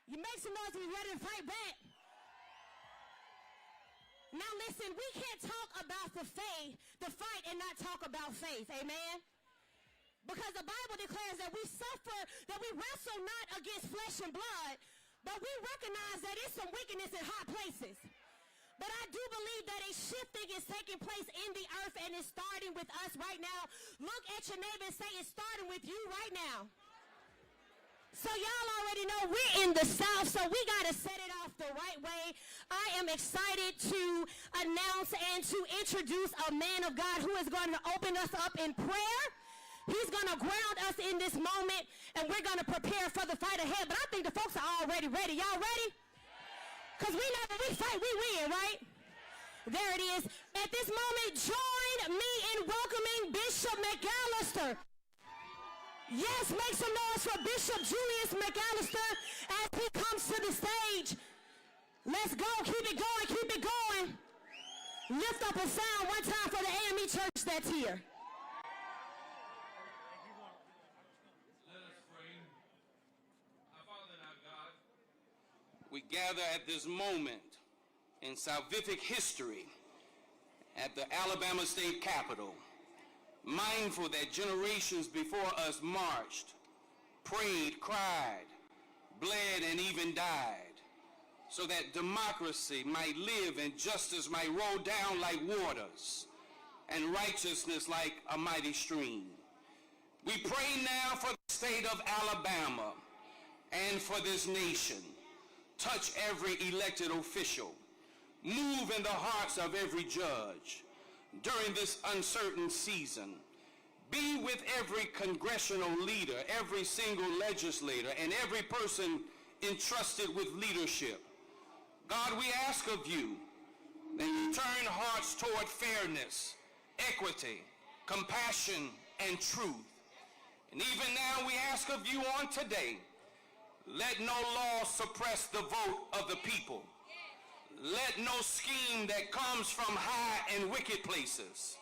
You make some noise and be ready to fight back. Now listen, we can't talk about the fight, and not talk about faith. Amen? Because the Bible declares that we suffer, that we wrestle not against flesh and blood, but we recognize that it's some wickedness in high places. But I do believe that a shifting is taking place in the earth, and it's starting with us right now. Look at your neighbor and say, it's starting with you right now. So y'all already know we're in the South, so we got to set it off the right way. I am excited to announce and to introduce a man of God who is going to open us up in prayer. He's going to ground us in this moment, and we're going to prepare for the fight ahead. But I think the folks are already ready. Y'all ready? Because we know when we fight, we win, right? There it is. At this moment, join me in welcoming Bishop McAllister. Yes, make some noise for Bishop Julius McAllister as he comes to the stage. Let's go. Keep it going. Keep it going. Lift up a sound one time for the AME church that's here. Let us pray. Our Father and our God, we gather at this moment in salvific history at the Alabama State Capitol, mindful that generations before us marched, prayed, cried, bled, and even died, so that democracy might live and justice might roll down like waters, and righteousness like a mighty stream. We pray now for the state of Alabama and for this nation. Touch every elected official. Move in the hearts of every judge during this uncertain season. Be with every congressional leader, every single legislator, and every person entrusted with leadership. God, we ask of you that you turn hearts toward fairness, equity, compassion, and truth. And even now we ask of you on today, let no law suppress the vote of the people. Let no scheme that comes from high and wicked places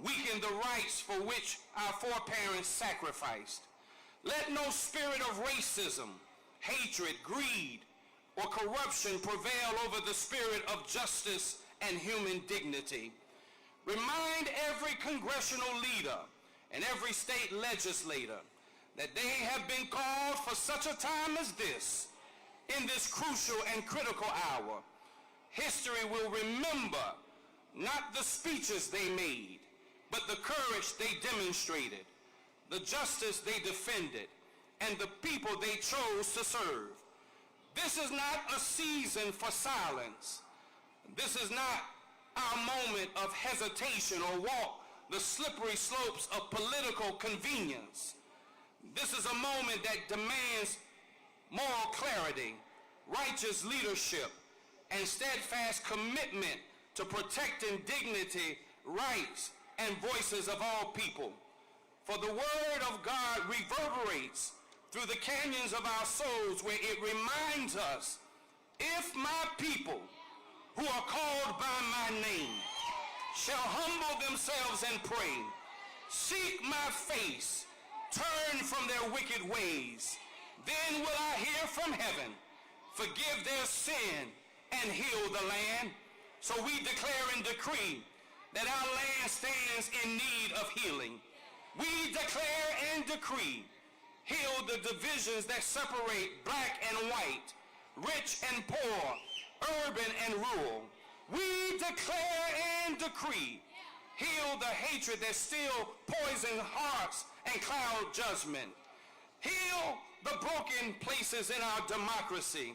weaken the rights for which our foreparents sacrificed. Let no spirit of racism, hatred, greed, or corruption prevail over the spirit of justice and human dignity. Remind every congressional leader and every state legislator that they have been called for such a time as this, in this crucial and critical hour. History will remember not the speeches they made, but the courage they demonstrated, the justice they defended, and the people they chose to serve. This is not a season for silence. This is not our moment of hesitation or walk the slippery slopes of political convenience. This is a moment that demands moral clarity, righteous leadership, and steadfast commitment to protecting dignity, rights, and voices of all people. For the word of God reverberates through the canyons of our souls, where it reminds us, if my people who are called by my name shall humble themselves and pray, seek my face, turn from their wicked ways, then will I hear from heaven, forgive their sin, and heal the land. So we declare and decree that our land stands in need of healing. We declare and decree, heal the divisions that separate black and white, rich and poor, urban and rural. We declare and decree, heal the hatred that still poisons hearts and cloud judgment. Heal the broken places in our democracy,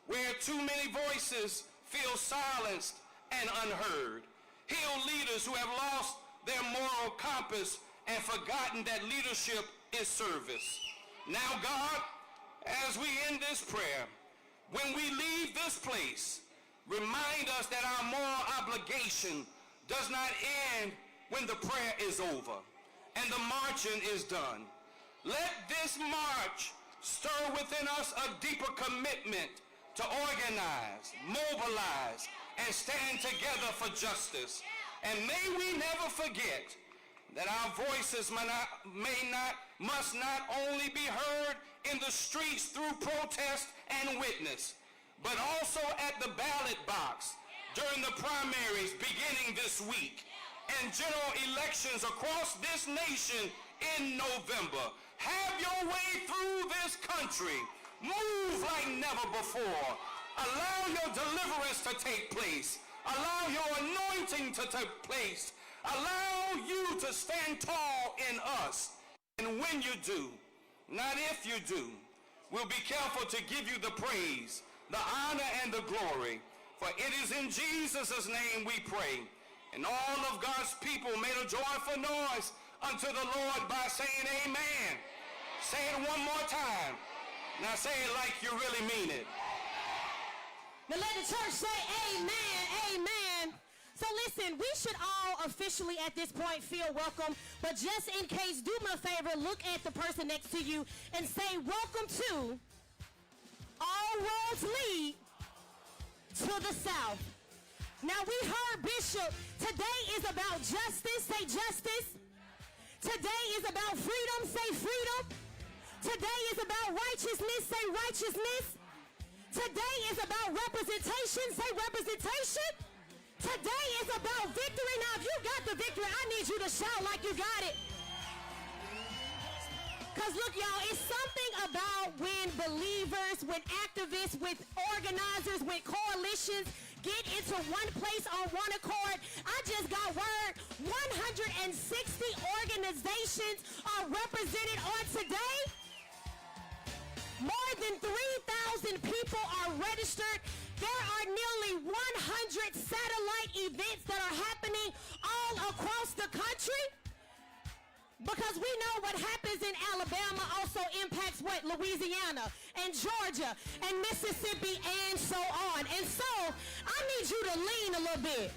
where too many voices feel silenced and unheard. Heal leaders who have lost their moral compass and forgotten that leadership is service. Now, God, as we end this prayer, when we leave this place, remind us that our moral obligation does not end when the prayer is over and the marching is done. Let this march stir within us a deeper commitment to organize, mobilize, and stand together for justice. And may we never forget that our voices must not only be heard in the streets through protest and witness, but also at the ballot box during the primaries beginning this week and general elections across this nation in November. Have your way through this country. Move like never before. Allow your deliverance to take place. Allow your anointing to take place. Allow you to stand tall in us. And when you do, not if you do, we'll be careful to give you the praise, the honor, and the glory. For it is in Jesus' name we pray. And all of God's people made a joyful noise unto the Lord by saying amen. Say it one more time. Now say it like you really mean it. Now let the church say amen, amen. So listen, we should all officially at this point feel welcome, but just in case, do me a favor, look at the person next to you and say, welcome to All Roads Lead to the South. Now we heard Bishop, today is about justice, say justice. Today is about freedom, say freedom. Today is about righteousness, say righteousness. Today is about representation, say representation. Today is about victory. Now if you got the victory, I need you to shout like you got it. Because look, y'all, it's something about when believers, when activists, with organizers, with coalitions get into one place on one accord. I just got word 160 organizations are represented on today. More than 3,000 people are registered. There are nearly 100 satellite events that are happening all across the country. Because we know what happens in Alabama also impacts what? Louisiana and Georgia and Mississippi and so on. And so I need you to lean a little bit.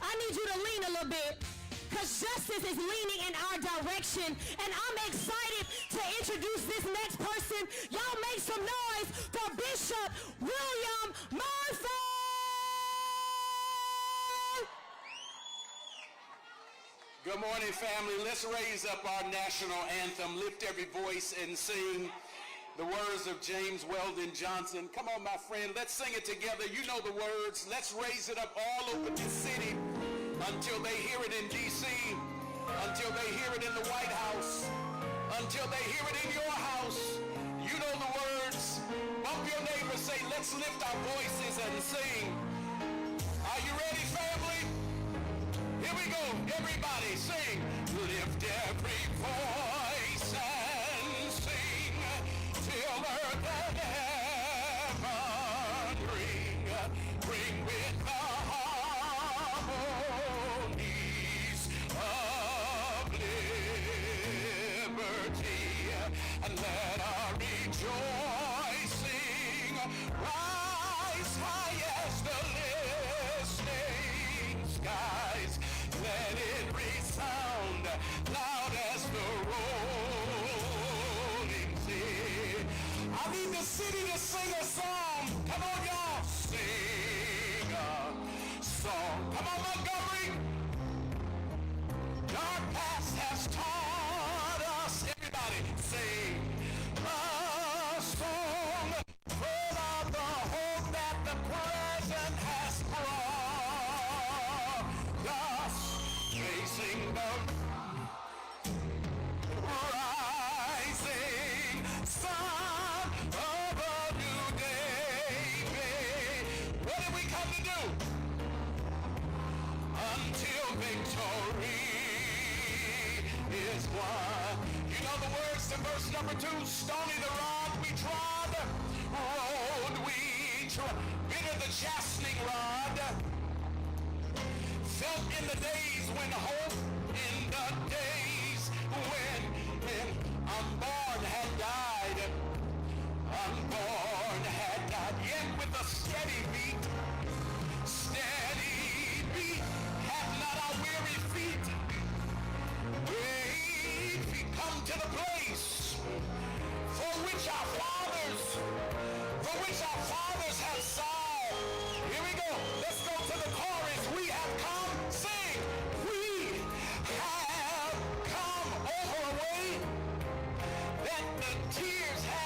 I need you to lean a little bit because justice is leaning in our direction. And I'm excited to introduce this next person. Y'all make some noise for Bishop William Murphy. Good morning, family. Let's raise up our national anthem. Lift every voice and sing the words of James Weldon Johnson. Come on, my friend. Let's sing it together. You know the words. Let's raise it up all over this city until they hear it in D.C., until they hear it in the White House, until they hear it in your house. You know the words. Bump your neighbor. Say, let's lift our voices and sing. Are you ready, family? Here we go. Everybody sing. Lift every voice and sing till earth and heaven ring. Ring with the harmonies of liberty. And let our rejoicing rise high as the listening skies. Let it resound loud as the rolling sea. I need the city to sing a song. Come on, y'all. Sing a song. Come on, Montgomery. Dark past has taught us. Everybody sing a song full of the hope that the present has brought us. Facing the rising sun of a new day. What did we come to do? Until victory is won. You know the words to verse number 2. Stony the rod we trod, road we trod, bitter the chastening rod. Felt in the days when hope, in the days when unborn had died. Unborn had died, yet with a steady beat, have not our weary feet. We come to the place for which our fathers have sighed. Here we go. Let's go to the chorus. We have come, sing. We have come over a way that the tears have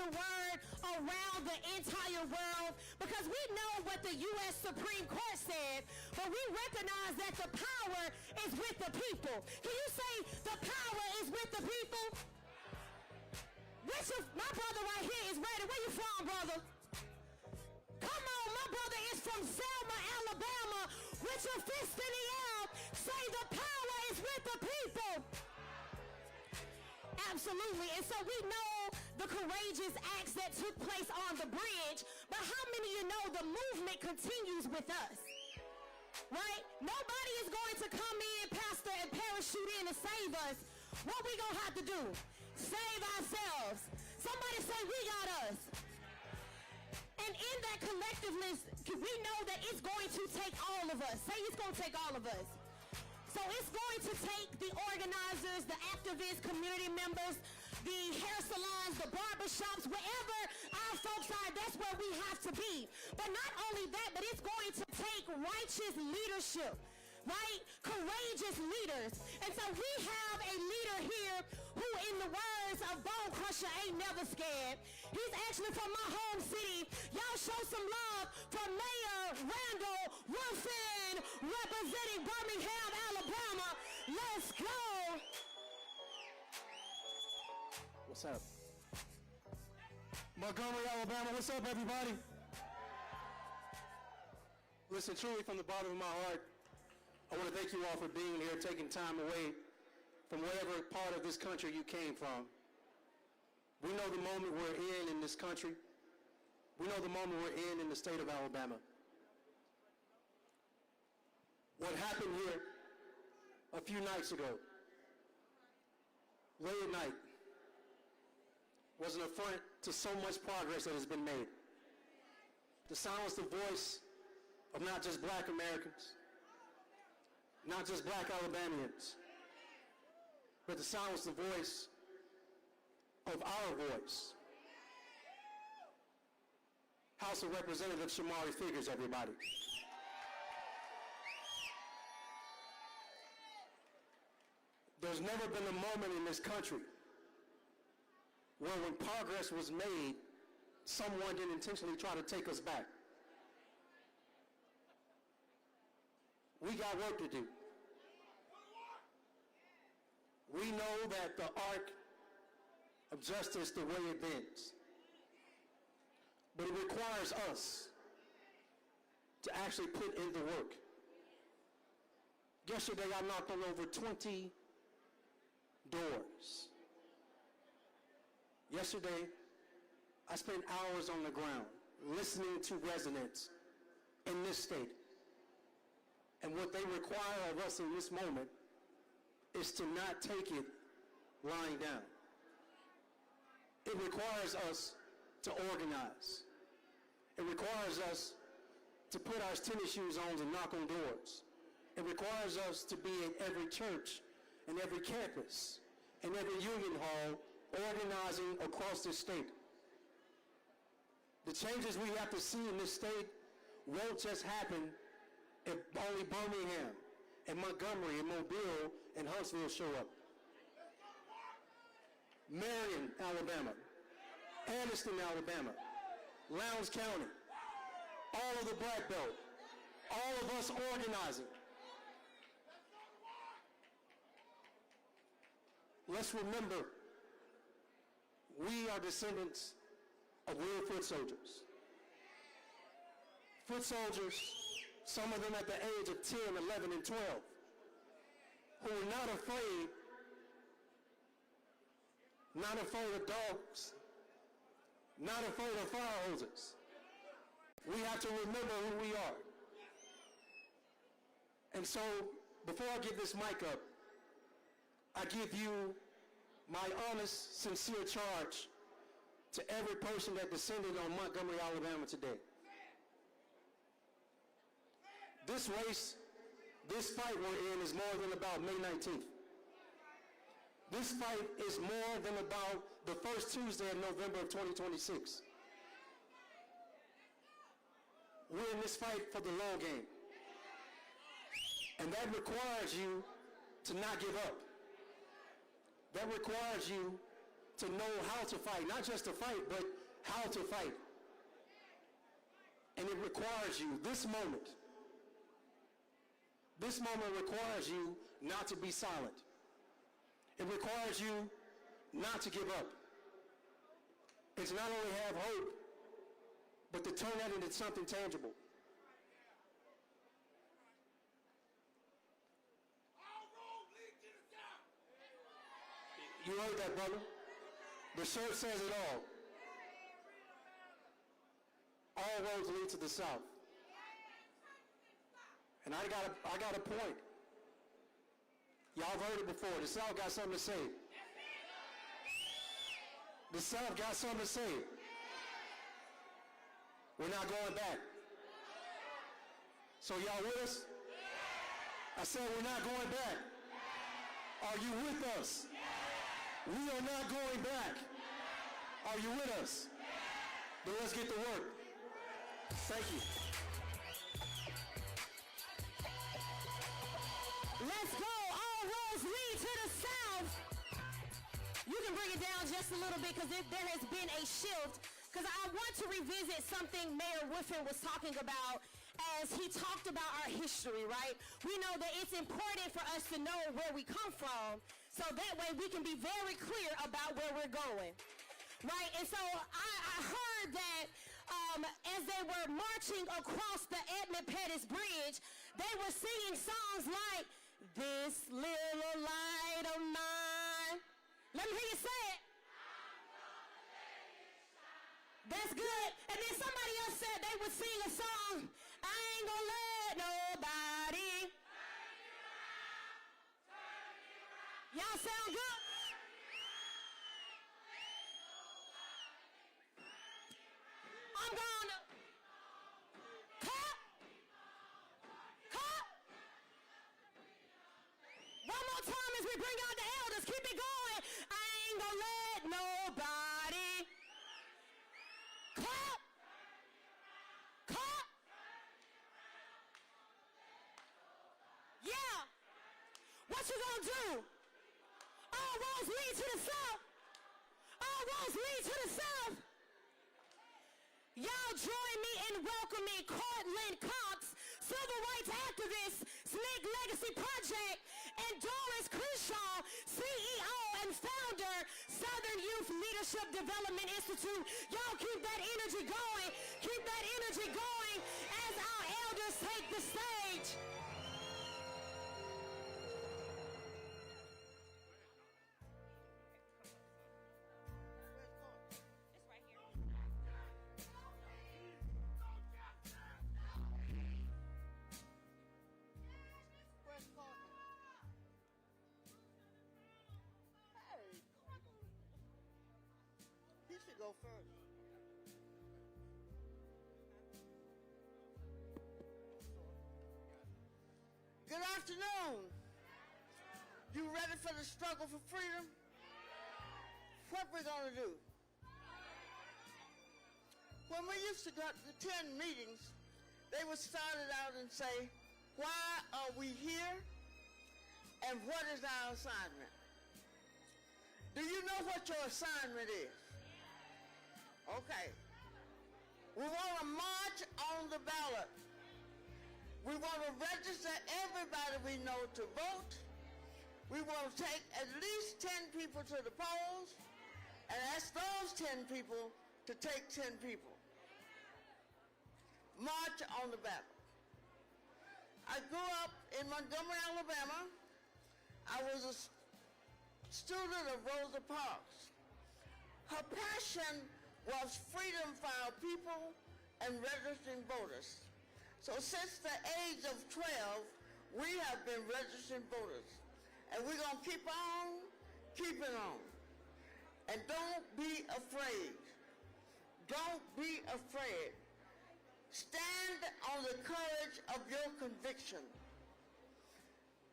the word around the entire world because we know what the U.S. Supreme Court said, but we recognize that the power is with the people. Can you say the power is with the people? My brother right here is ready. Where you from, brother? Come on, my brother is from Selma, Alabama. With your fist in the air, say the power is with the people. Absolutely. And so we know the courageous acts that took place on the bridge, but how many of you know the movement continues with us? Right? Nobody is going to come in, pastor, and parachute in to save us. What we gonna have to do? Save ourselves. Somebody say we got us. And in that collectiveness, we know that it's going to take all of us. Say it's going to take all of us. So it's going to take the organizers, the activists, community members, the hair salons, the barbershops, wherever our folks are, that's where we have to be. But not only that, but it's going to take righteous leadership, right? Courageous leaders. And so we have a leader here who, in the words of Bone Crusher, ain't never scared. He's actually from my home city. Y'all show some love for Mayor Randall Ruffin, representing Birmingham, Alabama. Let's go. What's up? Montgomery, Alabama. What's up, everybody? Listen, truly from the bottom of my heart, I want to thank you all for being here, taking time away from whatever part of this country you came from. We know the moment we're in this country. We know the moment we're in the state of Alabama. What happened here a few nights ago, late at night, was an affront to so much progress that has been made. To silence the voice of not just black Americans, not just black Alabamians, but to silence the voice of our voice. House of Representatives Shamari Figures, everybody. There's never been a moment in this country where when progress was made, someone didn't intentionally try to take us back. We got work to do. We know that the arc of justice, the way it bends, but it requires us to actually put in the work. Yesterday, I knocked on over 20 doors. Yesterday, I spent hours on the ground listening to residents in this state. And what they require of us in this moment is to not take it lying down. It requires us to organize. It requires us to put our tennis shoes on and knock on doors. It requires us to be in every church, in every campus, in every union hall, organizing across this state. The changes we have to see in this state won't just happen if only Birmingham and Montgomery and Mobile and Huntsville show up. Marion, Alabama, Anniston, Alabama, Lowndes County, all of the Black Belt, all of us organizing. Let's remember, we are descendants of real foot soldiers. Foot soldiers, some of them at the age of 10, 11, and 12, who were not afraid of dogs, not afraid of fire hoses. We have to remember who we are. And so, before I give this mic up, I give you my honest, sincere charge to every person that descended on Montgomery, Alabama today. This race, this fight we're in is more than about May 19th. This fight is more than about the first Tuesday in November of 2026. We're in this fight for the long game. And that requires you to not give up. That requires you to know how to fight, not just to fight, but how to fight. And it requires you, this moment requires you not to be silent. It requires you not to give up. It's not only have hope, but to turn that into something tangible. You heard that, brother? The shirt says it all. All roads lead to the South. And I got a point. Y'all have heard it before. The South got something to say. The South got something to say. We're not going back. So y'all with us? I said we're not going back. Are you with us? We are not going back. Are you with us? Then let's get to work. Thank you. Let's go. All roads lead to the South. You can bring it down just a little bit because there has been a shift. Because I want to revisit something Mayor Woodfin was talking about as he talked about our history, right? We know that it's important for us to know where we come from so that way we can be very clear about where we're going, right? And so I heard that as they were marching across the Edmund Pettus Bridge, they were singing songs like, "This little light of mine." Let me hear you say it. That's good. And then somebody else said they would sing a song, "I ain't gonna let nobody." Y'all sound good? I'm gonna cut. One more time as we bring out the elders. Keep it going. I ain't gonna let nobody clap. Yeah. What you gonna do? All roads lead to the South. All roads lead to the South. Y'all join me in welcoming Cortland Cox, civil rights activist, SNCC Legacy Project, and Doris Crenshaw, CEO and founder, Southern Youth Leadership Development Institute. Y'all keep that energy going. Keep that energy going as our elders take the stage. Go first. Good afternoon. You ready for the struggle for freedom? What we're going to do? When we used to attend meetings, they would start it out and say, "Why are we here? And what is our assignment?" Do you know what your assignment is? Okay. We want to march on the ballot. We want to register everybody we know to vote. We want to take at least 10 people to the polls and ask those 10 people to take 10 people. March on the ballot. I grew up in Montgomery, Alabama. I was a student of Rosa Parks. Her passion was freedom for our people and registering voters. So since the age of 12, we have been registering voters. And we're going to keep on keeping on. And don't be afraid. Don't be afraid. Stand on the courage of your conviction.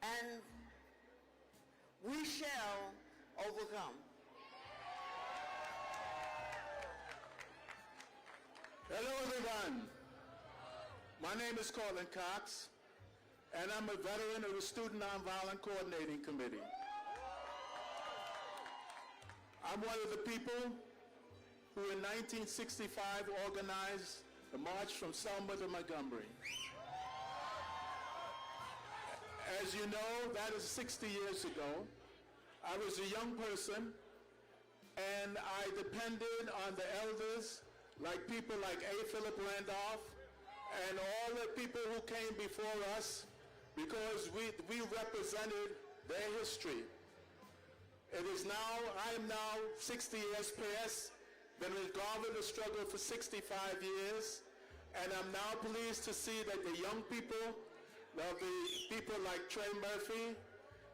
And we shall overcome. Hello, everyone. My name is Cortland Cox, and I'm a veteran of the Student Nonviolent Coordinating Committee. I'm one of the people who in 1965 organized the march from Selma to Montgomery. As you know, that is 60 years ago. I was a young person, and I depended on the elders, like people like A. Philip Randolph, and all the people who came before us, because we represented their history. It is now, I am now 60 years past, been involved in the struggle for 65 years, and I'm now pleased to see that the young people, the people like Trey Murphy,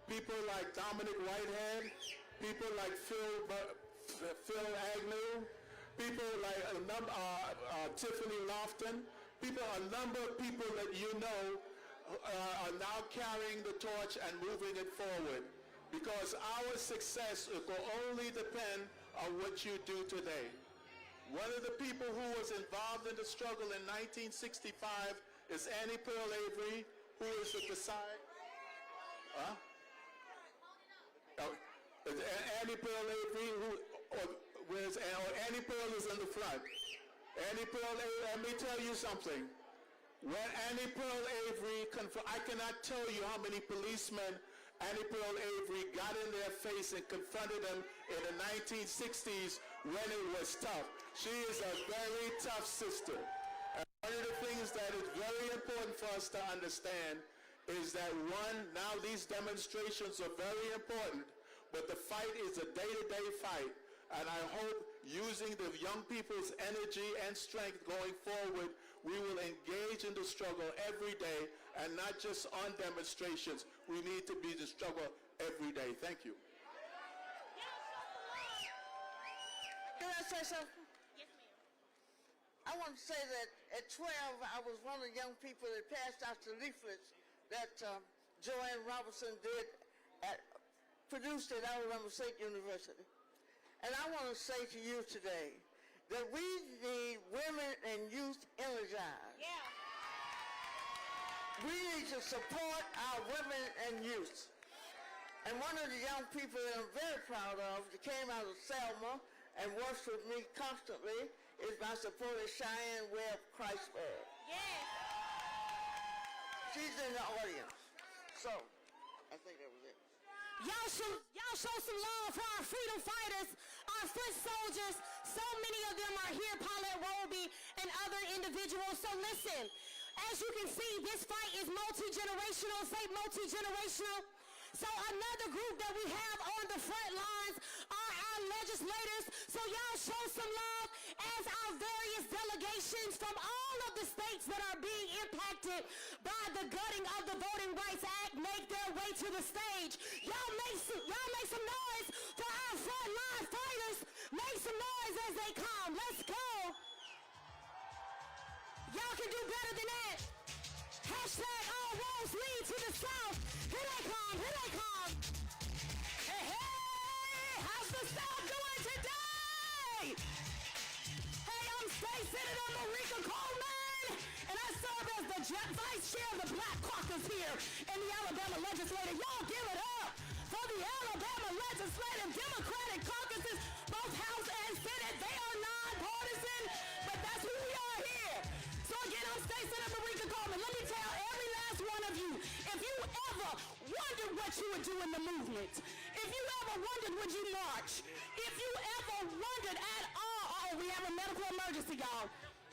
people like Dominic Whitehead, people like Phil Agnew, people like Tiffany Lofton, a number of people that you know are now carrying the torch and moving it forward. Because our success will only depend on what you do today. One of the people who was involved in the struggle in 1965 is Annie Pearl Avery, who is at the side. Annie Pearl Avery, Annie Pearl is in the front. Annie Pearl Avery, let me tell you something. When Annie Pearl Avery, I cannot tell you how many policemen Annie Pearl Avery got in their face and confronted them in the 1960s when it was tough. She is a very tough sister. And one of the things that is very important for us to understand is that now these demonstrations are very important, but the fight is a day-to-day fight. And I hope using the young people's energy and strength going forward, we will engage in the struggle every day and not just on demonstrations. We need to be the struggle every day. Thank you. Can I say something? Yes, ma'am. I want to say that at 12, I was one of the young people that passed out the leaflets that Joanne Robinson produced at Alabama State University. And I want to say to you today that we need women and youth energized. Yeah. We need to support our women and youth. And one of the young people that I'm very proud of that came out of Selma and works with me constantly is my supporter Cheyenne Webb Christberg. Yes. She's in the audience. So, I think that was it. Y'all show some love for our freedom fighters, our foot soldiers. So many of them are here, Paulette Roby and other individuals. So listen, as you can see, this fight is multi-generational. Say multi-generational. So another group that we have on the front lines are our legislators. So y'all show some love as our various delegations from all of the states that are being impacted by the gutting of the Voting Rights Act make their way to the stage. Y'all make some noise for our front line fighters. Make some noise as they come. Let's go. Y'all can do better than that. Hashtag all roads lead to the south. Here they come, here they come. Hey, hey, how's the South doing today? Hey, I'm State Senator Marika Coleman, and I serve as the Vice Chair of the Black Caucus here in the Alabama Legislature. Y'all give it up for the Alabama Legislative Democratic Caucuses, both House and Senate. They are nonpartisan, but that's who we are here. So again, I'm State Senator Marika Coleman. Let me tell every last one of you, if you ever wondered what you would do in the movement, if you ever wondered would you march, if you ever wondered at all, we have a medical emergency, y'all.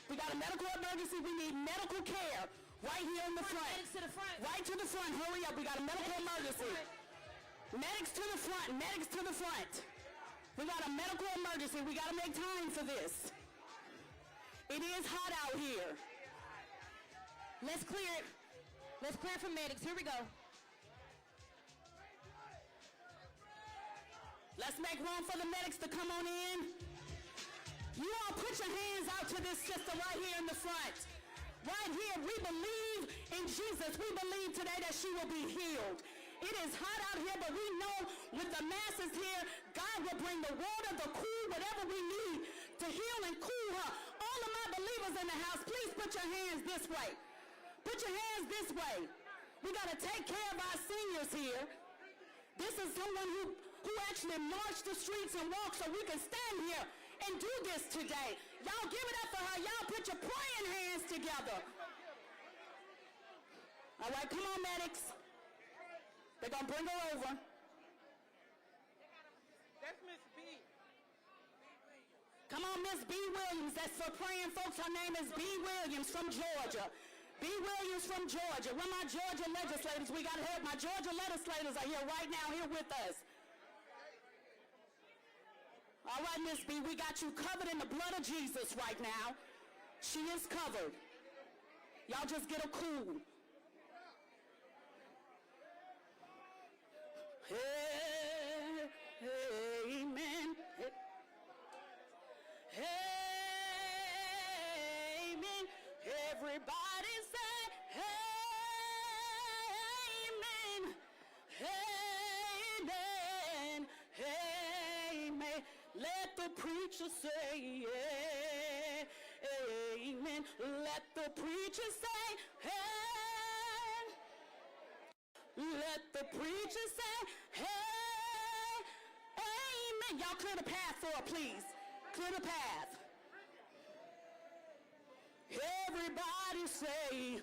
We got a medical emergency. We need medical care right here in the front. Medics to the front. Right to the front. Hurry up. We got a medical emergency. Medics to the front. Medics to the front. We got a medical emergency. We got to make time for this. It is hot out here. Let's clear it. Let's clear for medics. Here we go. Let's make room for the medics to come on in. You all put your hands out to this sister right here in the front. Right here, we believe in Jesus. We believe today that she will be healed. It is hot out here, but we know with the masses here, God will bring the water, the cool, whatever we need to heal and cool her. All of my believers in the house, please put your hands this way. Put your hands this way. We got to take care of our seniors here. This is someone who actually marched the streets and walked so we can stand here and do this today. Y'all give it up for her. Y'all put your praying hands together. All right, come on, medics. They're going to bring her over. That's Miss B. Come on, Miss B. Williams. That's for praying folks. Her name is B. Williams from Georgia. B. Williams from Georgia. Where my Georgia legislators? We got to help. My Georgia legislators are here right now, here with us. All right, Miss B, we got you covered in the blood of Jesus right now. She is covered. Y'all just get a cool. Hey, amen. Amen. Everybody say amen. Amen. Amen. Let the preacher say amen. Let the preacher say amen. Let the preacher say amen. Y'all clear the path for her, please. Clear the path. Everybody say.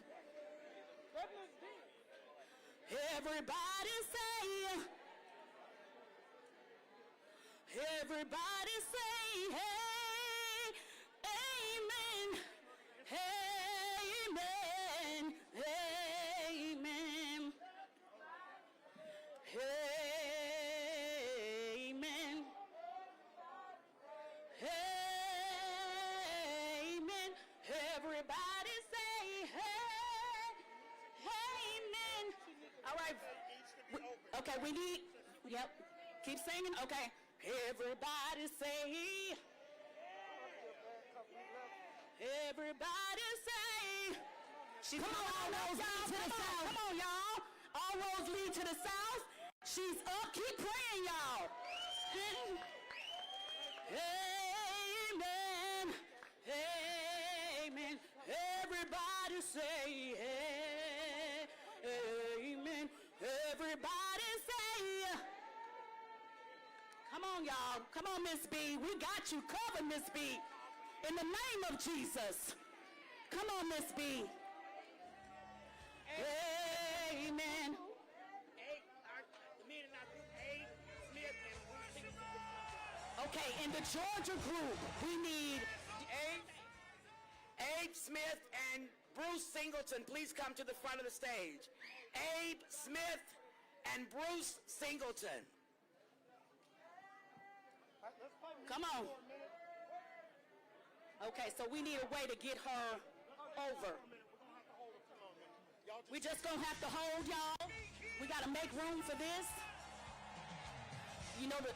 Everybody say. Everybody say, hey, amen, amen, amen, amen, amen. Everybody say, hey, amen. All right. Okay, we need, yep. Keep singing? Okay. Everybody say, everybody say, she's come on, all roads lead to the south. Come on, y'all. All roads lead to the south. She's up. Keep praying, y'all. Amen. Amen. Everybody say, amen. Everybody say, come on, y'all. Come on, Miss B. We got you covered, Miss B. In the name of Jesus. Come on, Miss B. Amen. Okay, in the Georgia group, we need Abe Smith and Bruce Singleton. Please come to the front of the stage. Abe Smith and Bruce Singleton. Come on. Okay, so we need a way to get her over. We just gonna have to hold, y'all. We gotta make room for this. You know, the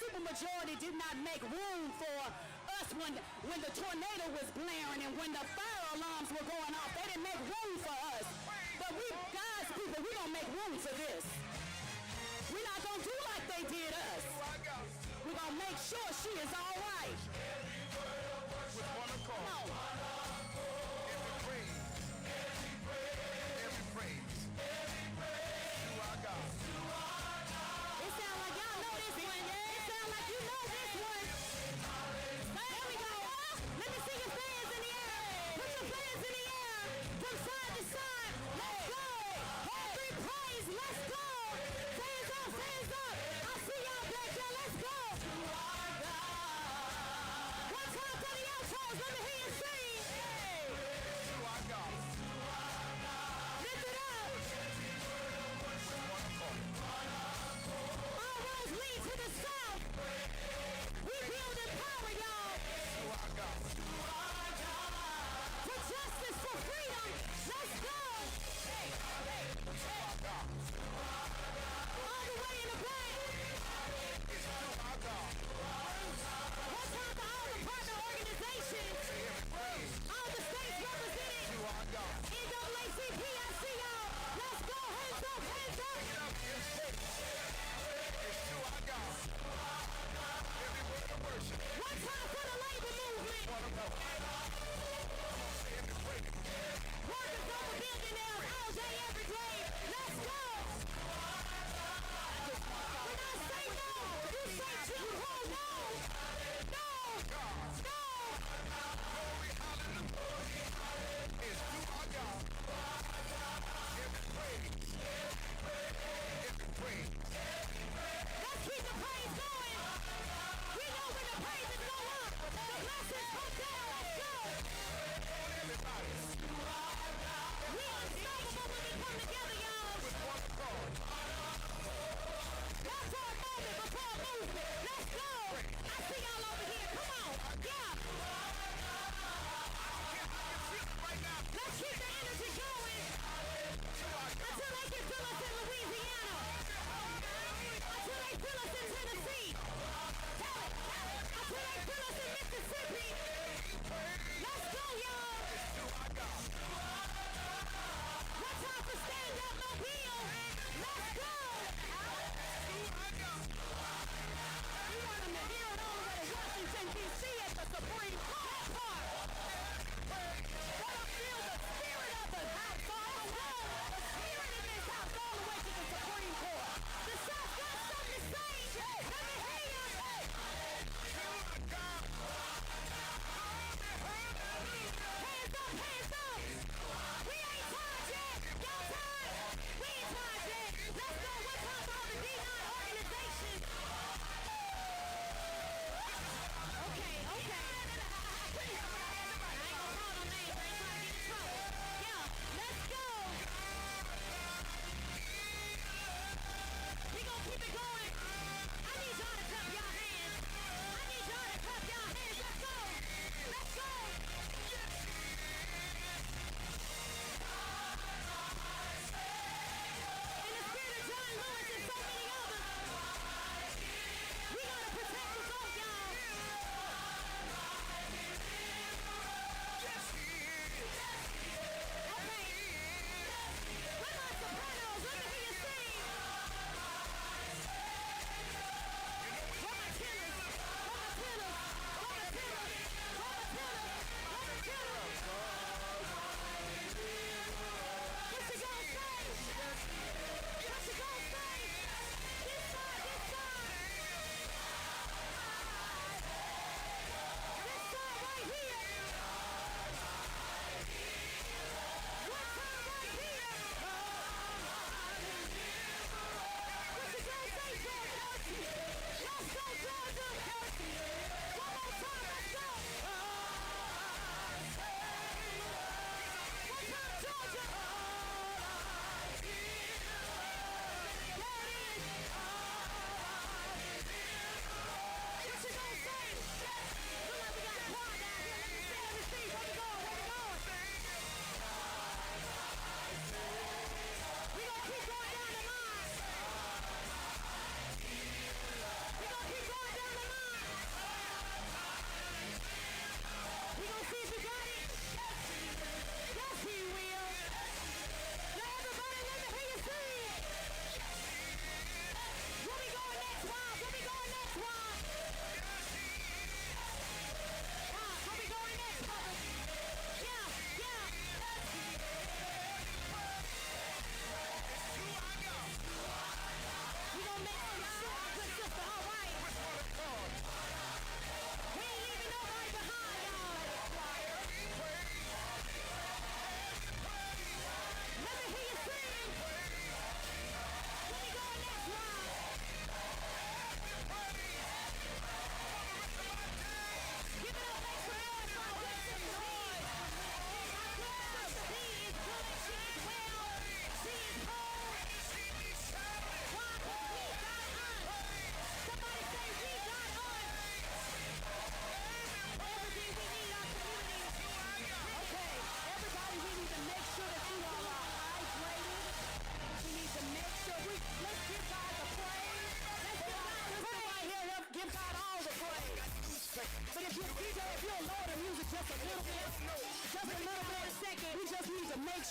supermajority did not make room for us when the tornado was blaring and when the fire alarms were going off. They didn't make room for us. But we, God's people, we gonna make room for this. We're not gonna do like they did us. We're gonna make sure she is all right. Come on. It sounds like y'all know this one. It sounds like you know this one. There we go. Let me see your fans in the air. Put your fans in the air. From side to side. Let's go. Every praise. Let's go. Fans up. Fans up. I see y'all back there. Let's go. One time for the outros. Let me hear you sing.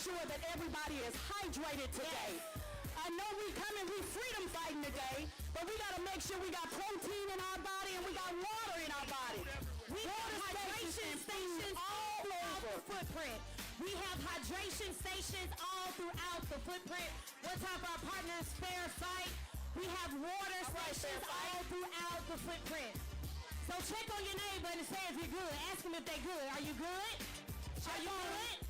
sure that everybody is hydrated today. I know we freedom fighting today, but we got to make sure we got protein in our body and we got water in our body. We have hydration stations all throughout the footprint. We have hydration stations all throughout the footprint. We'll talk about partners, fair fight. We have water stations all throughout the footprint. So check on your neighbor and say if you're good. Ask them if they're good. Are you good? Are you good?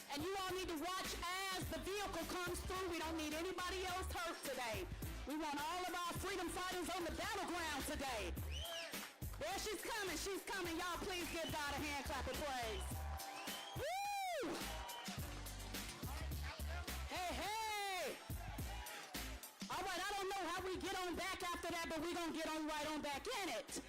And you all need to watch as the vehicle comes through. We don't need anybody else hurt today. We want all of our freedom fighters on the battleground today. There she's coming. She's coming. Y'all please give God a hand clap of praise. Woo! Hey, hey! All right, I don't know how we get on back after that, but we're going to get on right on back in it.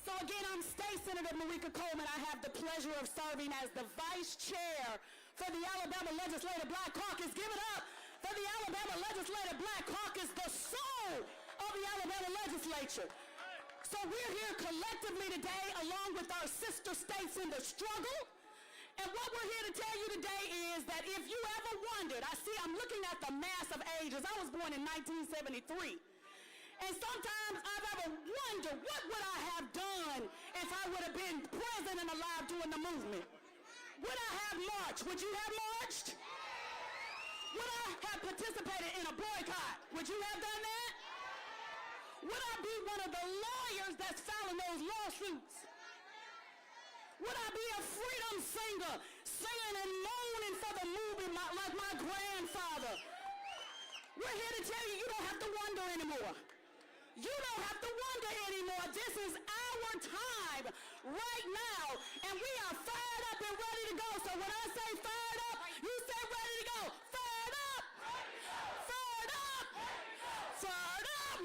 So again, I'm State Senator Marika Coleman. I have the pleasure of serving as the Vice Chair for the Alabama Legislative Black Caucus. Give it up for the Alabama Legislative Black Caucus, the soul of the Alabama legislature. So we're here collectively today along with our sister states in the struggle. And what we're here to tell you today is that if you ever wondered, I'm looking at the mass of ages. I was born in 1973. And sometimes I've ever wondered, what would I have done if I would have been present and alive during the movement? Would I have marched? Would you have marched? Would I have participated in a boycott? Would you have done that? Would I be one of the lawyers that's filing those lawsuits? Would I be a freedom singer, singing and moaning for the movement like my grandfather? We're here to tell you, you don't have to wonder anymore. You don't have to wonder anymore. This is our time right now, and we are fired up and ready to go. So when I say fired up, you say ready to go. Fired up! Fired up! Fired up!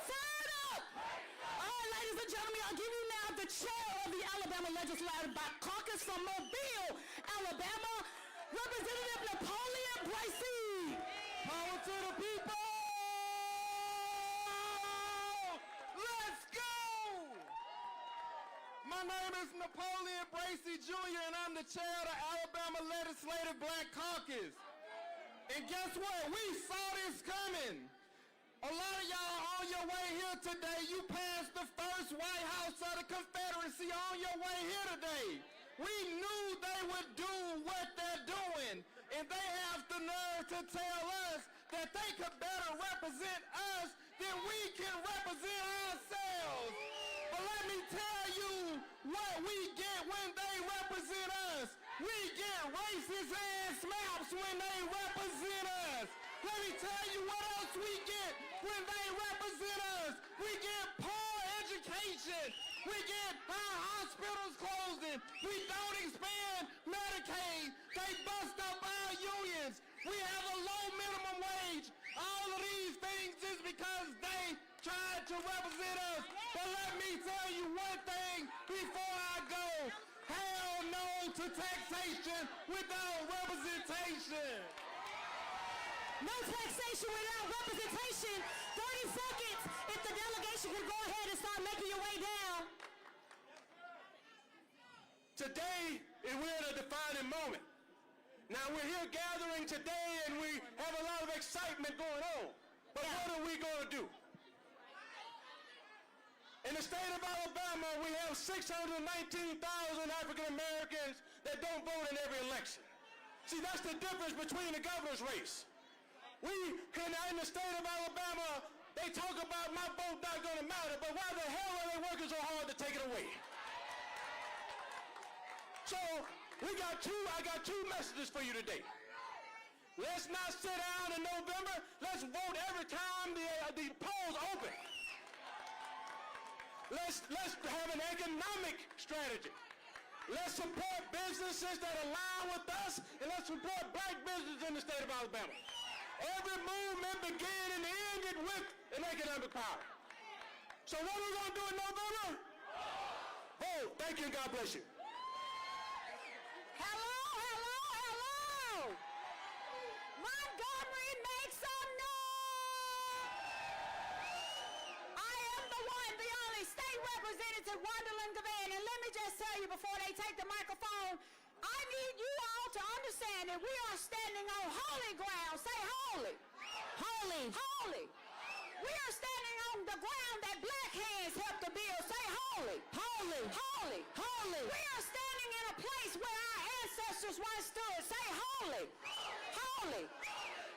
Fired up! All right, ladies and gentlemen, I'll give you now the chair of the Alabama Legislative Black Caucus from Mobile, Alabama, Representative Napoleon Bracey. Power to the people! My name is Napoleon Bracey Jr. and I'm the chair of the Alabama Legislative Black Caucus. And guess what? We saw this coming. A lot of y'all on your way here today, you passed the first White House of the Confederacy on your way here today. We knew they would do what they're doing, and they have the nerve to tell us that they could better represent us than we can represent ourselves. But let me tell you what we get when they represent us. We get racist ass maps when they represent us. Let me tell you what else we get when they represent us. We get poor education. We get our hospitals closing. We don't expand Medicaid. They bust up our unions. We have a low minimum wage. All of these things is because they tried to represent us. But let me tell you one thing before I go. Hell no to taxation without representation. No taxation without representation. 30 seconds if the delegation can go ahead and start making your way down. Today, we're at a defining moment. Now, we're here gathering today, and we have a lot of excitement going on. But what are we going to do? In the state of Alabama, we have 619,000 African Americans that don't vote in every election. See, that's the difference between the governor's race. We, in the state of Alabama, they talk about my vote not going to matter, but why the hell are they working so hard to take it away? So, I got two messages for you today. Let's not sit down in November. Let's vote every time the polls open. Let's have an economic strategy. Let's support businesses that align with us, and let's support black businesses in the state of Alabama. Every movement begin and end with an economic power. So what are we going to do in November? Vote. Thank you, and God bless you. Hello, hello, hello. Montgomery, make some noise. I am the one, the only state representative, Wonderland Devan. And let me just tell you before they take the microphone, I need you all to understand that we are standing on holy ground. Say holy. Holy. Holy. We are standing on the ground that black hands helped to build. Say holy. Holy. Holy. Holy. We are standing in a place where our ancestors once stood. Say holy. Holy.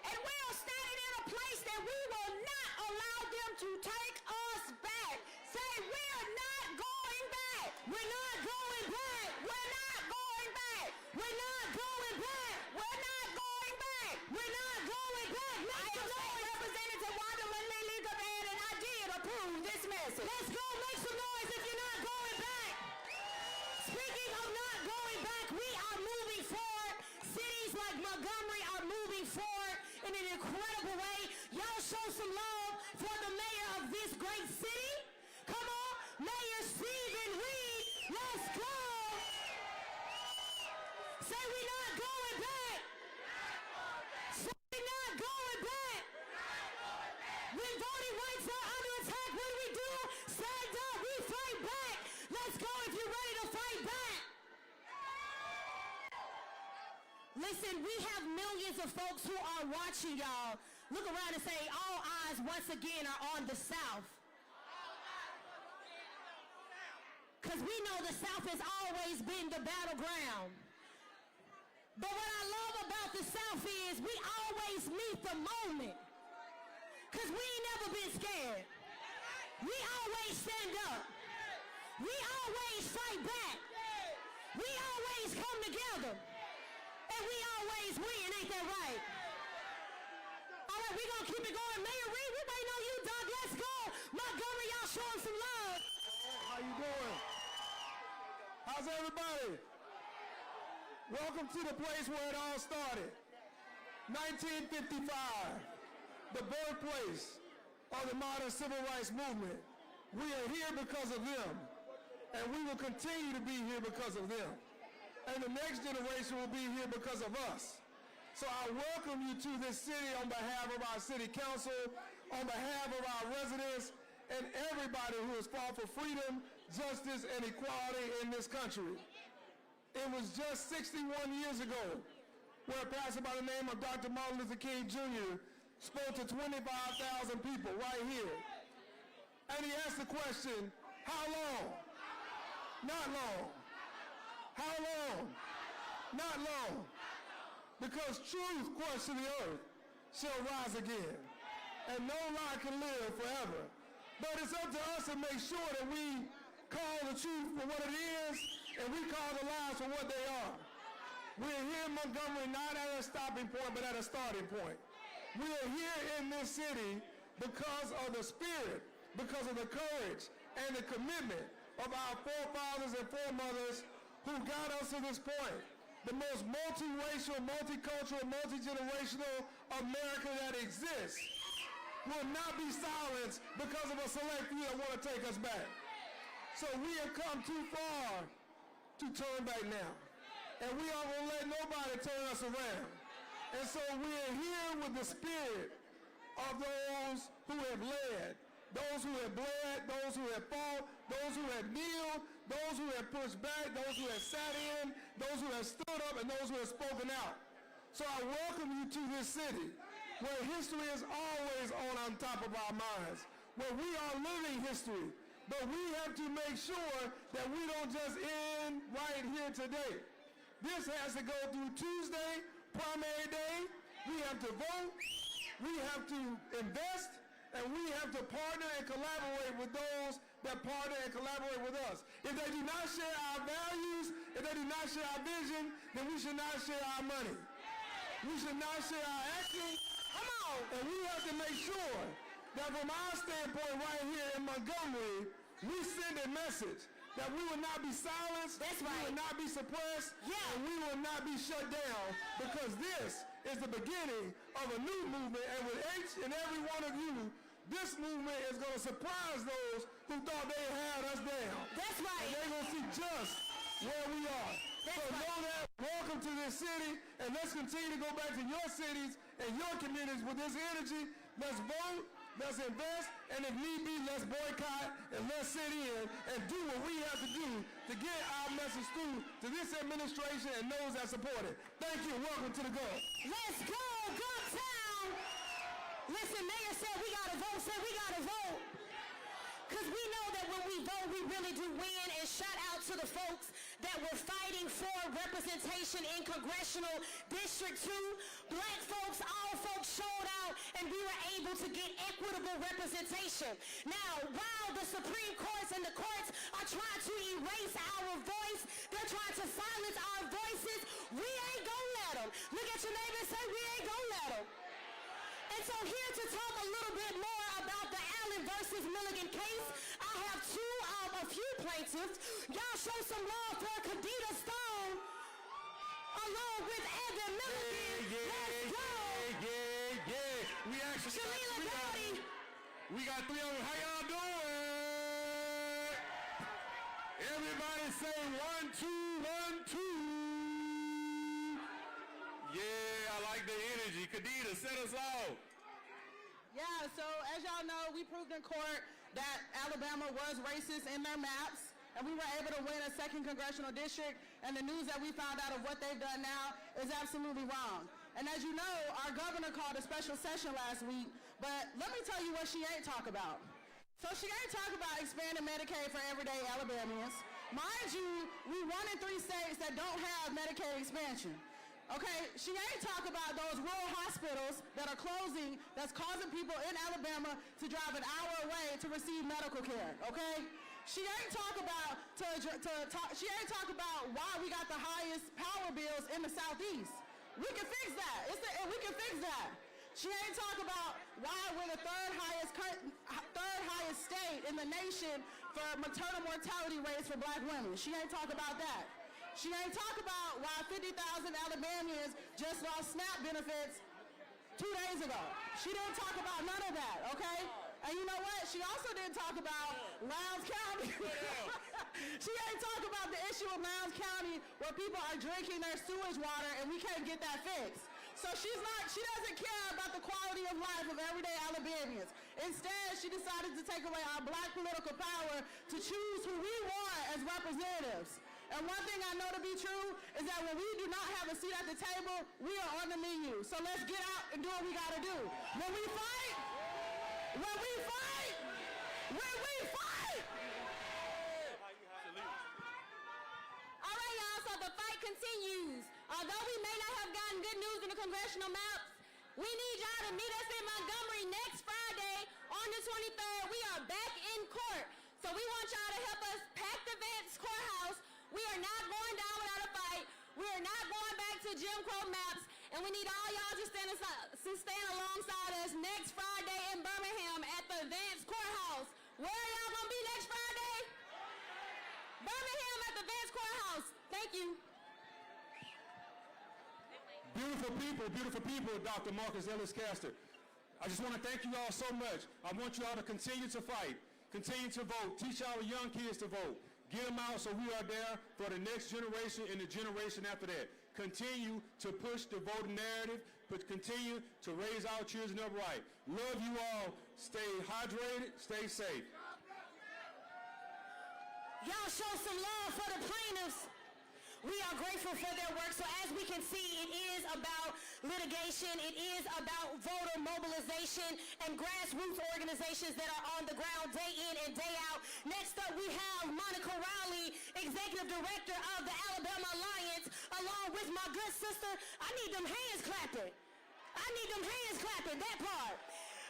And we are standing in a place that we will not allow them to take us back. Say we are not going back. We're not going back. We're not going back. We're not going back. We're not going back. We're not going back. I Make am some State noise. Representative Wanda Lindley Gavan, and I did approve this message. Let's go. Make some noise if you're not going back. Speaking of not going back, we are moving forward. Cities like Montgomery are moving forward in an incredible way. Y'all show some love for the mayor of this great city. Come on, Mayor Stephen Reed. Let's go. Say we're not going back. Say we're not going back. When voting rights are under attack, what do? Stand up. We fight back. Let's go if you're ready to fight back. Listen, we have millions of folks who are watching y'all. Look around and say, all eyes once again are on the South. Because we know the South has always been the battleground. But what I love about the South is we always meet the moment. Because we ain't never been scared. We always stand up. We always fight back. We always come together. And we always win, ain't that right? All right, we're going to keep it going. Mayor Reed, we waiting on you, Doug. Let's go. Montgomery, y'all show him some love. How you doing? How's everybody? Welcome to the place where it all started. 1955, the birthplace of the modern civil rights movement. We are here because of them, and we will continue to be here because of them. And the next generation will be here because of us. So I welcome you to this city on behalf of our city council, on behalf of our residents, and everybody who has fought for freedom, justice, and equality in this country. It was just 61 years ago where a pastor by the name of Dr. Martin Luther King Jr. spoke to 25,000 people right here. And he asked the question, how long? Not long. How long? Not long. Because truth, crushed to the earth, shall rise again. And no lie can live forever. But it's up to us to make sure that we call the truth for what it is, and we call the lies for what they are. We're here in Montgomery not at a stopping point, but at a starting point. We are here in this city because of the spirit, because of the courage and the commitment of our forefathers and foremothers who got us to this point. The most multiracial, multicultural, multi-generational America that exists will not be silenced because of a select few that want to take us back. So we have come too far to turn back now. And we aren't going to let nobody turn us around. And so we are here with the spirit of those who have led, those who have bled, those who have fought, those who have kneeled, those who have pushed back, those who have sat in, those who have stood up, and those who have spoken out. So I welcome you to this city where history is always on top of our minds, where we are living history. But we have to make sure that we don't just end right here today. This has to go through Tuesday, primary day. We have to vote, we have to invest, and we have to partner and collaborate with those that partner and collaborate with us. If they do not share our values, if they do not share our vision, then we should not share our money. We should not share our actions. Come on. And we have to make sure that from our standpoint right here in Montgomery, we send a message that we will not be silenced, That's right. we will not be suppressed, Yeah. and we will not be shut down, because this is the beginning of a new movement, and with each and every one of you, this movement is going to surprise those who thought they had us down. That's right. And they're going to see just where we are. That's so right. know that, welcome to this city, and let's continue to go back to your cities and your communities with this energy. Let's vote, let's invest, and if need be, let's boycott and let's sit in and do what we have to do to get our message through to this administration and those that support it. Thank you. Welcome to the Gulf. Let's go, Gumptown! Listen, Mayor said we gotta vote, because we know that when we vote, we really do win. And shout out to the folks that were fighting for representation in Congressional District 2. Black folks, all folks showed out, and we were able to get equitable representation. Now, while the Supreme Courts and the courts are trying to erase our voice, they're trying to silence our voices, we ain't gonna let them. Look at your neighbor and say, we ain't gonna let them. And so here to talk a little bit more about the Allen versus Milligan case, I have a few plaintiffs. Y'all show some love for Kadita Stone along with Evan Milligan. Let's go. Yeah. We actually we got three of them. How y'all doing? Everybody say 1, 2, 1, 2. Yeah, I like the energy. Kadita, set us off. Yeah, so as y'all know, we proved in court that Alabama was racist in their maps, and we were able to win a 2nd congressional district, and the news that we found out of what they've done now is absolutely wrong. And as you know, our governor called a special session last week, but let me tell you what she ain't talk about. So she ain't talk about expanding Medicaid for everyday Alabamians. Mind you, we 1 in 3 states that don't have Medicaid expansion. Okay, she ain't talk about those rural hospitals that are closing, that's causing people in Alabama to drive an hour away to receive medical care, okay? She ain't talk about she ain't talk about why we got the highest power bills in the Southeast. We can fix that. We can fix that. She ain't talk about why we're the third highest state in the nation for maternal mortality rates for black women. She ain't talk about that. She ain't talk about why 50,000 Alabamians just lost SNAP benefits 2 days ago. She didn't talk about none of that, okay? And you know what? She also didn't talk about Lowndes County. She ain't talk about the issue of Lowndes County where people are drinking their sewage water and we can't get that fixed. So she doesn't care about the quality of life of everyday Alabamians. Instead, she decided to take away our black political power to choose who we want as representatives. And one thing I know to be true is that when we do not have a seat at the table, we are on the menu. So let's get out and do what we gotta do. When we fight. All right, y'all, so the fight continues. Although we may not have gotten good news in the congressional maps, we need y'all to meet us in Montgomery next Friday on the 23rd. We are back in court. So we want y'all to help us pack the Vance courthouse. We are not going down without a fight. We are not going back to Jim Crow maps. And we need all y'all to stand alongside us next Friday in Birmingham at the Vance courthouse. Where are y'all going to be next Friday? Birmingham at the Vance courthouse. Thank you. Beautiful people, Dr. Marcus Ellis Castor. I just want to thank you all so much. I want you all to continue to fight, continue to vote, teach our young kids to vote. Get them out so we are there for the next generation and the generation after that. Continue to push the voting narrative, but continue to raise our children upright. Love you all. Stay hydrated, stay safe. Y'all show some love for the plaintiffs. We are grateful for their work. So as we can see, it is about litigation. It is about voter mobilization and grassroots organizations that are on the ground day in and day out. Next up, we have Monica Rowley, Executive Director of the Alabama Alliance, along with my good sister. I need them hands clapping. That part.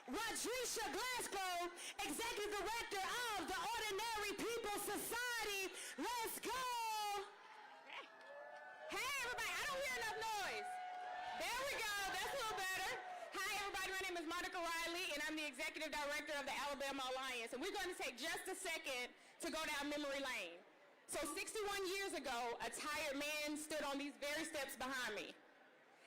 Rodricia Glasgow, Executive Director of the Ordinary People Society. Let's go. Hey, everybody. I don't hear enough noise. There we go. That's a little better. Hi, everybody. My name is Monica Riley, and I'm the Executive Director of the Alabama Alliance. And we're going to take just a second to go down memory lane. So 61 years ago, a tired man stood on these very steps behind me.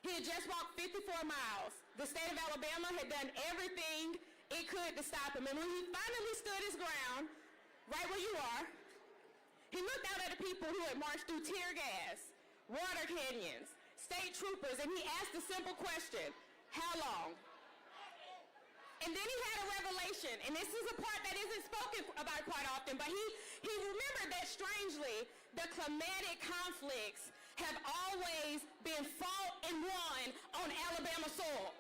He had just walked 54 miles. The state of Alabama had done everything it could to stop him. And when he finally stood his ground, right where you are, he looked out at the people who had marched through tear gas, water canyons, state troopers, and he asked a simple question: how long? And then he had a revelation, and this is a part that isn't spoken about quite often, but he remembered that strangely, the climatic conflicts have always been fought and won on Alabama soil.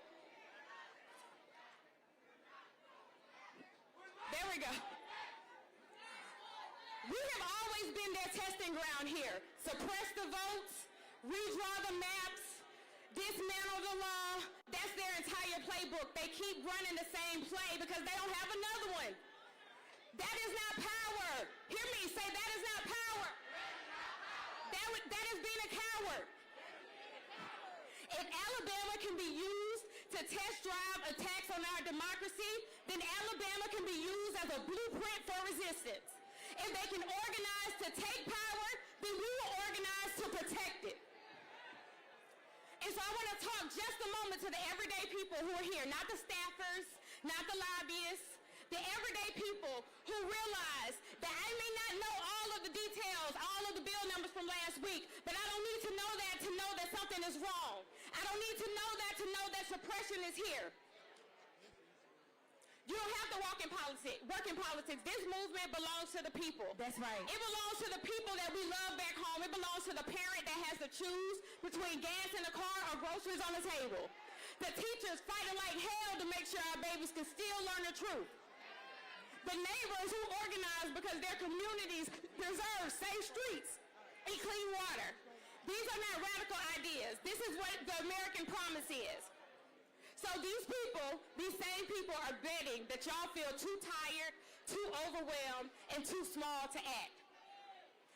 There we go. We have always been their testing ground here. Suppress the votes, redraw the maps, dismantle the law. That's their entire playbook. They keep running the same play because they don't have another one. That is not power. Hear me say that is not power. That is being a coward. If Alabama can be used to test drive attacks on our democracy, then Alabama can be used as a blueprint for resistance. If they can organize to take power, then we will organize to protect it. And so I want to talk just a moment to the everyday people who are here, not the staffers, not the lobbyists, the everyday people who realize that I may not know all of the details, all of the bill numbers from last week, but I don't need to know that something is wrong. I don't need to know that suppression is here. You don't have to work in politics. This movement belongs to the people. That's right. It belongs to the people that we love back home. It belongs to the parent that has to choose between gas in the car or groceries on the table. The teachers fighting like hell to make sure our babies can still learn the truth. The neighbors who organize because their communities deserve safe streets and clean water. These are not radical ideas. This is what the American promise is. So these same people are betting that y'all feel too tired, too overwhelmed, and too small to act.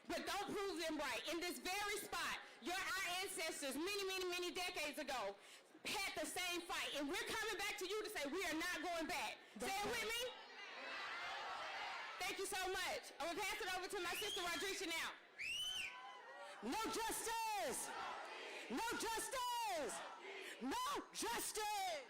But don't prove them right. In this very spot, our ancestors many decades ago had the same fight. And we're coming back to you to say we are not going back. Say it with me. Thank you so much. I'm going to pass it over to my sister Rodricia now. No justice! No justice! No justice!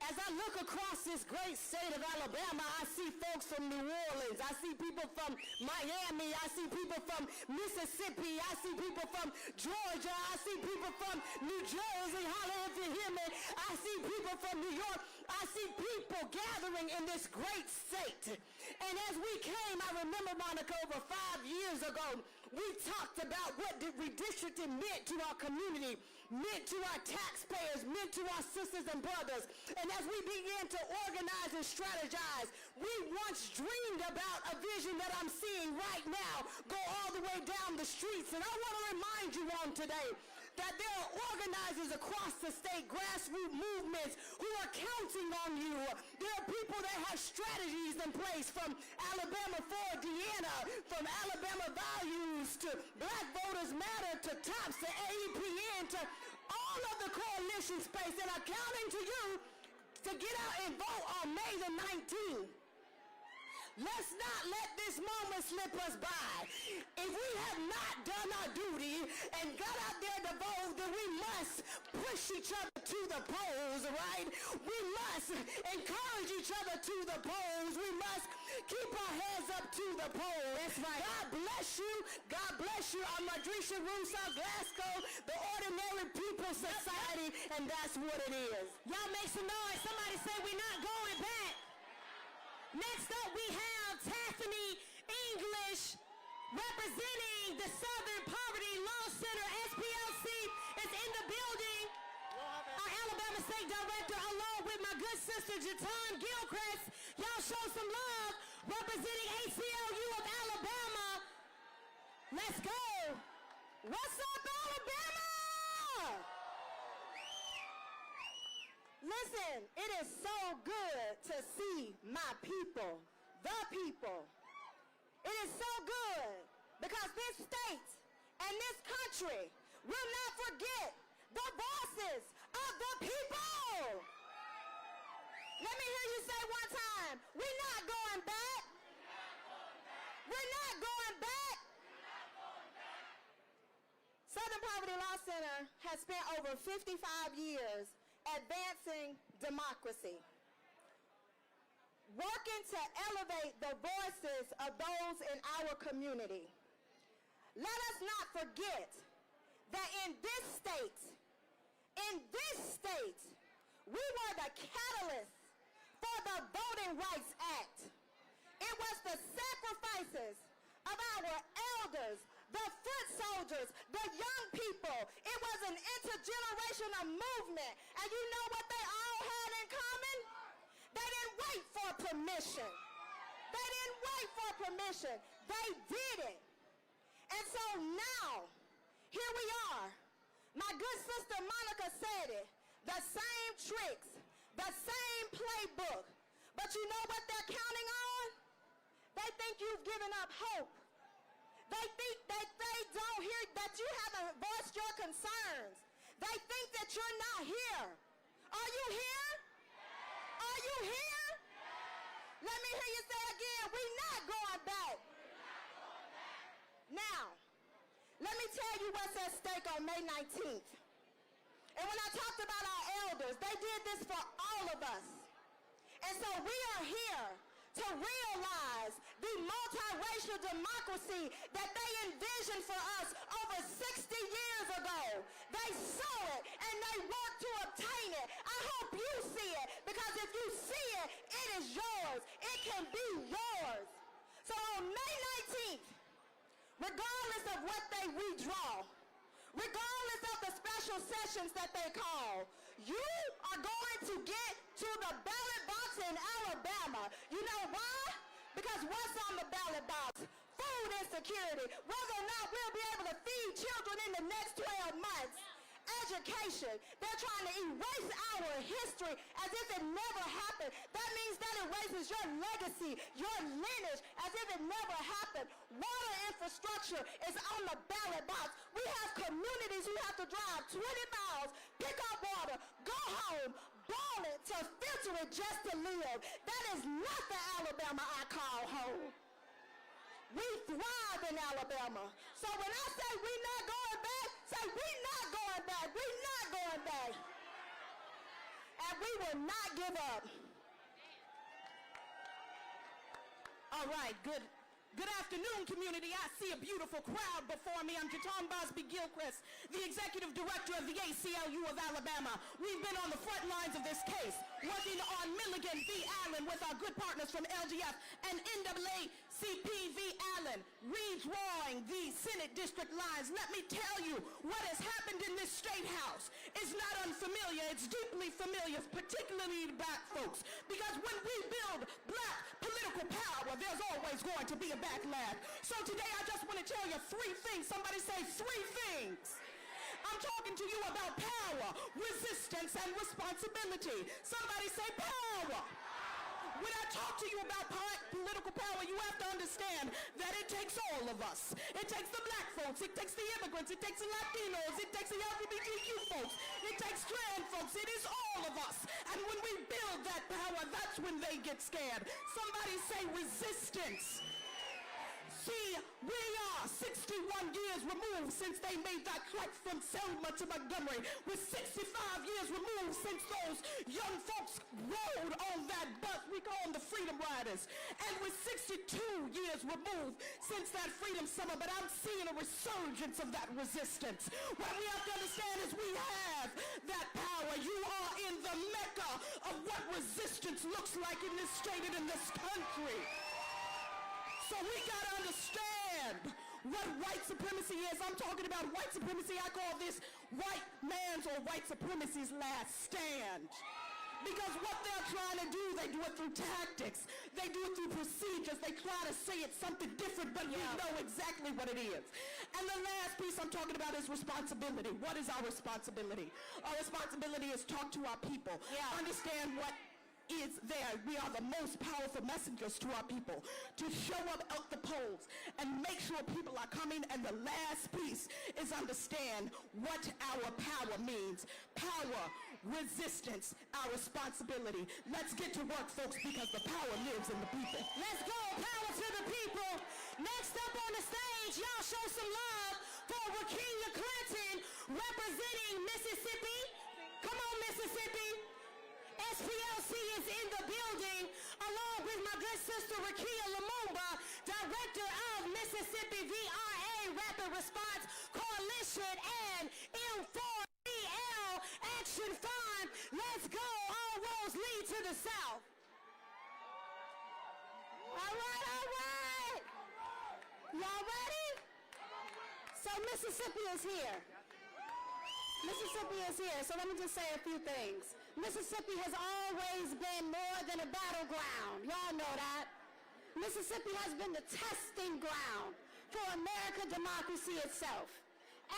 As I look across this great state of Alabama, I see folks from New Orleans. I see people from Miami. I see people from Mississippi. I see people from Georgia. I see people from New Jersey. Holla if you hear me. I see people from New York. I see people gathering in this great state. And as we came, I remember, Monica, over 5 years ago, we talked about what redistricting meant to our community, meant to our taxpayers, meant to our sisters and brothers. And as we began to organize and strategize, we once dreamed about a vision that I'm seeing right now go all the way down the streets. And I want to remind you on today that there are organizers across the state, grassroots movements who are counting on you. There are people that have strategies in place, from Alabama for Deanna, from Alabama Values to Black Voters Matter to TOPS to AEPN to all of the coalition space that are counting to you to get out and vote on May the 19th. Let's not let this moment slip us by. If we have not done our duty and got out there to vote, then we must push each other to the polls, right? We must encourage each other to the polls. We must keep our heads up to the polls. That's right. God bless you. God bless you. I'm Rodricia Russo, Glasgow, the Ordinary People Society, and that's what it is. Y'all make some noise. Somebody say we're not going back. Next up, we have Tiffany English representing the Southern Poverty Law Center. SPLC is in the building. Our Alabama State Director, along with my good sister, Jatan Gilchrist. Y'all show some love, representing ACLU of Alabama. Let's go. What's up, Alabama? Listen, it is so good to see my people, the people. It is so good because this state and this country will not forget the voices of the people. Let me hear you say one time, we're not going back. We're not going back. Southern Poverty Law Center has spent over 55 years advancing democracy, working to elevate the voices of those in our community. Let us not forget that in this state, we were the catalyst the Voting Rights Act. It was the sacrifices of our elders, the foot soldiers, the young people. It was an intergenerational movement. And you know what they all had in common? They didn't wait for permission. They didn't wait for permission. They did it. And so now, here we are. My good sister Monica said it. The same tricks, the same playbook. But you know what they're counting on? They think you've given up hope. They think that they don't hear, that you haven't voiced your concerns. They think that you're not here. Are you here? Are you here? Let me hear you say again, we're not going back. Now, let me tell you what's at stake on May 19th. And when I talked about our elders, they did this for all of us. And so we are here to realize the multiracial democracy that they envisioned for us over 60 years ago. They saw it and they want to obtain it. I hope you see it, because if you see it, it is yours. It can be yours. So on May 19th, regardless of what they redraw, regardless of the special sessions that they call, you are going to get to the ballot box in Alabama. You know why? Because what's on the ballot box? Food insecurity. Whether or not we'll be able to feed children in the next 12 months. Education. They're trying to erase our history as if it never happened. That means that erases your legacy, your lineage, as if it never happened. Water infrastructure is on the ballot box. We have communities who have to drive 20 miles, pick up water, go home, boil it to filter it just to live. That is not the Alabama I call home. We thrive in Alabama. So when I say we're not going back, say we're not going back. We're not going back. And we will not give up. All right, good afternoon, community. I see a beautiful crowd before me. I'm Jaton Bosby Gilchrist, the Executive Director of the ACLU of Alabama. We've been on the front lines of this case, working on Milligan v. Allen with our good partners from LGF and NAACP v. Allen, redrawing the Senate district lines. Let me tell you, what has happened in this state house is not unfamiliar. It's deeply familiar, particularly to black folks, because when we build black political power, there's always going to be a backlash. So today I just want to tell you three things. Somebody say three things. I'm talking to you about power, resistance, and responsibility. Somebody say power. When I talk to you about political power, you have to understand that it takes all of us. It takes the black folks, it takes the immigrants, it takes the Latinos, it takes the LGBTQ folks, it takes trans folks, it is all of us. And when we build that power, that's when they get scared. Somebody say resistance. See, we are 61 years removed since they made that trek from Selma to Montgomery. We're 65 years removed since those young folks rode on that bus. We call them the Freedom Riders. And we're 62 years removed since that Freedom Summer, but I'm seeing a resurgence of that resistance. What we have to understand is we have that power. You are in the mecca of what resistance looks like in this state and in this country. So we got to understand what white supremacy is. I'm talking about white supremacy. I call this white man's or white supremacy's last stand. Because what they're trying to do, they do it through tactics. They do it through procedures. They try to say it's something different, but we know exactly what it is. And the last piece I'm talking about is responsibility. What is our responsibility? Our responsibility is talk to our people. Understand what is there. We are the most powerful messengers to our people, to show up at the polls and make sure people are coming. And the last piece is understand what our power means. Power, resistance, our responsibility. Let's get to work, folks, because the power lives in the people. Let's go. Power to the people. Next up on the stage, y'all show some love for Rakeia Clinton representing Mississippi. Come on, Mississippi. SPLC is in the building, along with my good sister Rakeia Lumumba, director of Mississippi VRA Rapid Response Coalition and M4BL Action Fund. Let's go. All roads lead to the South. Mississippi is here. Mississippi is here, so let me just say a few things. Mississippi has always been more than a battleground. Y'all know that. Mississippi has been the testing ground for American democracy itself.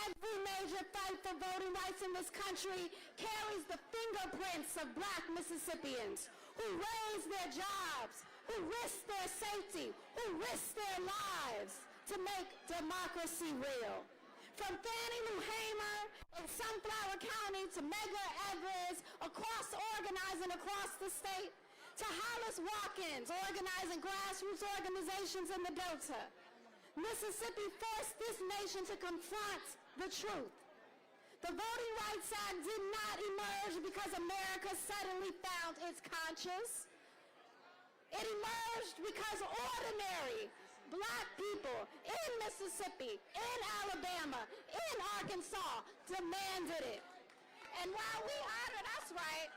Every major fight for voting rights in this country carries the fingerprints of black Mississippians who raised their jobs, who risked their safety, who risked their lives to make democracy real. From Fannie Lou Hamer in Sunflower County to Medgar Evers organizing across the state, to Hollis Watkins organizing grassroots organizations in the Delta. Mississippi forced this nation to confront the truth. The Voting Rights Act did not emerge because America suddenly found its conscience. It emerged because ordinary black people in Mississippi, in Alabama, in Arkansas demanded it. And while we honor, that's right,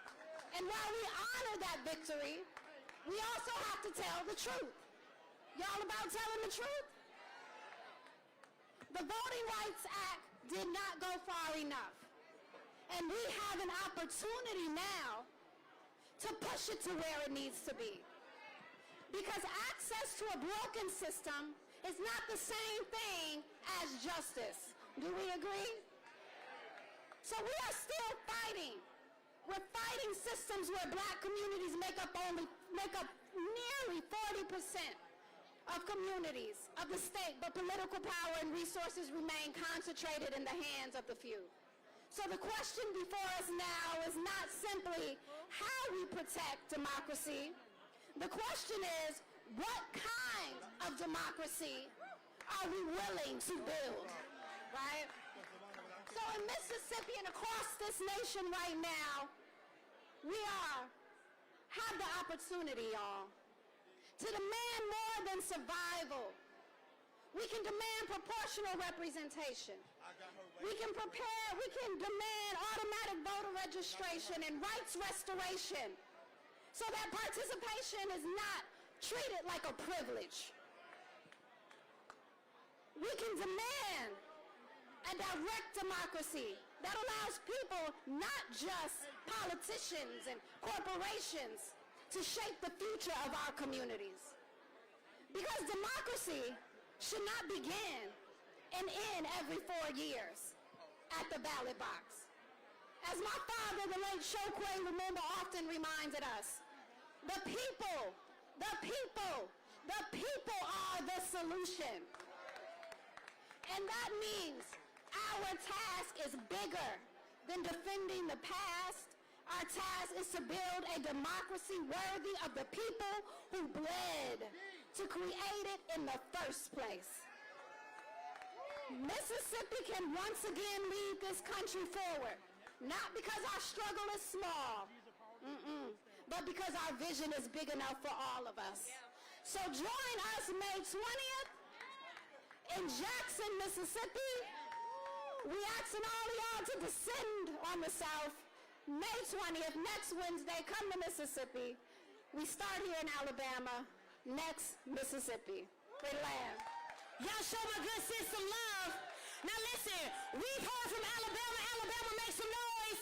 and while we honor that victory, we also have to tell the truth. Y'all about telling the truth? The Voting Rights Act did not go far enough. And we have an opportunity now to push it to where it needs to be. Because access to a broken system is not the same thing as justice. Do we agree? So we are still fighting. We're fighting systems where black communities make up nearly 40% of communities of the state, but political power and resources remain concentrated in the hands of the few. So the question before us now is not simply how we protect democracy. The question is, what kind of democracy are we willing to build, right? So in Mississippi and across this nation right now, we have the opportunity, y'all, to demand more than survival. We can demand proportional representation. We can demand automatic voter registration and rights restoration so that participation is not treated like a privilege. We can demand a direct democracy that allows people, not just politicians and corporations, to shape the future of our communities. Because democracy should not begin and end every 4 years at the ballot box. As my father, the late Chokwe Lumumba, often reminded us, the people are the solution. And that means our task is bigger than defending the past. Our task is to build a democracy worthy of the people who bled to create it in the first place. Mississippi can once again lead this country forward, not because our struggle is small, but because our vision is big enough for all of us. So join us May 20th in Jackson, Mississippi. We asking all of y'all to descend on the South. May 20th, next Wednesday, come to Mississippi. We start here in Alabama, next Mississippi. Free land. Y'all show my good sis some love. Now listen, we've heard from Alabama. Alabama, make some noise.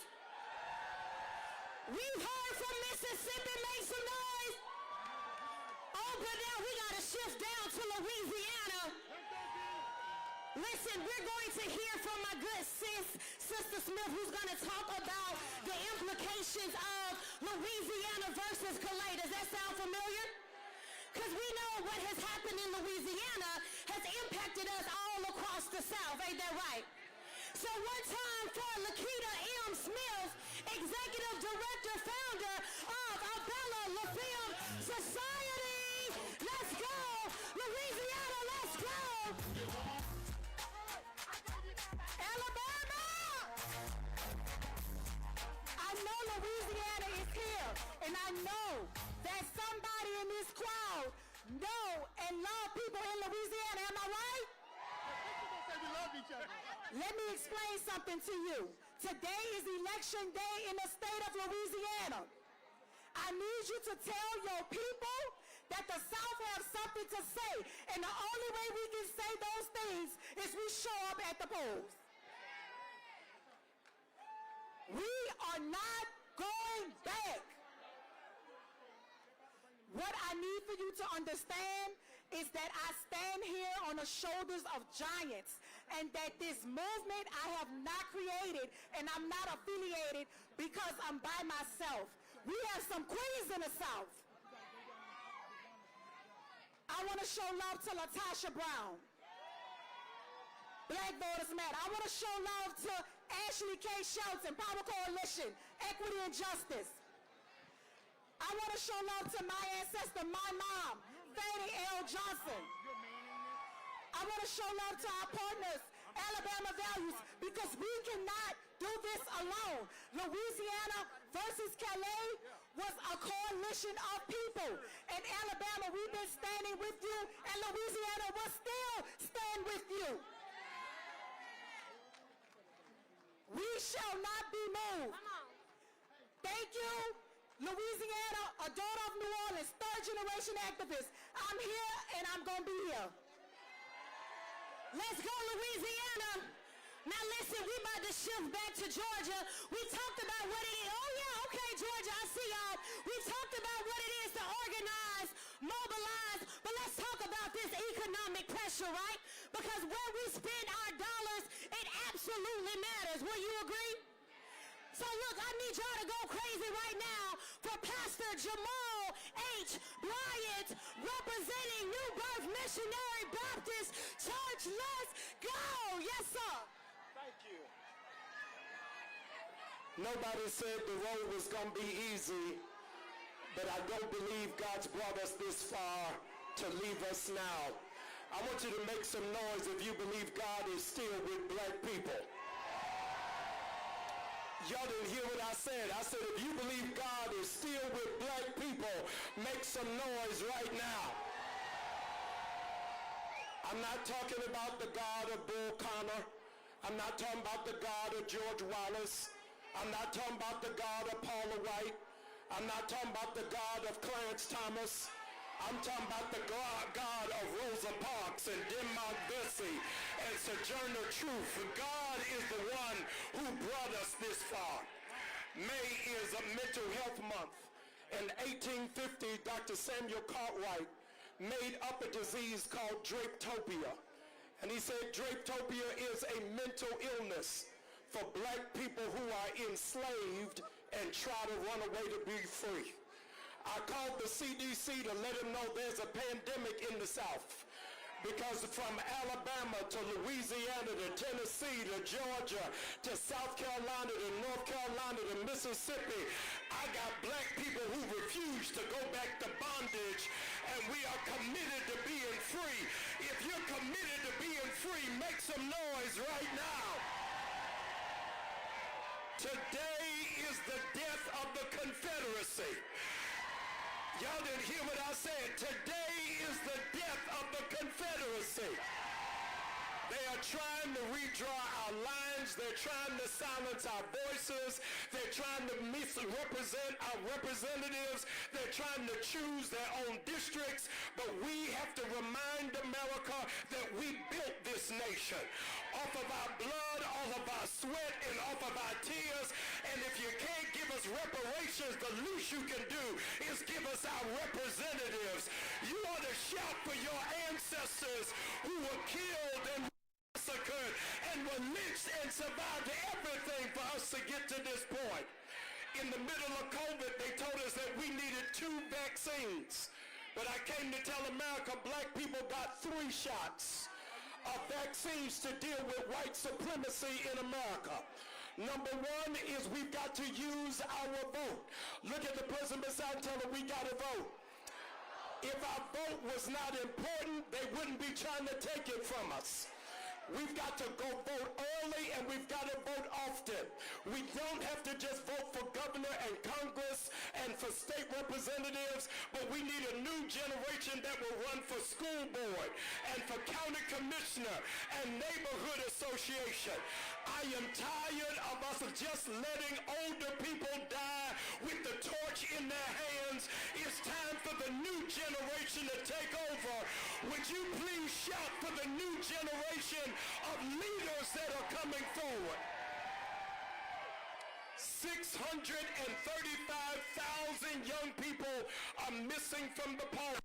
We've heard from Mississippi, make some noise. Oh, but now we got to shift down to Louisiana. Listen, we're going to hear from my good sis, Sister Smith, who's going to talk about the implications of Louisiana versus Calais. Does that sound familiar? Because we know what has happened in Louisiana has impacted us all across the South. Ain't that right? So one time for Lakita M. Smith, Executive Director, Founder of Abella LaFille Society. Let's go! Louisiana, let's go! Alabama! I know Louisiana is here, and I know that somebody in this crowd know and love people in Louisiana. Am I right? Let me explain something to you. Today is election day in the state of Louisiana. I need you to tell your people that the South has something to say. And the only way we can say those things is we show up at the polls. We are not going back. What I need for you to understand is that I stand here on the shoulders of giants, and that this movement I have not created, and I'm not affiliated because I'm by myself. We have some queens in the South. I want to show love to LaTosha Brown. Black Voters Matter. I want to show love to Ashley K. Shelton, Power Coalition, Equity and Justice. I want to show love to my ancestor, my mom, Fannie L. Johnson. I want to show love to our partners, Alabama Values, because we cannot do this alone. Louisiana versus Calais was a coalition of people. In Alabama, we've been standing with you, and Louisiana will still stand with you. We shall not be moved. Thank you, Louisiana, a daughter of New Orleans, third generation activist. I'm here and I'm going to be here. Let's go, Louisiana. Now listen, we about to shift back to Georgia. We talked about what it is. Oh yeah, okay, Georgia, I see y'all. We talked about what it is to organize, mobilize, but let's talk about this economic pressure, right? Because where we spend our dollars, it absolutely matters. Will you agree? So look, I need y'all to go crazy right now for Pastor Jamal H. Bryant, representing New Birth Missionary Baptist Church. Let's go. Yes, sir. Thank you. Nobody said the road was going to be easy, but I don't believe God's brought us this far to leave us now. I want you to make some noise if you believe God is still with black people. Y'all didn't hear what I said. I said if you believe God is still with black people, make some noise right now. I'm not talking about the God of Bull Connor. I'm not talking about the God of George Wallace. I'm not talking about the God of Paula White. I'm not talking about the God of Clarence Thomas. I'm talking about the God of Rosa Parks and Denmark Vesey and Sojourner Truth. God is the one who brought us this far. May is a mental health month. In 1850, Dr. Samuel Cartwright made up a disease called drapetopia. And he said drapetopia is a mental illness for black people who are enslaved and try to run away to be free. I called the CDC to let them know there's a pandemic in the South. Because from Alabama to Louisiana to Tennessee to Georgia to South Carolina to North Carolina to Mississippi, I got black people who refuse to go back to bondage, and we are committed to being free. If you're committed to being free, make some noise right now. Today is the death of the Confederacy. Y'all didn't hear what I said. Today is the death of the Confederacy. They are trying to redraw our lines. They're trying to silence our voices. They're trying to misrepresent our representatives. They're trying to choose their own districts. But we have to remind America that we built this nation off of our blood, off of our sweat, and off of our tears. And if you can't give us reparations, the least you can do is give us our representatives. You ought to shout for your ancestors who were killed and massacred and were lynched and survived everything for us to get to this point. In the middle of COVID, they told us that we needed 2 vaccines. But I came to tell America black people got 3 shots of vaccines to deal with white supremacy in America. Number 1 is we've got to use our vote. Look at the person beside and tell them we got to vote. If our vote was not important, they wouldn't be trying to take it from us. We've got to go vote early, and we've got to vote often. We don't have to just vote for governor and Congress and for state representatives, but we need a new generation that will run for school board and for county commissioner and neighborhood association. I am tired of us just letting older people die with the torch in their hands. It's time for the new generation generation to take over, would you please shout for the new generation of leaders that are coming forward? 635,000 young people are missing from the polls,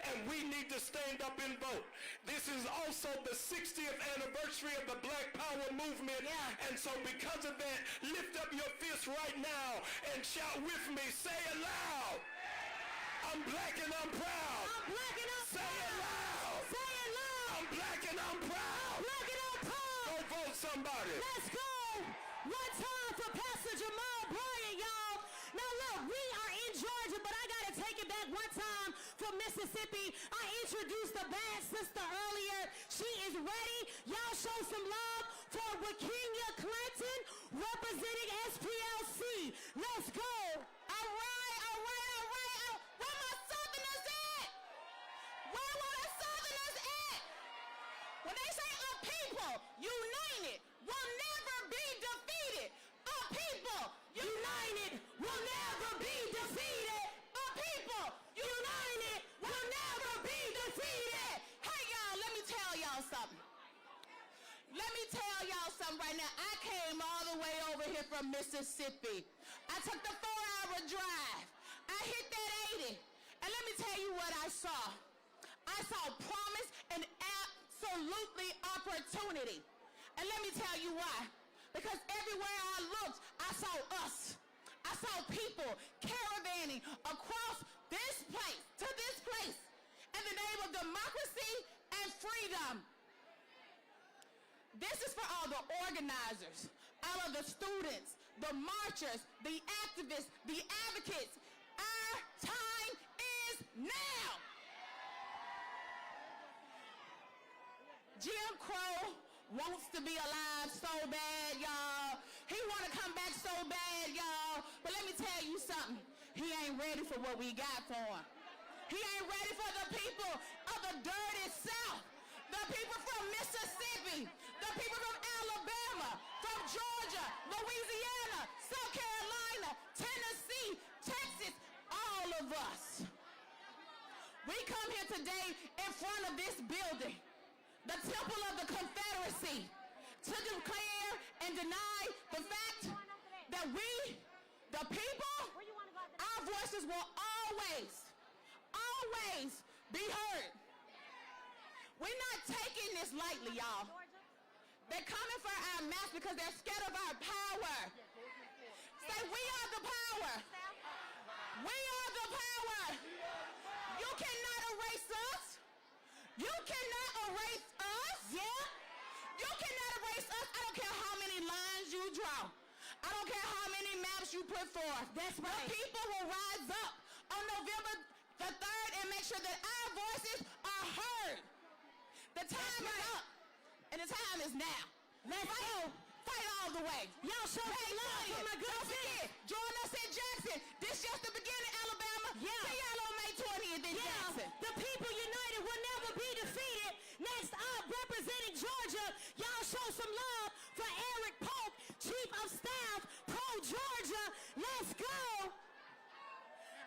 and we need to stand up and vote. This is also the 60th anniversary of the Black Power movement, and so because of that, lift up your fist right now and shout with me. Say it loud. I'm black and I'm proud. I'm black and I'm Say it loud. Say it loud. I'm black and I'm proud. Black and I'm proud. Go vote somebody. Let's go. One time for Pastor Jamal Bryant, y'all. Now look, we are in Georgia, but I gotta take it back one time for Mississippi. I introduced the bad sister earlier. She is ready. Y'all show some love for Wakenya Clinton representing SPLC. Let's go. All right, all right, all right. Where my Southerners at? Where the Southerners at? When they say a people united will never be defeated. A people United will never be defeated. A people united will never be defeated. Hey y'all, let me tell y'all something. Let me tell y'all something right now. I came all the way over here from Mississippi. I took the 4-hour drive. I hit that 80. And let me tell you what I saw. I saw promise and absolutely opportunity. And let me tell you why. Because everywhere I looked, I saw us. I saw people caravanning across this place, to this place, in the name of democracy and freedom. This is for all the organizers, all of the students, the marchers, the activists, the advocates. Our time is now. Jim Crow wants to be alive so bad, y'all. He want to come back so bad, y'all. But let me tell you something. He ain't ready for what we got for him. He ain't ready for the people of the dirty South, the people from Mississippi, the people from Alabama, from Georgia, Louisiana, South Carolina, Tennessee, Texas, all of us. We come here today in front of this building, the Temple of the Confederacy, to declare and deny the fact that we, the people, our voices will always be heard. We're not taking this lightly, y'all. They're coming for our maps because they're scared of our power. Say, we are the power. We are the power. You cannot erase us. You cannot erase us. Yeah? You cannot erase us. I don't care how many lines you draw. I don't care how many maps you put forth. That's right. The people will rise up on November the 3rd and make sure that our voices are heard. The time is up, and the time is now. Let's go. Fight all the way. Y'all show me love for my good Don't forget, join us in Jackson. This just the beginning, Alabama. Yeah. See y'all on May 20th in Jackson. The people united will never be defeated. Next up, representing Georgia, y'all show some love for Eric Polk, Chief of Staff, Pro Georgia. Let's go.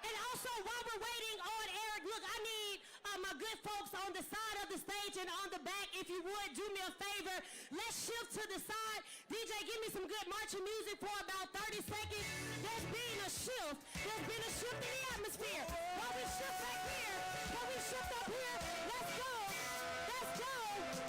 And also, while we're waiting on Eric, look, I need my good folks on the side of the stage and on the back, if you would, do me a favor. Let's shift to the side. DJ, give me some good marching music for about 30 seconds. There's been a shift. There's been a shift in the atmosphere. While we shift back here, while we shift up here, let's go. Let's go.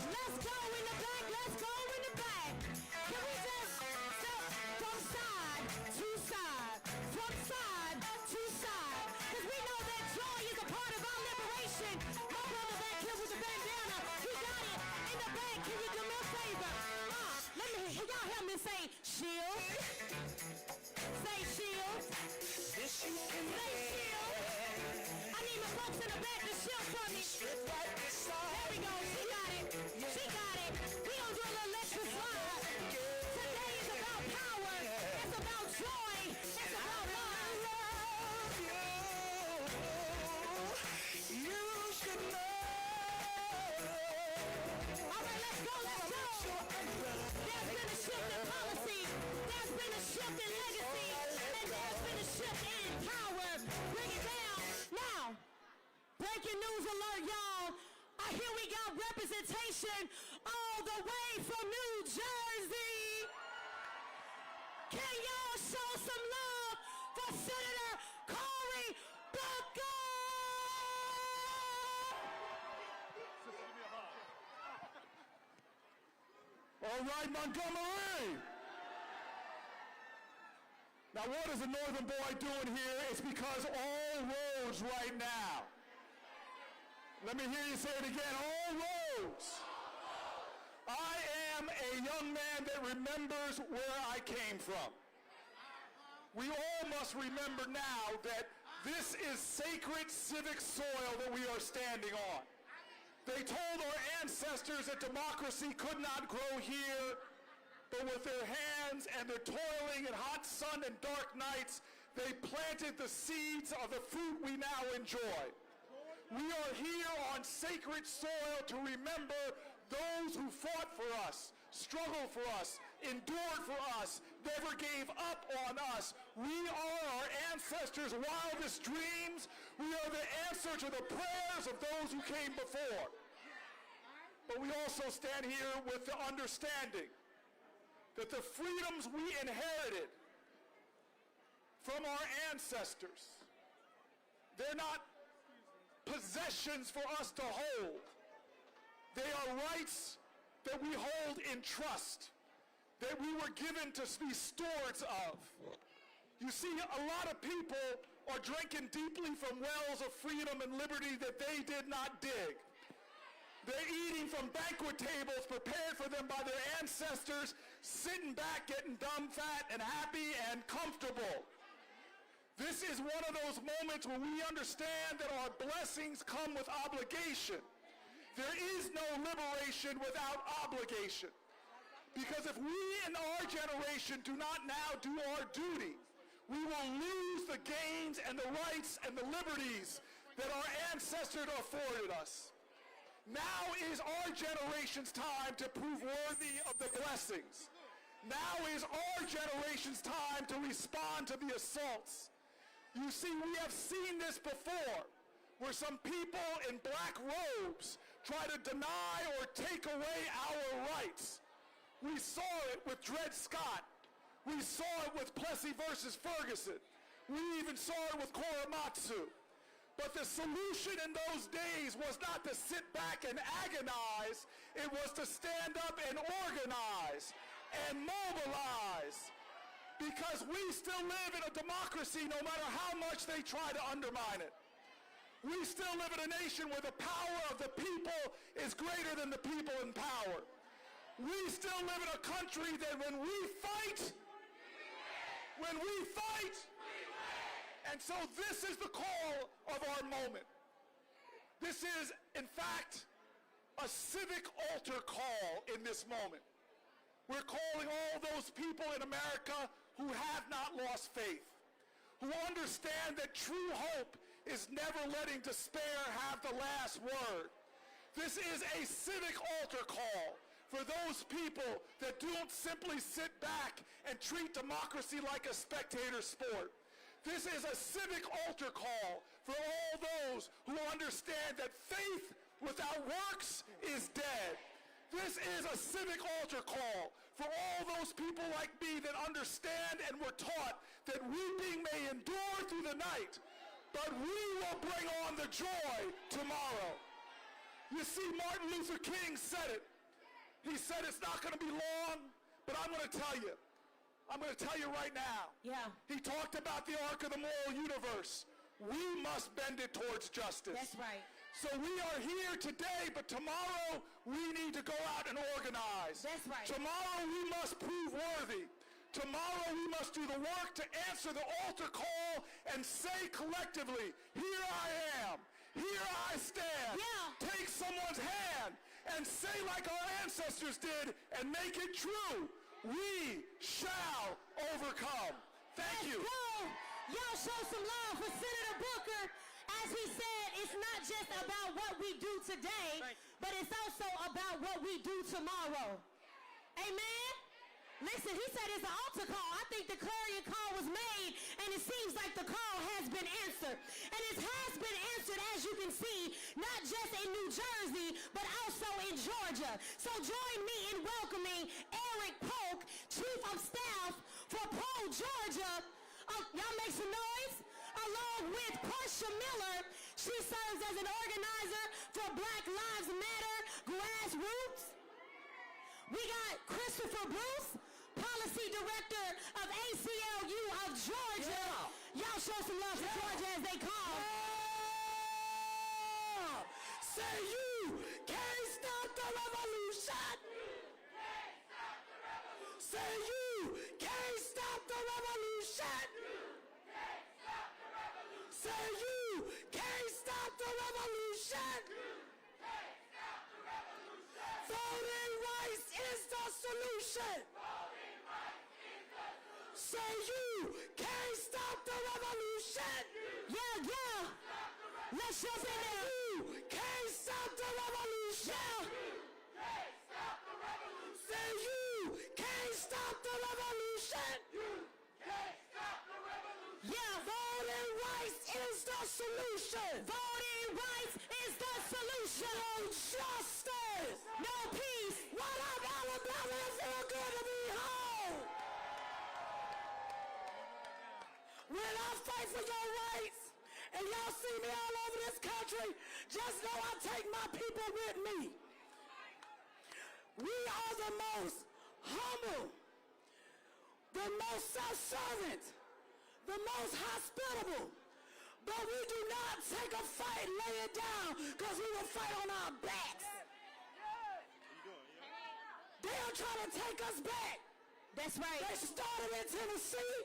Let's go in the back. Let's go in the back. Can we just step from side to side, from side to side? Because we know that joy is a part of our liberation. My brother back here with the bandana, he got it in the back. Can you do me a favor? Y'all help me say shield. Say shield. Say shield. I need my folks in the back to shield for me. There we go. She got it. She got it. We gonna do a little extra slide. Today is about power. It's about joy. It's about love. You should know. All right, let's go. Let's go. There's been a shift in policy. There's been a shift in legacy. And there's been a shift in power. Bring it down. Now, break breaking news alert, y'all. I hear we got representation all the way from New Jersey. Can y'all show some love for Senator Cory Booker? All right, Montgomery. Now, what is a northern boy doing here? It's because all roads right now. Let me hear you say it again. All roads. I am a young man that remembers where I came from. We all must remember now that this is sacred civic soil that we are standing on. They told our ancestors that democracy could not grow here, but with their hands and their toiling in hot sun and dark nights, they planted the seeds of the fruit we now enjoy. We are here on sacred soil to remember those who fought for us, struggled for us, endured for us, never gave up on us. We are our ancestors' wildest dreams. We are the answer to the prayers of those who came before. But we also stand here with the understanding that the freedoms we inherited from our ancestors, they're not possessions for us to hold. They are rights that we hold in trust, that we were given to be stewards of. You see, a lot of people are drinking deeply from wells of freedom and liberty that they did not dig. They're eating from banquet tables prepared for them by their ancestors, sitting back, getting dumb, fat, and happy and comfortable. This is one of those moments where we understand that our blessings come with obligation. There is no liberation without obligation. Because if we in our generation do not now do our duty, we will lose the gains and the rights and the liberties that our ancestors afforded us. Now is our generation's time to prove worthy of the blessings. Now is our generation's time to respond to the assaults. You see, we have seen this before, where some people in black robes try to deny or take away our rights. We saw it with Dred Scott. We saw it with Plessy versus Ferguson. We even saw it with Korematsu. But the solution in those days was not to sit back and agonize. It was to stand up and organize and mobilize. Because we still live in a democracy no matter how much they try to undermine it. We still live in a nation where the power of the people is greater than the people in power. We still live in a country that when we fight, and so this is the call of our moment. This is, in fact, a civic altar call in this moment. We're calling all those people in America who have not lost faith, who understand that true hope is never letting despair have the last word. This is a civic altar call for those people that don't simply sit back and treat democracy like a spectator sport. This is a civic altar call for all those who understand that faith without works is dead. This is a civic altar call for all those people like me that understand and were taught that weeping may endure through the night, but we will bring on the joy tomorrow. You see, Martin Luther King said it. He said it's not going to be long, but I'm going to tell you. I'm going to tell you right now. Yeah. He talked about the arc of the moral universe. We must bend it towards justice. That's right. So we are here today, but tomorrow we need to go out and organize. That's right. Tomorrow we must prove worthy. Tomorrow we must do the work to answer the altar call and say collectively, here I am, here I stand. Yeah. Take someone's hand and say like our ancestors did and make it true. We shall overcome. Thank you. Let's go. Y'all show some love for Senator Booker. As he said, it's not just about what we do today, but it's also about what we do tomorrow. Amen? Listen, he said it's an altar call. I think the clarion call was made, and it seems like the call has been answered. And it has been answered, as you can see, Georgia. So join me in welcoming Eric Polk, Chief of Staff for Georgia. Y'all make some noise. Along with Portia Miller, she serves as an organizer for Black Lives Matter Grassroots. We got Christopher Bruce, Policy Director of ACLU of Georgia. Y'all show some love for Georgia as they call. Say you can't stop the revolution. Say you can't stop the revolution. Say you can't stop the revolution. Voting rights is the solution. Say you can't stop the revolution. Yeah. Let's jump in there. You can't stop the revolution. Say you can't stop the revolution. Yeah. Voting rights is the solution. Voting rights is the solution. No justice. No peace. What up, Alabama? It feel good to be home. When I fight for your rights, and y'all see me all over this country, just know I take my people with me. We are the most humble, the most self-servant, the most hospitable. But we do not take a fight laying down because we will fight on our backs. They are trying to take us back. That's right. They started in Tennessee.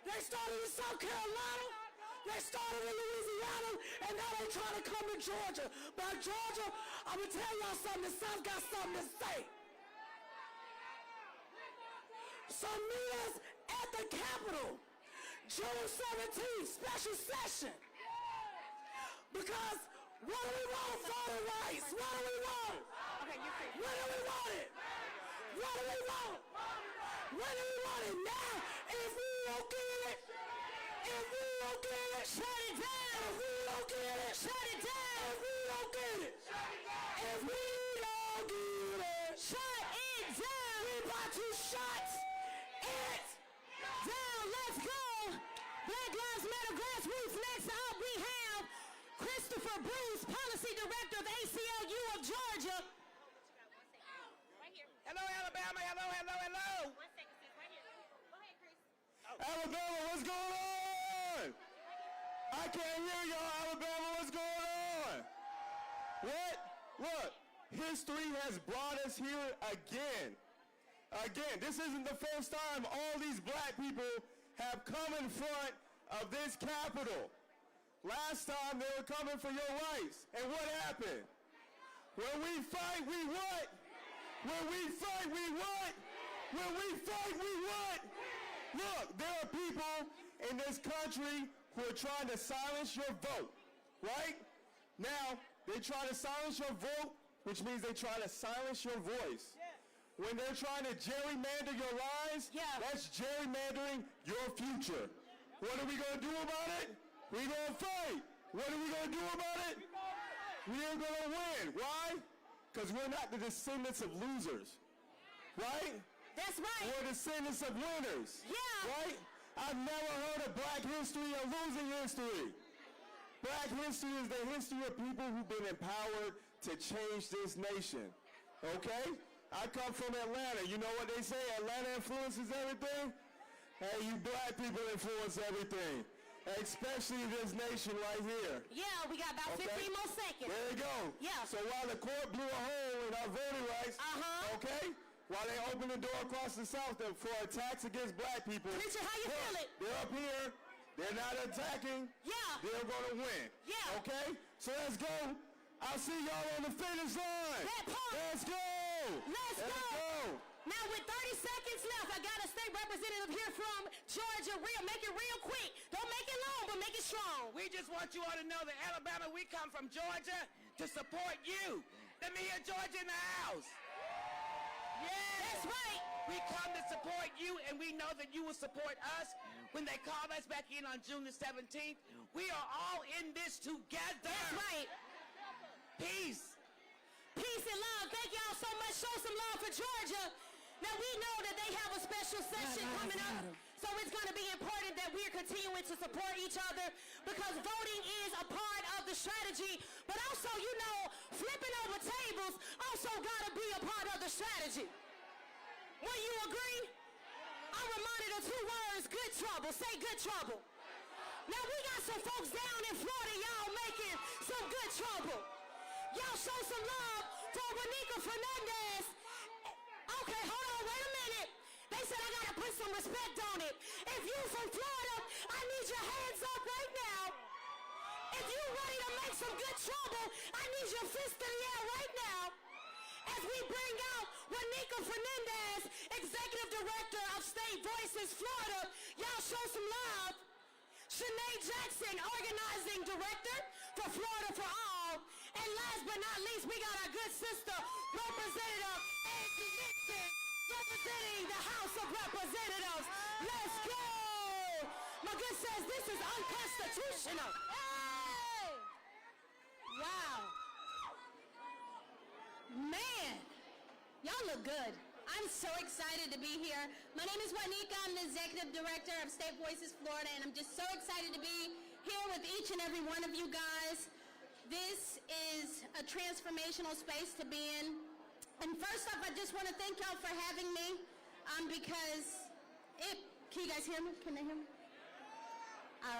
They started in South Carolina. They started in Louisiana. And now they're trying to come to Georgia. But Georgia, I'm going to tell y'all something. The South got something to say. So meet us at the Capitol, June 17th, special session. Because what do we want? Voting rights. What do we want? Okay, you're free. When do we want it? What do we want? When do we want it? Now, if we don't get it, Shut it down. If we don't get it, Shut it down. If we don't get it, if we don't get it, Shut it down. we about to shut it Down. Let's go. Black Lives Matter Grassroots. Next up, we have Christopher Bruce, Policy Director of ACLU of Georgia. Hello, Alabama. Hello. 1 second, sis. Right here. Go ahead, Chris. Alabama, what's going on? I can't hear y'all, Alabama, what's going on? What? Look, history has brought us here again. This isn't the first time all these black people have come in front of this Capitol. Last time they were coming for your rights. And what happened? When we fight, we what? When we fight, we what? When we fight, we what? Look, there are people in this country who are trying to silence your vote, right? Now, they try to silence your vote, which means they try to silence your voice. When they're trying to gerrymander your lives, that's gerrymandering your future. What are we going to do about it? We're going to fight. What are we going to do about it? We are going to win. Why? Because we're not the descendants of losers, right? That's right. We're descendants of winners. Yeah. Right? I've never heard of black history or losing history. Black history is the history of people who've been empowered to change this nation. Okay? I come from Atlanta. You know what they say? Atlanta influences everything? Hey, you black people influence everything. Especially this nation right here. Yeah, we got about 15 more seconds. There you go. Yeah. So while the court blew a hole in our voting rights, okay? While they opened the door across the South for attacks against black people. Preacher, how you feel it? They're up here. They're not attacking. Yeah. They're going to win. Yeah. Okay? So let's go. I'll see y'all on the finish line. That part. Let's go. Let's go. Now with 30 seconds left, I got a state representative here from Georgia. Make it real quick. Don't make it long, but make it strong. We just want you all to know that Alabama, we come from Georgia to support you. Let me hear Georgia in the house. Yes. That's right. We come to support you, and we know that you will support us when they call us back in on June the 17th. We are all in this together. That's right. Peace. Peace peace and love. Thank y'all so much. Show some love for Georgia. Now, we know that they have a special session coming up, so it's going to be important that we're continuing to support each other because voting is a part of the strategy, but also, you know, flipping over tables also got to be a part of the strategy. Will you agree? I'm reminded of two words, good trouble. Say good trouble. Now, we got some folks down in Florida, y'all making some good trouble. Y'all show some love for Juanica Fernandez. Okay, hold on, wait a minute. They said I gotta put some respect on it. If you from Florida, I need your hands up right now. If you ready to make some good trouble, I need your fist in the air right now. As we bring out Juanica Fernandez, Executive Director of State Voices Florida, y'all show some love. Shanae Jackson, Organizing Director for Florida for All. And last but not least, we got our good sister, Representative Angie Nixon, representing the House of Representatives. Let's go! My good says this is unconstitutional. Hey! Wow. Man, y'all look good. I'm so excited to be here. My name is Juanica. I'm the Executive Director of State Voices Florida, and I'm just so excited to be here with each and every one of you guys. This is a transformational space to be in. And first off, I just want to thank y'all for having me because can you guys hear me? Can they hear me? All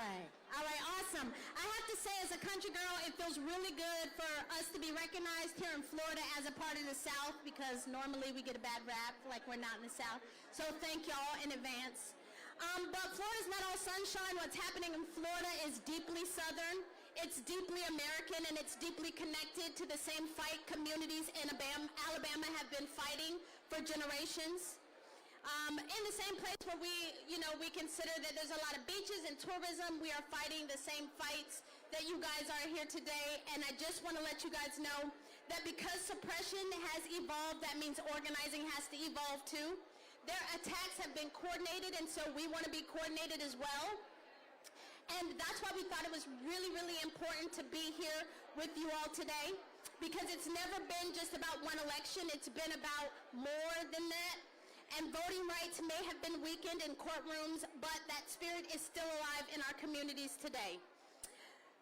right, awesome. I have to say, as a country girl, it feels really good for us to be recognized here in Florida as a part of the South because normally we get a bad rap like we're not in the South. So thank y'all in advance. But Florida's not all sunshine. What's happening in Florida is deeply Southern. It's deeply American, and it's deeply connected to the same fight communities in Alabama have been fighting for generations. In the same place where we consider that there's a lot of beaches and tourism, we are fighting the same fights that you guys are here today. And I just want to let you guys know that because suppression has evolved, that means organizing has to evolve too. Their attacks have been coordinated, and so we want to be coordinated as well. And that's why we thought it was really, really important to be here with you all today, because it's never been just about one election. It's been about more than that. And voting rights may have been weakened in courtrooms, but that spirit is still alive in our communities today.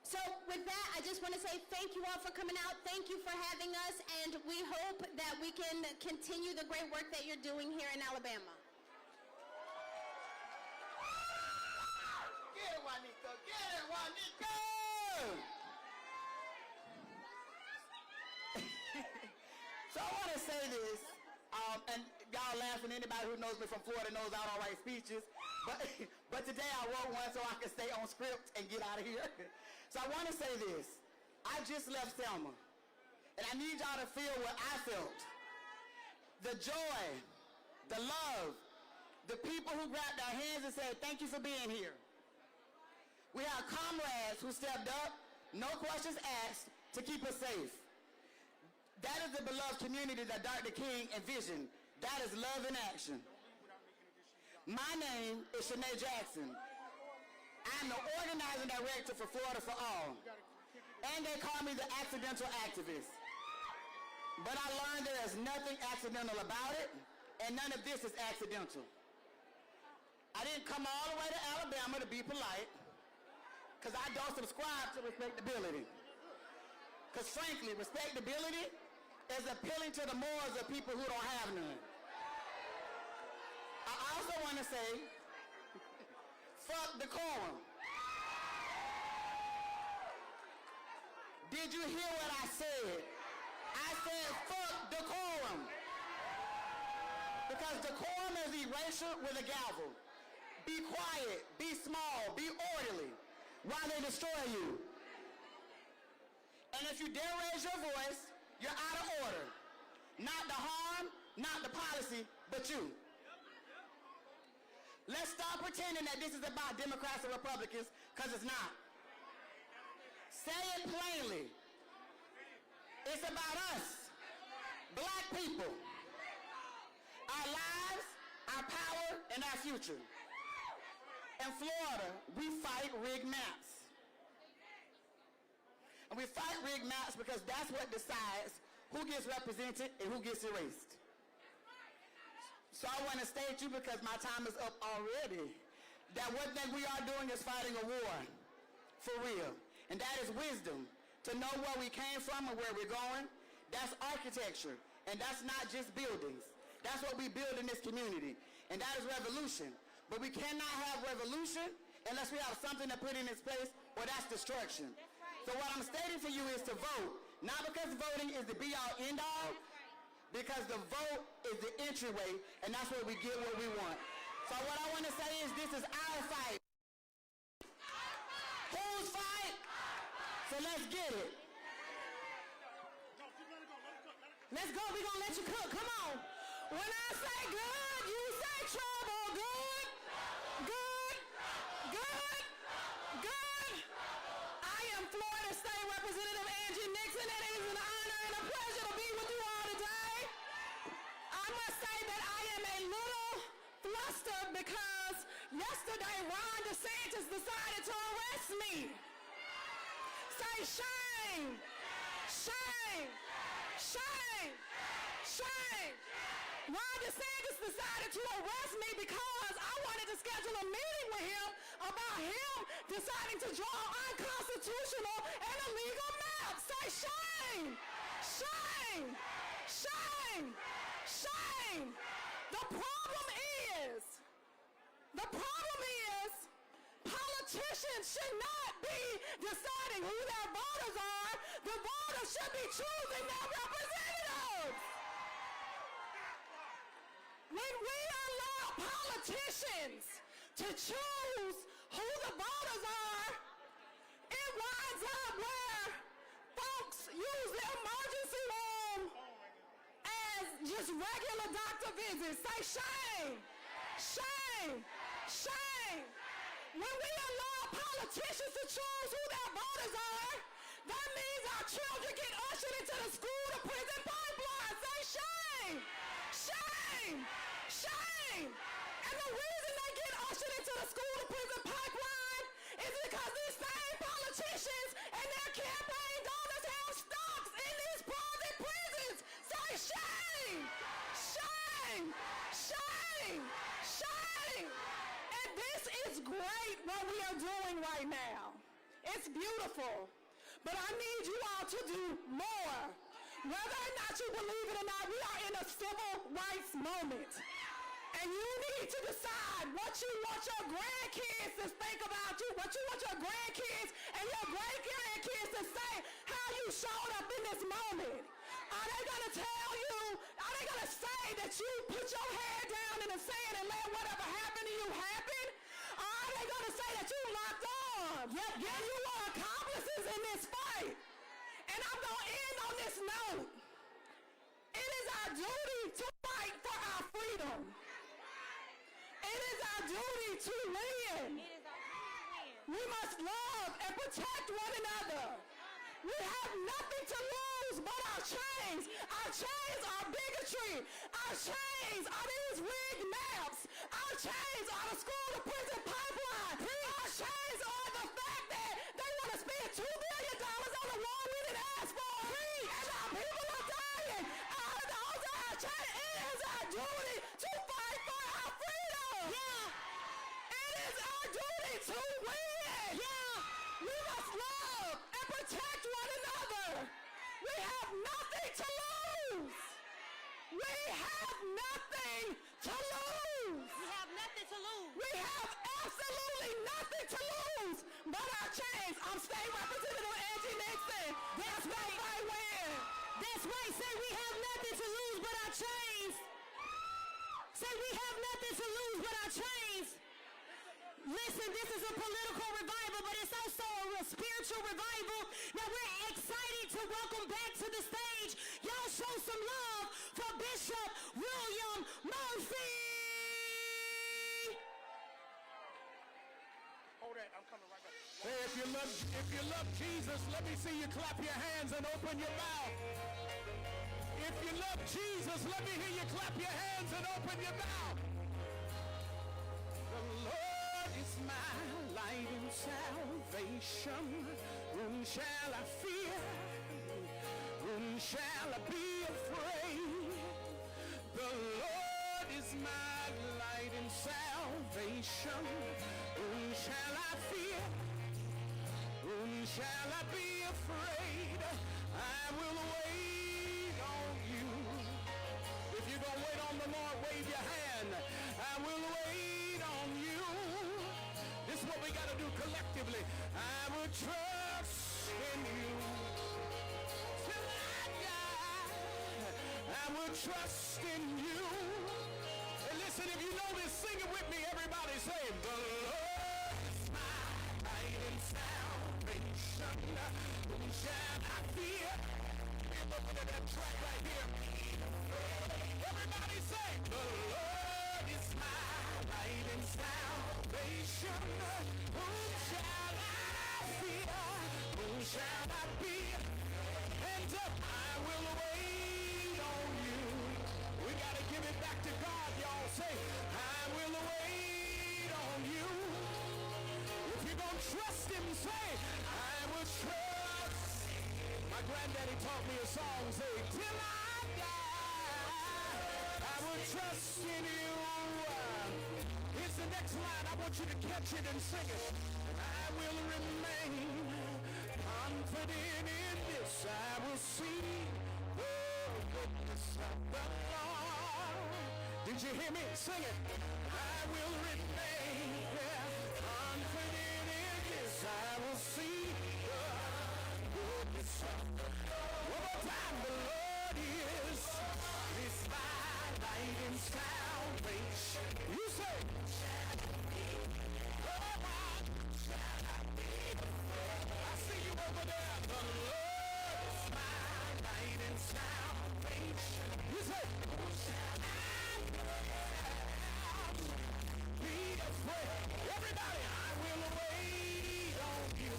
So with that, I just want to say thank you all for coming out. Thank you for having us, and we hope that we can continue the great work that you're doing here in Alabama. Get it, Juanica! Get it, Juanica! So I want to say this, and y'all laughing. Anybody who knows me from Florida knows I don't write speeches. But today I wrote one so I can stay on script and get out of here. So I want to say this. I just left Selma, and I need y'all to feel what I felt. The joy, the love, the people who grabbed our hands and said, thank you for being here. We have comrades who stepped up, no questions asked, to keep us safe. That is the beloved community that Dr. King envisioned. That is love in action. My name is Shanae Jackson. I'm the organizing director for Florida for All. And they call me the accidental activist. But I learned there is nothing accidental about it, and none of this is accidental. I didn't come all the way to Alabama to be polite, because I don't subscribe to respectability. Because frankly, respectability is appealing to the morals of people who don't have none. I also want to say, fuck decorum. Did you hear what I said? I said fuck decorum. Because decorum is erasure with a gavel. Be quiet, be small, be orderly while they destroy you. And if you dare raise your voice, you're out of order. Not the harm, not the policy, but you. Let's stop pretending that this is about Democrats and Republicans, because it's not. Say it plainly. It's about us, black people, our lives, our power, and our future. In Florida, we fight rigged maps. And we fight rigged maps because that's what decides who gets represented and who gets erased. So I want to state you, because my time is up already, that one thing we are doing is fighting a war for real. And that is wisdom, to know where we came from and where we're going. That's architecture, and that's not just buildings. That's what we build in this community, and that is revolution. But we cannot have revolution unless we have something to put in its place, or that's destruction. So what I'm stating to you is to vote, not because voting is the be-all, end-all, because the vote is the entryway, and that's where we get what we want. So what I want to say is this is our fight. Whose fight? So let's get it. Let's go. We're going to let you cook. Come on. When I say good, you say trouble. Good. Good. Good. Good. I am Florida State Representative Angie Nixon, and it is an honor and a pleasure to be with you all today. I must say that I am a little flustered because yesterday Ron DeSantis decided to arrest me. Say shame. Shame. Shame! Shame! Ron DeSantis decided to arrest me because I wanted to schedule a meeting with him about him deciding to draw unconstitutional and illegal maps. Say shame! Shame! Shame! Shame! The problem is politicians should not be deciding who their voters are. The voters should be choosing their representatives. When we allow politicians to choose who the voters are, it winds up where folks use the emergency room as just regular doctor visits. Say shame, shame, shame. When we allow politicians to choose who their voters are, that means our children get ushered into the school-to-prison pipeline. Say shame, shame, shame. And the reason they get ushered into the school-to-prison pipeline is because these same politicians and their campaign donors have stocks in these private prisons. Say shame, shame, shame, shame. And this is great what we are doing right now. It's beautiful. But I need you all to do more. Whether or not you believe it or not, we are in a civil rights moment. And you need to decide what you want your grandkids to think about you, what you want your grandkids and your great-grandkids to say how you showed up in this moment. Are they going to tell you, are they going to say that you put your head down in the sand and let whatever happened to you happen? Or are they going to say that you locked arms? Yep, yeah, you are accomplices in this fight. And I'm going to end on this note. It is our duty to fight for our freedom. It is our duty to win. We must love and protect one another. We have nothing to lose but our chains. Our chains are bigotry. Our chains are these rigged maps. Our chains are the school-to-prison pipeline. Our chains are the fact that they want to spend $2 billion on a war we didn't ask for. And our people are dying. Those are our chains. It is our duty to fight for our freedom. Yeah. It is our duty to win. Yeah. We must love and protect one another. We have nothing to lose. We have nothing to lose. We have nothing to lose. We have absolutely nothing to lose but our chains. I'm State Representative Angie Nixon. That's right. I win. That's right. Say we have nothing to lose but our chains. Say we have nothing to lose but our chains. Listen, this is a political revival, but it's also a spiritual revival. Now we're excited to welcome back to the stage. Y'all show some love for Bishop William Murphy. Hold that, I'm coming right back. Hey, if you love Jesus, let me see you clap your hands and open your mouth. If you love Jesus, let me hear you clap your hands and open your mouth. The Lord is my light and salvation. Whom shall I fear? Whom Whom shall I be afraid? The Lord is my light and salvation. Whom shall I fear? Whom shall I be afraid? I will wait on you. If you're going to wait on the Lord, wave your hand. I will wait on you. This is what we got to do collectively. I will trust in you till I die. I will trust in you. And listen, if you know this, sing it with me. Everybody say, the Lord is my light and salvation. Whom shall I fear? Look at that track right here. Everybody say, the Lord is my light and salvation. Whom shall I fear? Whom shall I be? And I will wait on you. We got to give it back to God, y'all. Say, I will wait on you. If you're going to trust him, say, I will trust. My granddaddy taught me a song, say, till I die, I will trust in you. Here's the next line. I want you to catch it and sing it. I will remain confident in this. I will see the goodness of the Lord. Did you hear me? Sing it. I will remain confident in this. I will see the goodness of the Lord. One more time. The Lord is my light and salvation. You say, I see you over there. The Lord is my light and salvation. You say, who shall I be afraid? Everybody, I will wait on you.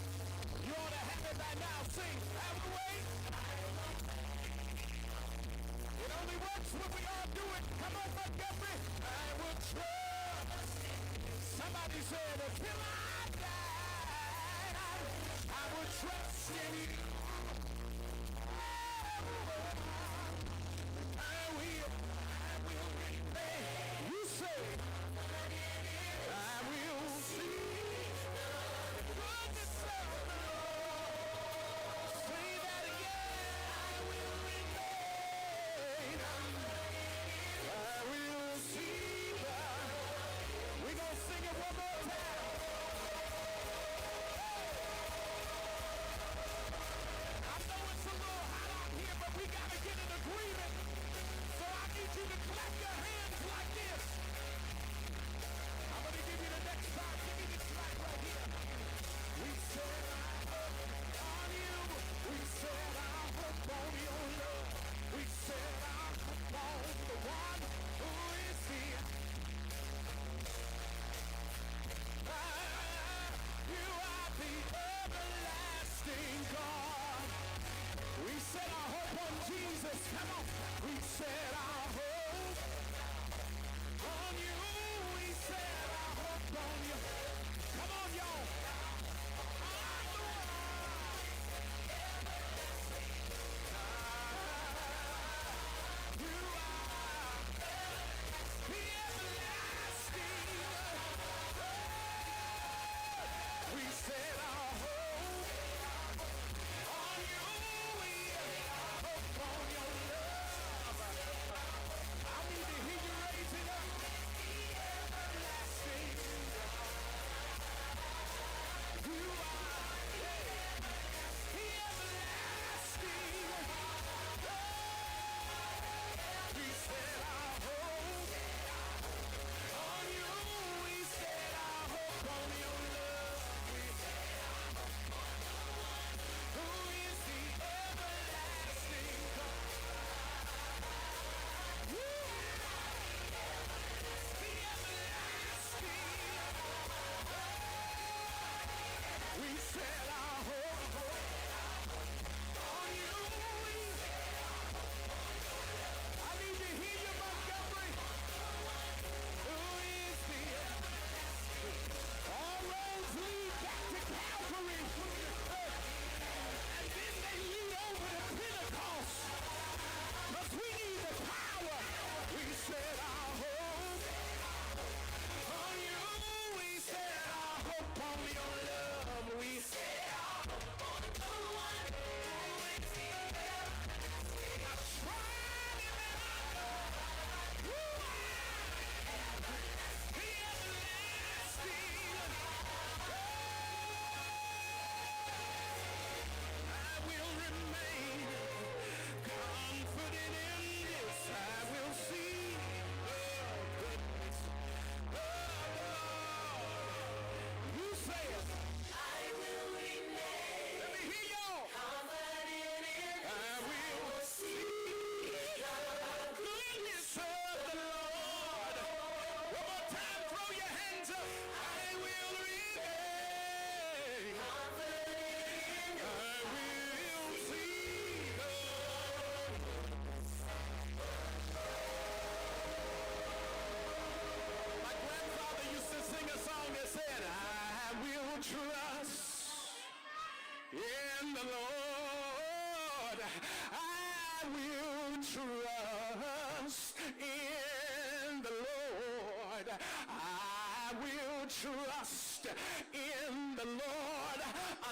I will trust in the Lord. I will trust in the Lord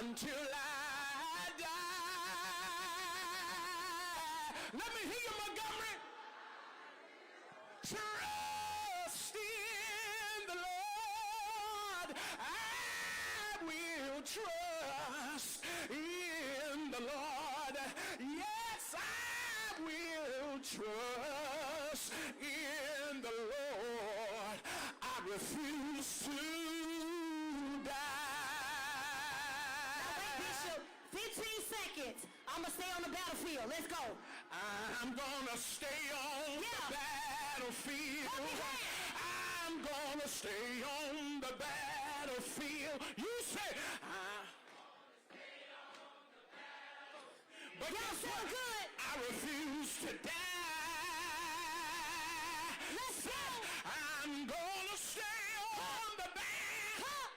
until I die. Let me hear you, Montgomery. Trust in the Lord. I will trust in the Lord. Yes, I will trust in the Lord. I refuse to die. Now wait, Bishop, 15 seconds. I'm going to stay on the battlefield. Let's go. I'm gonna stay on the battlefield. I'm gonna stay on the battlefield. You say, but y'all so good. I refuse to die. Let's go. I'm gonna stay on the battlefield.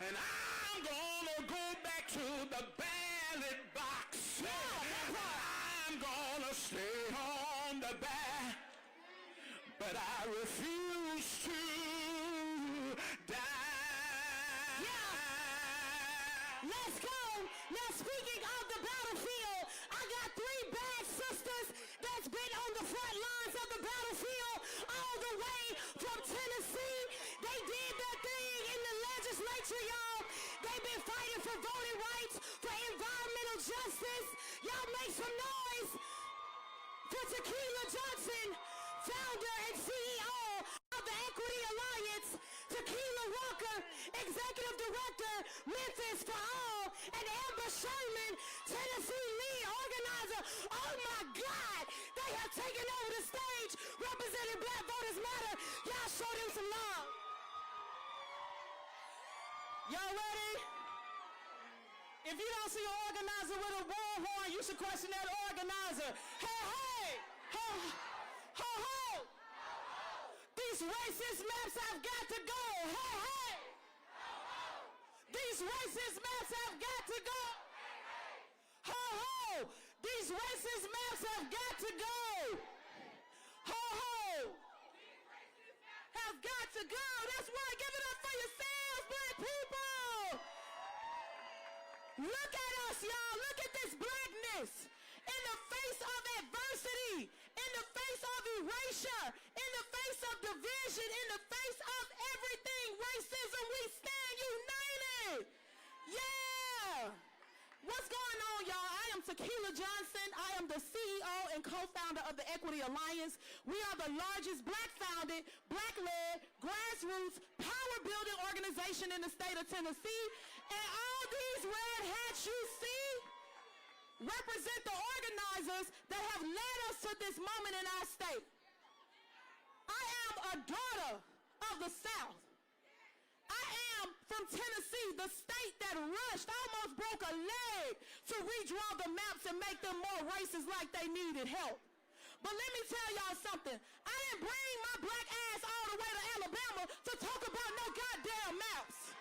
And I'm gonna go back to the ballot box. I'm gonna stay on the back, but I refuse to die. Yeah. Let's go. Now speaking of the battlefield, I got 3 bad sisters that's been on the front lines of the battlefield all the way from Tennessee. They did their thing in the legislature, y'all. They've been fighting for voting rights, for environmental justice. Y'all make some noise for Tequila Johnson, founder and CEO of the Equity Alliance, Tequila Walker, executive director, Memphis for All, and Amber Sherman, Tennessee lead organizer. Oh my God, they have taken over the stage representing Black Voters Matter. Y'all show them some love. Y'all ready? If you don't see an organizer with a bullhorn, you should question that organizer. Hey, hey! Ho, ho, ho! These racist maps have got to go. Hey, hey! These racist maps have got to go. Ho, ho! These racist maps have got to go. Ho, ho! Have got to go. That's right. Give it up for yourselves, Black people. Look at us, y'all. Look at this blackness. In the face of adversity, in the face of erasure, in the face of division, in the face of everything racism, we stand united. Yeah. What's going on, y'all? I am Tequila Johnson. I am the CEO and co-founder of the Equity Alliance. We are the largest Black-founded, Black-led, grassroots, power-building organization in the state of Tennessee. And all these red hats you see represent the organizers that have led us to this moment in our state. I am a daughter of the South. I am from Tennessee, the state that rushed, almost broke a leg to redraw the maps and make them more racist like they needed help. But let me tell y'all something. I didn't bring my black ass all the way to Alabama to talk about no goddamn maps.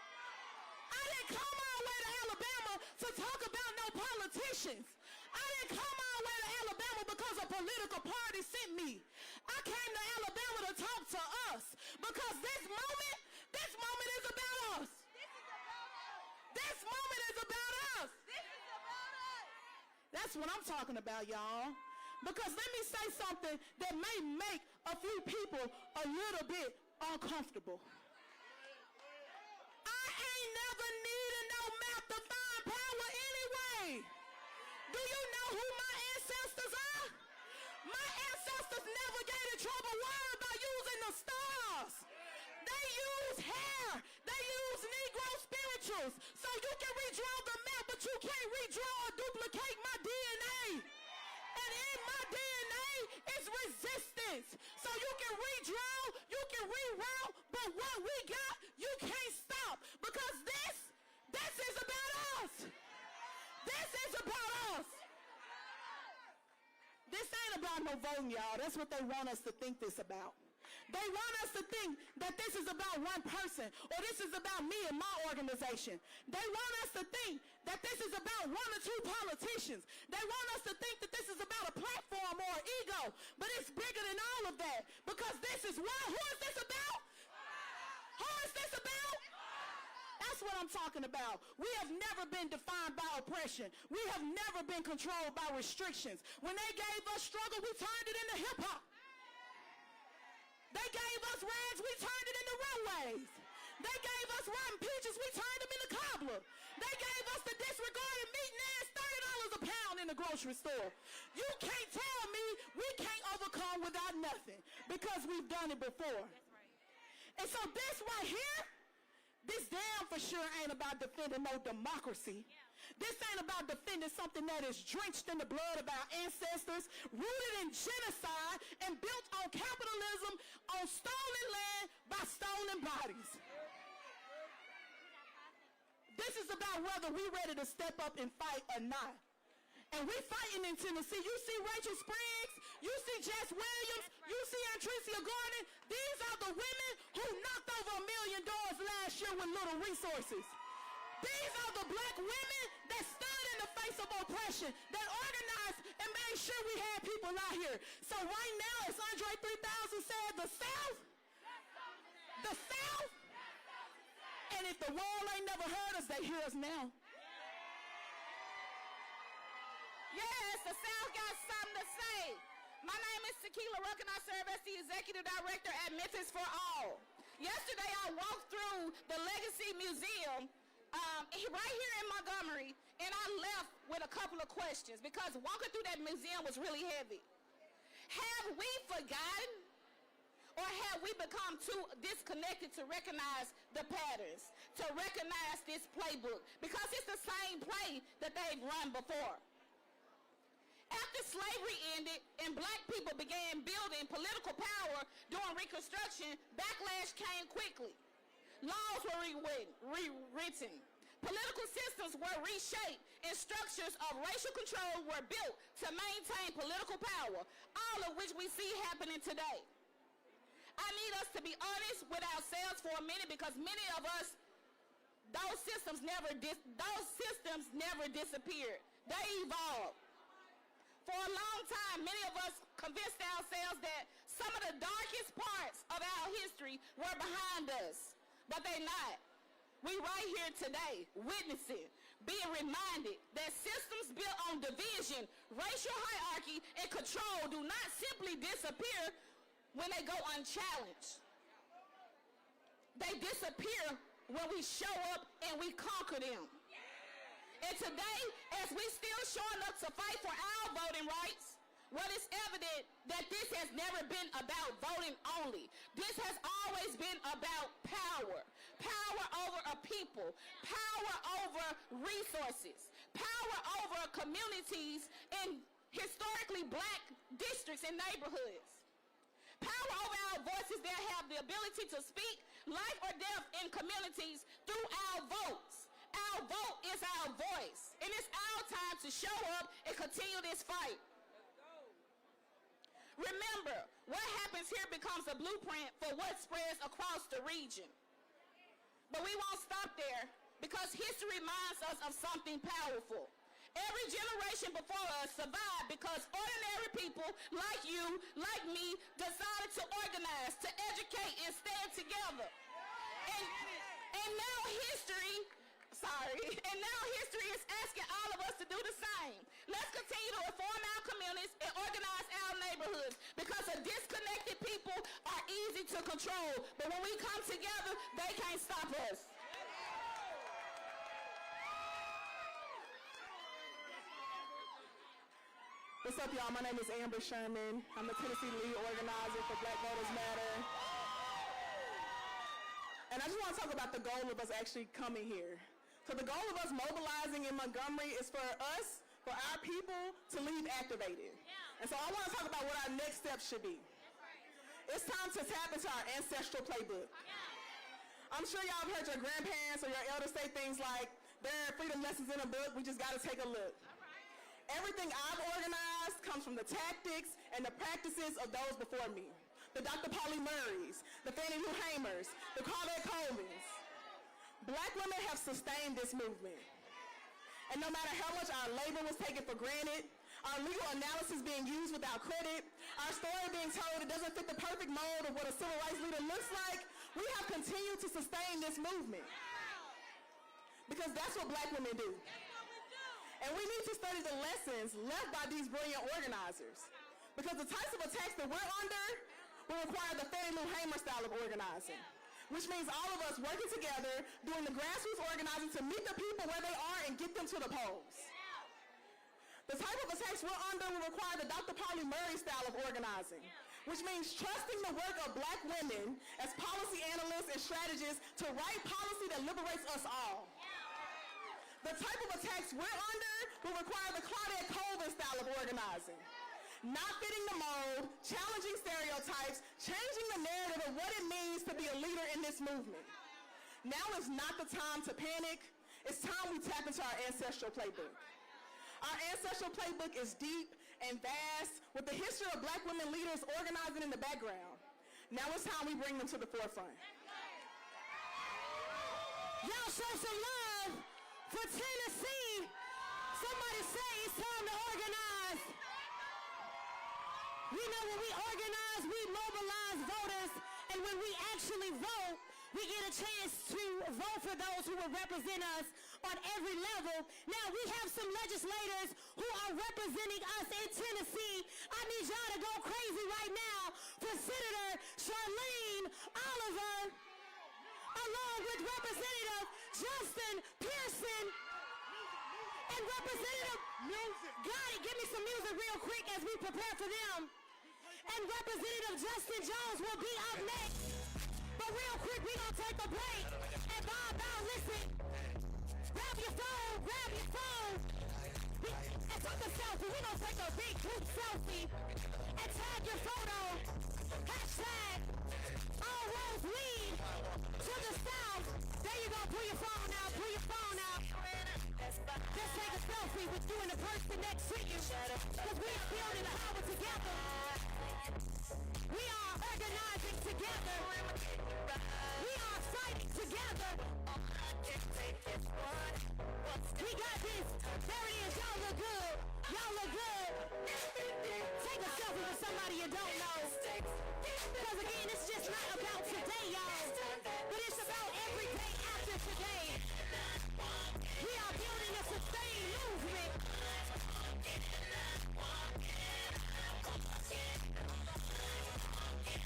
I didn't come all the way to Alabama to talk about no politicians. I didn't come all the way to Alabama because a political party sent me. I came to Alabama to talk to us because this moment is about us. This moment is about us. That's what I'm talking about, y'all. Because let me say something that may make a few people a little bit uncomfortable. I ain't never needed no map to find power anyway. Do you know who my ancestors are? My ancestors navigated troubled water by using the stars. They use hair. They use Negro spirituals. So you can redraw the map, but you can't redraw or duplicate my DNA. And in my DNA is resistance. So you can redraw, you can reroute, but what we got, you can't stop. Because this is about us. This is about us. This ain't about no voting, y'all. That's what they want us to think this about. They want us to think that this is about one person or this is about me and my organization. They want us to think that this is about one or two politicians. They want us to think that this is about a platform or an ego, but it's bigger than all of that because this is what? Who is this about? Who is this about? That's what I'm talking about. We have never been defined by oppression. We have never been controlled by restrictions. When they gave us struggle, we turned it into hip-hop. They gave us rags, we turned it into runways. They gave us rotten peaches, we turned them into cobbler. They gave us the disregarded meat nads, $30 a pound in the grocery store. You can't tell me we can't overcome without nothing because we've done it before. And so this right here, this damn for sure ain't about defending no democracy. This ain't about defending something that is drenched in the blood of our ancestors, rooted in genocide, and built on capitalism, on stolen land by stolen bodies. This is about whether we're ready to step up and fight or not. And we're fighting in Tennessee. You see Rachel Spriggs, you see Jess Williams, you see Andresia Gordon. These are the women who knocked over $1 million last year with little resources. These are the black women that stood in the face of oppression, that organized and made sure we had people out here. So right now, as Andre 3000 said, the South, and if the world ain't never heard us, they hear us now. Yes, the South got something to say. My name is Tequila Ruck, and I serve as the Executive Director at Memphis for All. Yesterday, I walked through the Legacy Museum right here in Montgomery, and I left with a couple of questions because walking through that museum was really heavy. Have we forgotten or have we become too disconnected to recognize the patterns, to recognize this playbook? Because it's the same play that they've run before. After slavery ended and black people began building political power during Reconstruction, backlash came quickly. Laws were rewritten. Political systems were reshaped and structures of racial control were built to maintain political power, all of which we see happening today. I need us to be honest with ourselves for a minute because many of us, those systems never disappeared. They evolved. For a long time, many of us convinced ourselves that some of the darkest parts of our history were behind us, but they're not. We right here today, witnessing, being reminded that systems built on division, racial hierarchy, and control do not simply disappear when they go unchallenged. They disappear when we show up and we conquer them. And today, as we still showing up to fight for our voting rights, well, it's evident that this has never been about voting only. This has always been about power. Power over a people. Power over resources. Power over communities in historically black districts and neighborhoods. Power over our voices that have the ability to speak life or death in communities through our votes. Our vote is our voice. And it's our time to show up and continue this fight. Remember, what happens here becomes a blueprint for what spreads across the region. But we won't stop there because history reminds us of something powerful. Every generation before us survived because ordinary people like you, like me, decided to organize, to educate, and stand together. And now history is asking all of us to do the same. Let's continue to reform our communities and organize our neighborhoods because a disconnected people are easy to control. But when we come together, they can't stop us. What's up, y'all? My name is Amber Sherman. I'm the Tennessee lead organizer for Black Voters Matter. And I just want to talk about the goal of us actually coming here. So the goal of us mobilizing in Montgomery is for us, for our people, to leave activated. And so I want to talk about what our next steps should be. It's time to tap into our ancestral playbook. I'm sure y'all have heard your grandparents or your elders say things like, there are freedom lessons in a book, we just got to take a look. Everything I've organized comes from the tactics and the practices of those before me. the Dr. Polly Murrays, the Fannie Lou Hamers, the Claudette Colvins. Black women have sustained this movement. And no matter how much our labor was taken for granted, our legal analysis being used without credit, our story being told it doesn't fit the perfect mold of what a civil rights leader looks like, we have continued to sustain this movement. Because that's what black women do. And we need to study the lessons left by these brilliant organizers. Because the types of attacks that we're under will require the Fannie Lou Hamer style of organizing, which means all of us working together, doing the grassroots organizing to meet the people where they are and get them to the polls. The type of attacks we're under will require the Dr. Polly Murray style of organizing, which means trusting the work of black women as policy analysts and strategists to write policy that liberates us all. The type of attacks we're under will require the Claudette Colvin style of organizing, not fitting the mold, challenging stereotypes, changing the narrative of what it means to be a leader in this movement. Now is not the time to panic. It's time we tap into our ancestral playbook. Our ancestral playbook is deep and vast, with the history of black women leaders organizing in the background. Now it's time we bring them to the forefront. Y'all show some love for Tennessee. Somebody say it's time to organize. We know when we organize, we mobilize voters, and when we actually vote, we get a chance to vote for those who will represent us on every level. Now, we have some legislators who are representing us in Tennessee. I need y'all to go crazy right now for Senator Charlene Oliver, along with Representative Justin Pearson and Representative... Got it. Give me some music real quick as we prepare for them. And Representative Justin Jones will be up next. But real quick, we're going to take a break. And Bob, listen. Grab your phone. And take a selfie. We're going to take a big group selfie. And tag your photo. Hashtag all roads lead to the south. There you go. Pull your phone out. Just take a selfie with you and the person next to you. Because we are building a power together. We are organizing together. We are fighting together. We got this. There it is. Y'all look good. Take a selfie with somebody you don't know. Because again, it's just not about today, y'all. But it's about every day after today. We are building a sustained movement.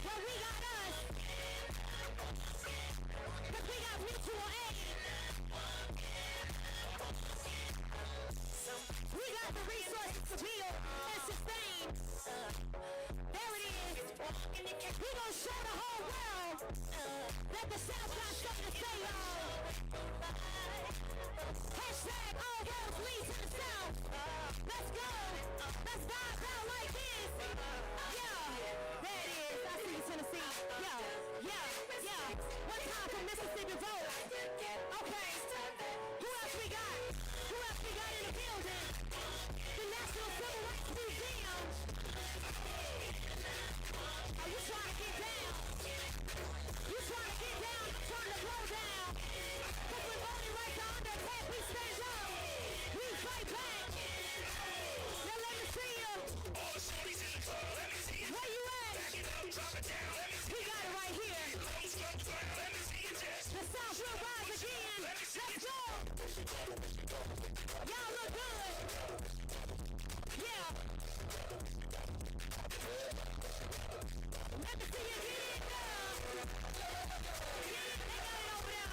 Well, we got us. But we got mutual aid. We got the resources to build and sustain. There it is. We gonna show the whole world that the South got something to say, y'all. Hashtag all roads lead to the South. Let's go. Let's vibe out like this. Yeah. There it is. I see you, Tennessee. Yeah. One time for Mississippi vote. Okay. Who else we got? In the building? The National Civil Rights Museum. Are you trying to get down? I'm trying to blow down. Because we're voting right to undertake. We stand up. We fight back. Now let me see you. Where you at? We got it right here. The South will rise again. Let's go. Y'all look good. Yeah. Let me see you get it down. They got it over there.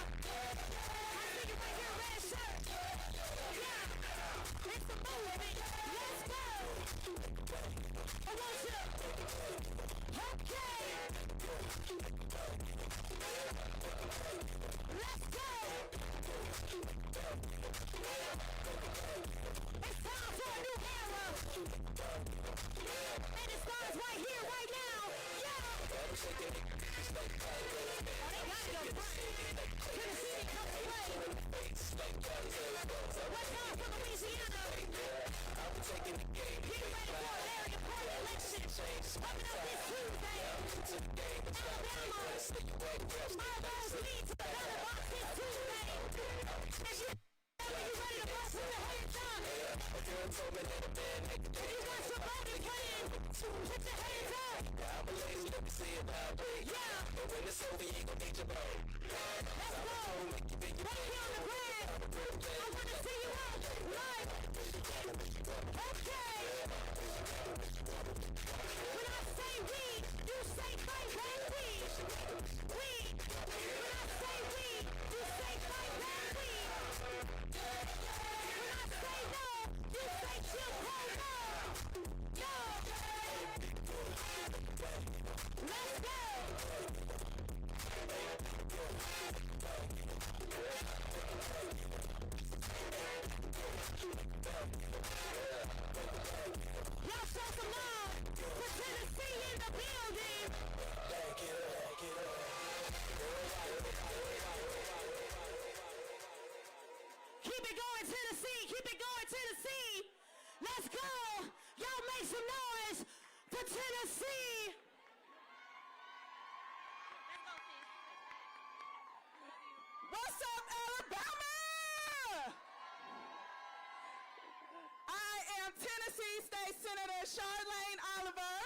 I see you right here, red shirt. Yeah. It's a movement. Let's go. I want you. Okay. Let's go. It's time for a new era. And it starts right here, right now. Yeah. Oh, they got your front. Tennessee didn't come to play. What's time for Louisiana? Getting ready for a very important election. Coming up this Tuesday. If you got somebody praying, put your hands up. I'm a lady, let me see it now, baby. Yeah. But when it's over, you gon' need your boat. Let's go. Right here on the grid. I want to see you out live. Okay. When I say we, you say fight back we. We. When I say we, you say fight back we. When I say no, you say chill, hold no. No. Let's go. Y'all show some love for Tennessee in the building. Keep it going, Tennessee. Keep it going, Tennessee. Let's go. Y'all make some noise for Tennessee. What's up, Alabama? I am Tennessee State Senator Charlene Oliver.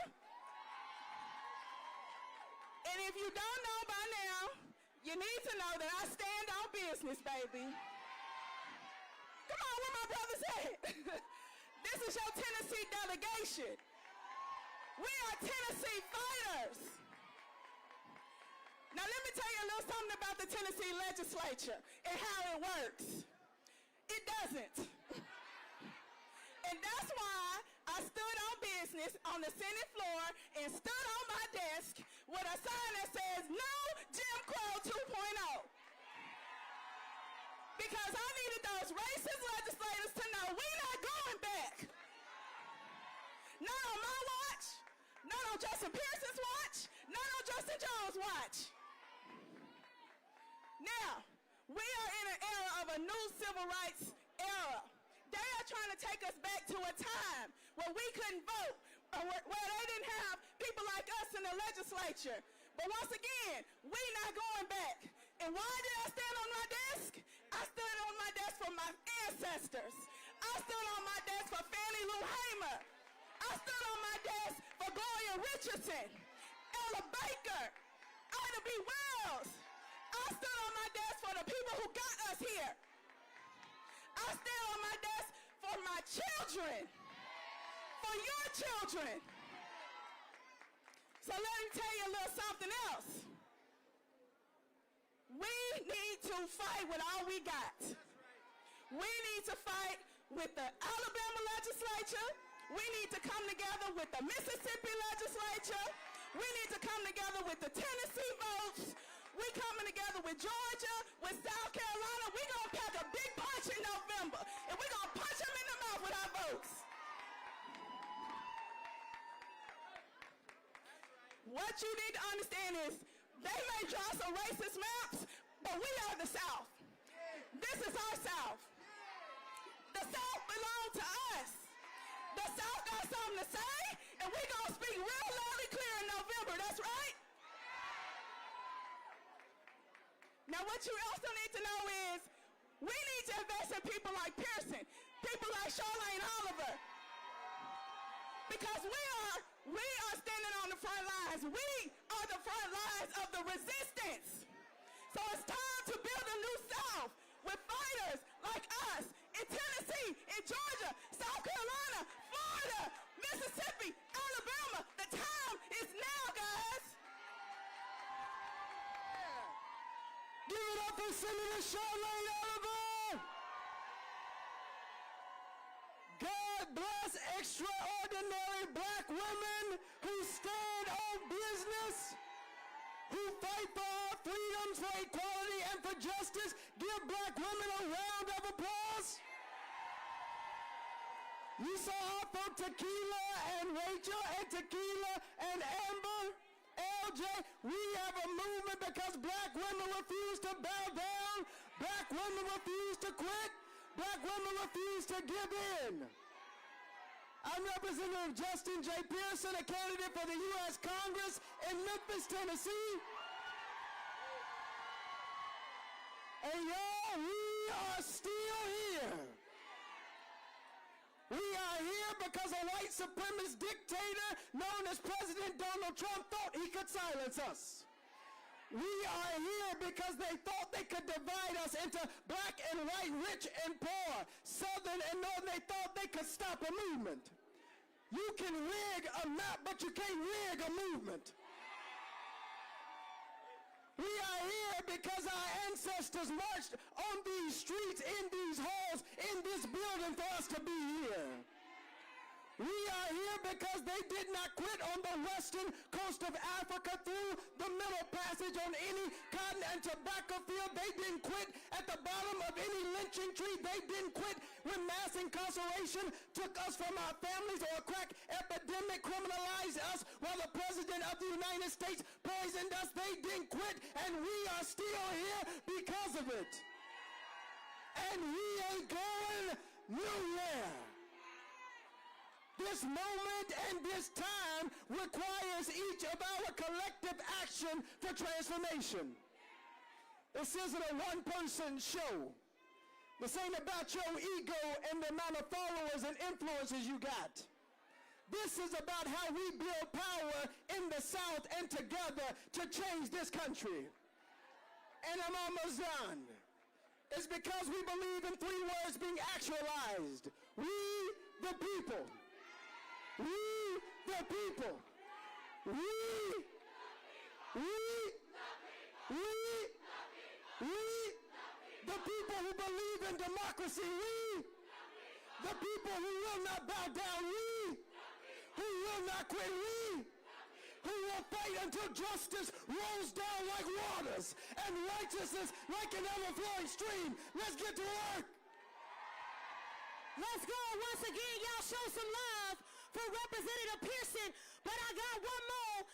And if you don't know by now, you need to know that I stand on business, baby. Come on, where my brothers at? This is your Tennessee delegation. We are Tennessee fighters. Now let me tell you a little something about the Tennessee legislature and how it works. It doesn't. And that's why I stood on business on the Senate floor and stood on my desk with a sign that says, no Jim Crow 2.0. Because I needed those racist legislators to know we're not going back. Not on my watch, not on Justin Pearson's watch, not on Justin Jones' watch. Now, we are in an era of a new civil rights era. They are trying to take us back to a time where we couldn't vote, or where they didn't have people like us in the legislature. But once again, we're not going back. And why did I stand on my desk? I stood on my desk for my ancestors. I stood on my desk for Fannie Lou Hamer. I stood on my desk for Gloria Richardson, Ella Baker, Ida B. Wells. I stood on my desk for the people who got us here. I stand on my desk for my children, for your children. So let me tell you a little something else. We need to fight with all we got. We need to fight with the Alabama legislature. We need to come together with the Mississippi legislature. We need to come together with the Tennessee votes. We coming together with Georgia, with South Carolina. We gonna pack a big punch in November, and we gonna punch them in the mouth with our votes. What you need to understand is they may draw some racist maps, but we are the South. This is our South. The South belongs to us. The South got something to say, and we gonna speak real loudly clear in November. That's right. Now, what you also need to know is we need to invest in people like Pearson, people like Charlene Oliver, because we are standing on the front lines. We are the front lines of the resistance. So it's time to build a new South with fighters like us in Tennessee, in Georgia, South Carolina, Florida, Mississippi, Alabama. The time is now, guys. Give it up for Senator Charlene Oliver. God bless extraordinary black women who stand on business, who fight for our freedoms, for equality, and for justice. Give black women a round of applause. You saw how from Tequila and Rachel and Tequila and Amber, LJ, we have a movement because black women refuse to bow down, black women refuse to quit, black women refuse to give in. I'm Representative Justin J. Pearson, a candidate for the U.S. Congress in Memphis, Tennessee. And y'all, we are still here. We because a white supremacist dictator known as President Donald Trump thought he could silence us. We are here because they thought they could divide us into black and white, rich and poor, southern and northern. They thought they could stop a movement. You can rig a map, but you can't rig a movement. We are here because our ancestors marched on these streets, in these halls, in this building for us to be here. We are here because they did not quit on the western coast of Africa through the Middle Passage on any cotton and tobacco field. They didn't quit at the bottom of any lynching tree. They didn't quit when mass incarceration took us from our families, or a crack epidemic criminalized us while the President of the United States poisoned us. They didn't quit, and we are still here because of it. And we ain't going nowhere. This moment and this time requires each of our collective action for transformation. This isn't a one-person show. This ain't about your ego and the amount of followers and influences you got. This is about how we build power in the South and together to change this country. And I'm almost done. It's because we believe in three words being actualized. We, the people. We, the people. We, the people who believe in democracy. We, the people who will not bow down. We, who will not quit. We, who will fight until justice rolls down like waters and righteousness like an ever-flowing stream. Let's get to work. Let's go once again. Y'all show some love for Representative Pearson. But I got one more.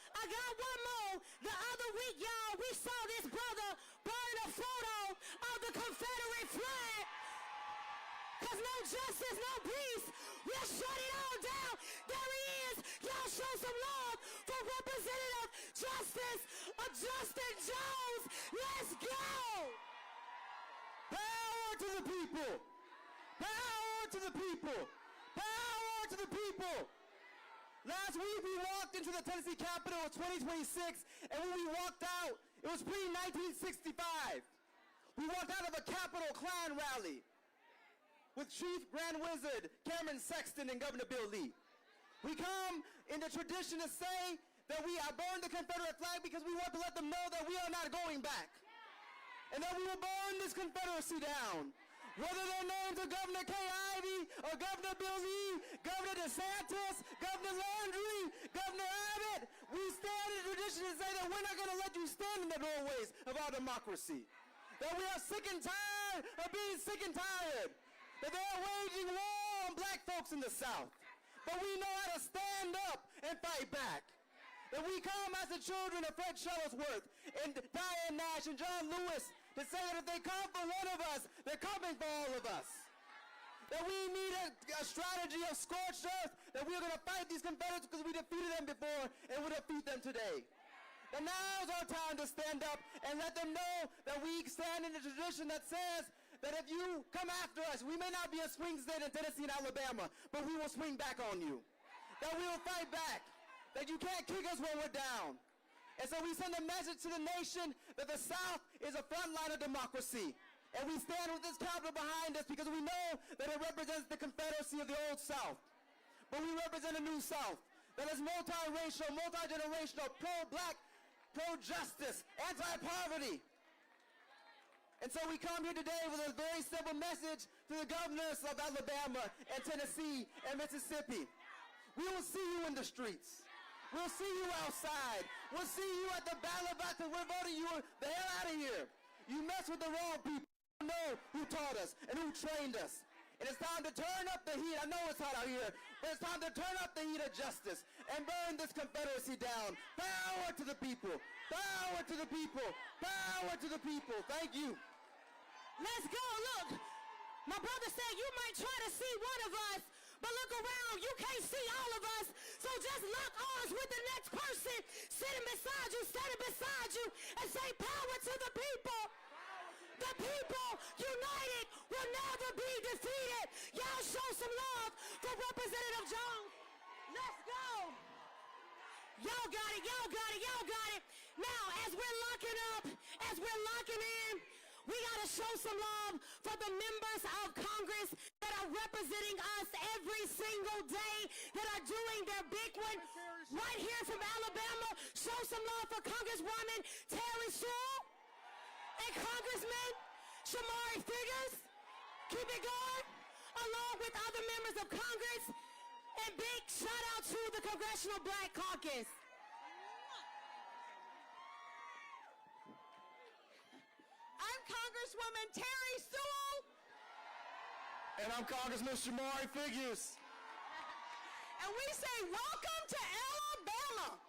The other week, y'all, we saw this brother burn a photo of the Confederate flag. Because no justice, no peace. We'll shut it all down. There he is. Y'all show some love for Representative Justin Jones. Let's go. Power to the people. Power to the people. Power to the people. Last week we walked into the Tennessee Capitol in 2026, and when we walked out, it was pre-1965. We walked out of a Capitol Klan rally with Chief Grand Wizard Cameron Sexton and Governor Bill Lee. We come in the tradition to say that we burned the Confederate flag because we want to let them know that we are not going back, and that we will burn this Confederacy down. Whether their names are Governor Kay Ivey or Governor Bill Lee, Governor DeSantis, Governor Landry, Governor Abbott, we stand in tradition to say that we're not going to let you stand in the doorways of our democracy. That we are sick and tired of being sick and tired. That they are waging war on black folks in the South. But we know how to stand up and fight back. That we come as the children of Fred Shuttlesworth and Diane Nash and John Lewis to say that if they come for one of us, they're coming for all of us. That we need a strategy of scorched earth, that we're going to fight these Confederates because we defeated them before and we'll defeat them today. And now's our time to stand up and let them know that we stand in a tradition that says that if you come after us, we may not be a swing state in Tennessee and Alabama, but we will swing back on you. That we will fight back. That you can't kick us when we're down. And so we send a message to the nation that the South is a front line of democracy. And we stand with this Capitol behind us because we know that it represents the Confederacy of the old South. But we represent a new South that is multiracial, multi-generational, pro-black, pro-justice, anti-poverty. And so we come here today with a very simple message to the governors of Alabama and Tennessee and Mississippi. We will see you in the streets. We'll see you outside. We'll see you at the ballot box because we're voting you the hell out of here. You mess with the wrong people. You know who taught us and who trained us. And it's time to turn up the heat. I know it's hot out here, but it's time to turn up the heat of justice and burn this Confederacy down. Power to the people. Power to the people. Power to the people. Thank you. Let's go. Look, my brother said you might try to see one of us, but look around, you can't see all of us. So just lock arms with the next person sitting beside you, and say power to the people. The people united will never be defeated. Y'all show some love for Representative John. Y'all got it, y'all got it, y'all got it. Now, as we're locking up, as we're locking in, we got to show some love for the members of Congress that are representing us every single day, that are doing their big one right here from Alabama. Show some love for Congresswoman Terry Sewell and Congressman Shamari Figures. Keep it going, along with other members of Congress. And big shout out to the Congressional Black Caucus. I'm Congresswoman Terry Sewell. And I'm Congressman Shamari Figures. And we say, welcome to Alabama,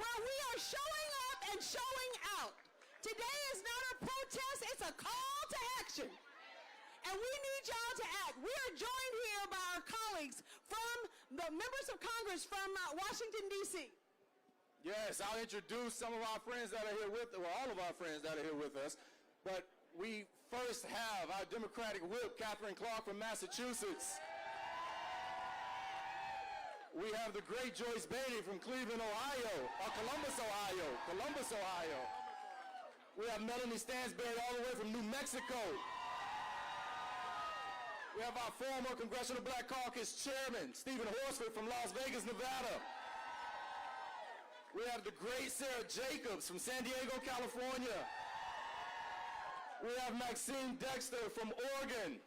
where we are showing up and showing out. Today is not a protest, it's a call to action. And we need y'all to act. We are joined here by our colleagues from the members of Congress from Washington, D.C. Yes, I'll introduce some of our friends that are here with, well, all of our friends that are here with us. But we first have our Democratic whip, Catherine Clark from Massachusetts. We have the great Joyce Beatty from Cleveland, Ohio, or Columbus, Ohio. Columbus, Ohio. We have Melanie Stansberry all the way from New Mexico. We have our former Congressional Black Caucus Chairman, Stephen Horsford from Las Vegas, Nevada. We have the great Sarah Jacobs from San Diego, California. We have Maxine Dexter from Oregon.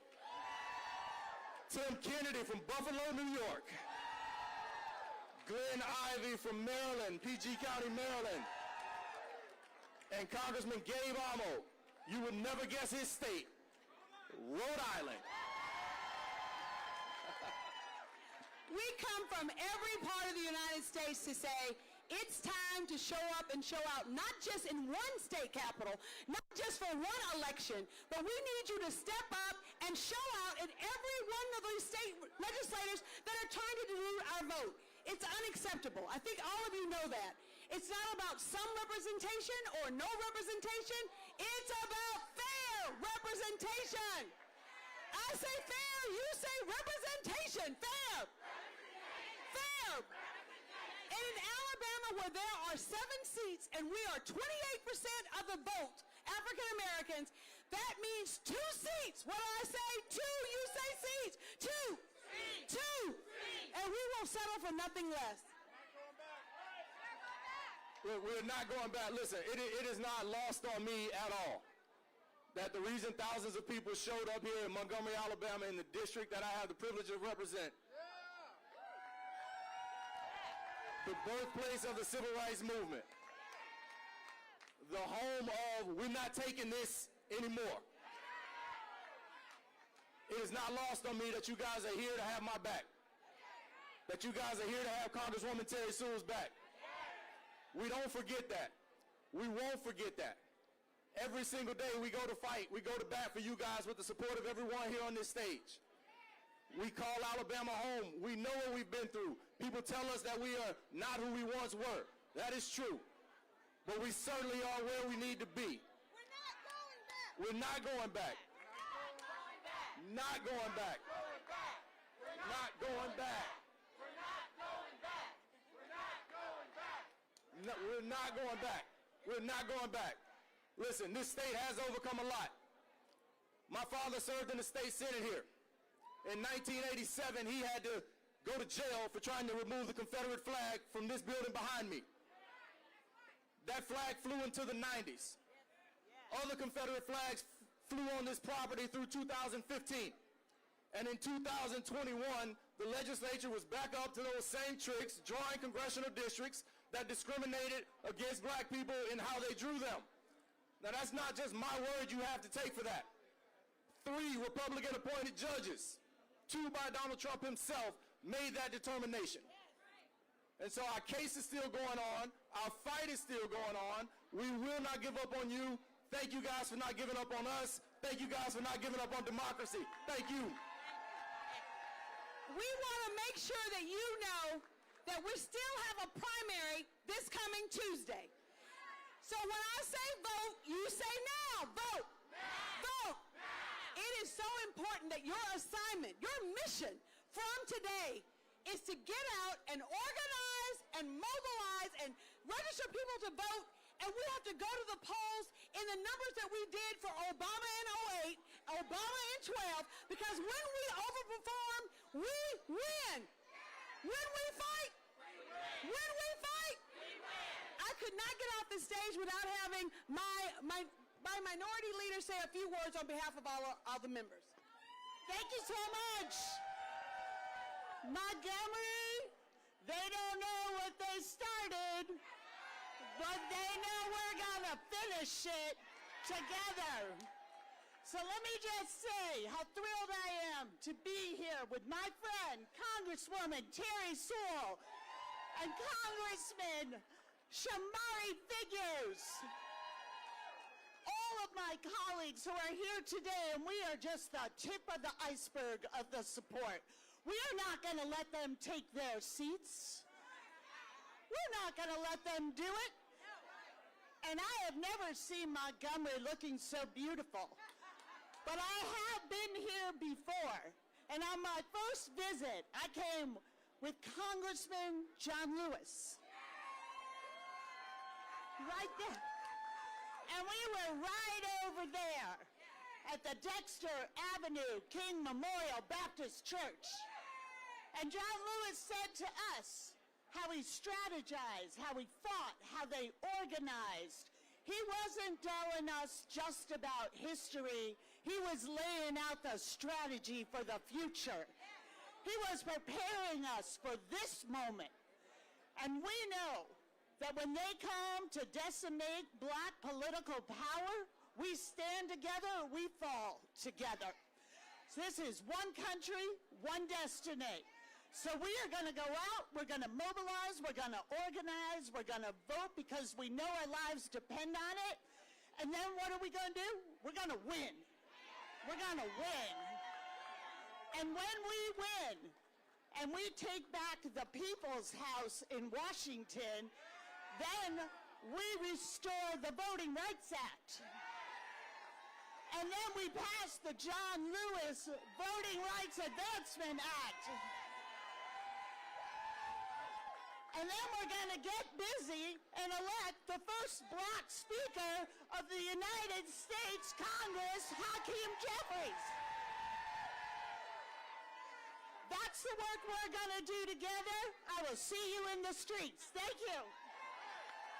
Tim Kennedy from Buffalo, New York. Glenn Ivey from Maryland, PG County, Maryland. And Congressman Gabe Amo, you would never guess his state, Rhode Island. We come from every part of the United States to say it's time to show up and show out, not just in one state capital, not just for one election, but we need you to step up and show out in every one of these state legislators that are trying to dilute our vote. It's unacceptable. I think all of you know that. It's not about some representation or no representation. It's about fair representation. I say fair, you say representation. Fair. Fair. And in Alabama, where there are 7 seats and we are 28% of the vote, African Americans, that means 2 seats. What do I say? 2, you say seats. 2. 2. And we won't settle for nothing less. We're not going back. Listen, it is not lost on me at all that the reason thousands of people showed up here in Montgomery, Alabama, in the district that I have the privilege to represent, the birthplace of the Civil Rights Movement, the home of we're not taking this anymore. It is not lost on me that you guys are here to have my back, that you guys are here to have Congresswoman Terry Sewell's back. We don't forget that. We won't forget that. Every single day we go to fight, we go to bat for you guys with the support of everyone here on this stage. We call Alabama home. We know what we've been through. People tell us that we are not who we once were. That is true. But we certainly are where we need to be. We're not going back. Not going back. Not going back. No, we're not going back. We're not going back. Listen, this state has overcome a lot. My father served in the state senate here. In 1987, he had to go to jail for trying to remove the Confederate flag from this building behind me. That flag flew into the 90s. Other Confederate flags flew on this property through 2015. And in 2021, the legislature was back up to those same tricks, drawing congressional districts that discriminated against black people in how they drew them. Now, that's not just my word you have to take for that. 3 Republican-appointed judges, 2 by Donald Trump himself, made that determination. And so our case is still going on. Our fight is still going on. We will not give up on you. Thank you guys for not giving up on us. Thank you guys for not giving up on democracy. Thank you. We want to make sure that you know that we still have a primary this coming Tuesday. So when I say vote, you say now. Vote. Now. Vote. Now. It is so important that your assignment, your mission from today is to get out and organize and mobilize and register people to vote, and we have to go to the polls in the numbers that we did for Obama in 08, Obama in 12, because when we overperform, we win. When we fight, I could not get off the stage without having my minority leader say a few words on behalf of all the members. Thank you so much. Montgomery, they don't know what they started, but they know we're gonna finish it together. So let me just say how thrilled I am to be here with my friend, Congresswoman Terry Sewell, and Congressman Shamari Figures. All of my colleagues who are here today, and we are just the tip of the iceberg of the support. We are not going to let them take their seats. We're not going to let them do it. And I have never seen Montgomery looking so beautiful. But I have been here before. And on my first visit, I came with Congressman John Lewis. Right there. And we were right over there at the Dexter Avenue King Memorial Baptist Church. And John Lewis said to us how he strategized, how he fought, how they organized. He wasn't telling us just about history. He was laying out the strategy for the future. He was preparing us for this moment. And we know that when they come to decimate black political power, we stand together, we fall together. So this is one country, one destiny. So we are going to go out, we're going to mobilize, we're going to organize, we're going to vote because we know our lives depend on it. And then what are we going to do? We're going to win. We're going to win. And when we win, and we take back the People's House in Washington, then we restore the Voting Rights Act. And then we pass the John Lewis Voting Rights Advancement Act. And then we're going to get busy and elect the first black speaker of the United States Congress, Hakeem Jeffries. That's the work we're going to do together. I will see you in the streets. Thank you.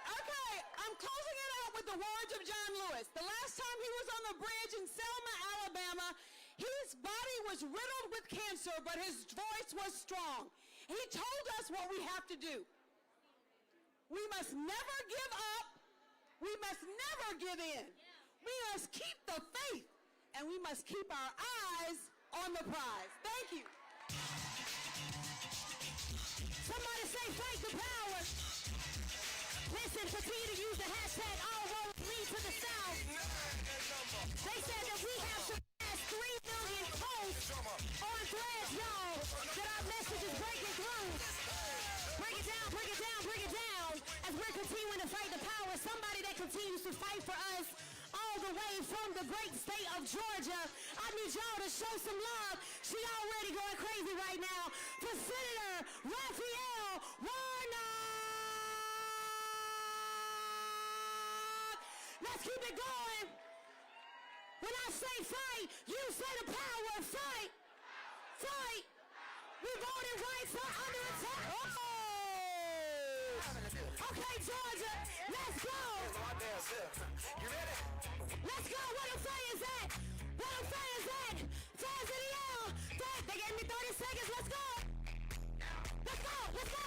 Okay, I'm closing it out with the words of John Lewis. The last time he was on the bridge in Selma, Alabama, his body was riddled with cancer, but his voice was strong. He told us what we have to do. We must never give up. We must never give in. We must keep the faith, and we must keep our eyes on the prize. Thank you. Somebody say fight the power. Listen, continue to use the hashtag all roads lead to the south. They said that we have surpassed 3 million posts on threads, y'all, that our message is breaking through. Break it down, break it down, break it down. As we're continuing to fight the power, somebody that continues to fight for us all the way from the great state of Georgia. I need y'all to show some love. She already going crazy right now. For Senator Raphael Warnock. Let's keep it going. When I say fight, you say the power. Fight. Fight. We voted rights are under attack. Oh! Okay, Georgia, let's go. You ready? Let's go. What I'm saying is that. What I'm saying is that. Fans in the air. They gave me 30 seconds. Let's go. Let's go. Let's go.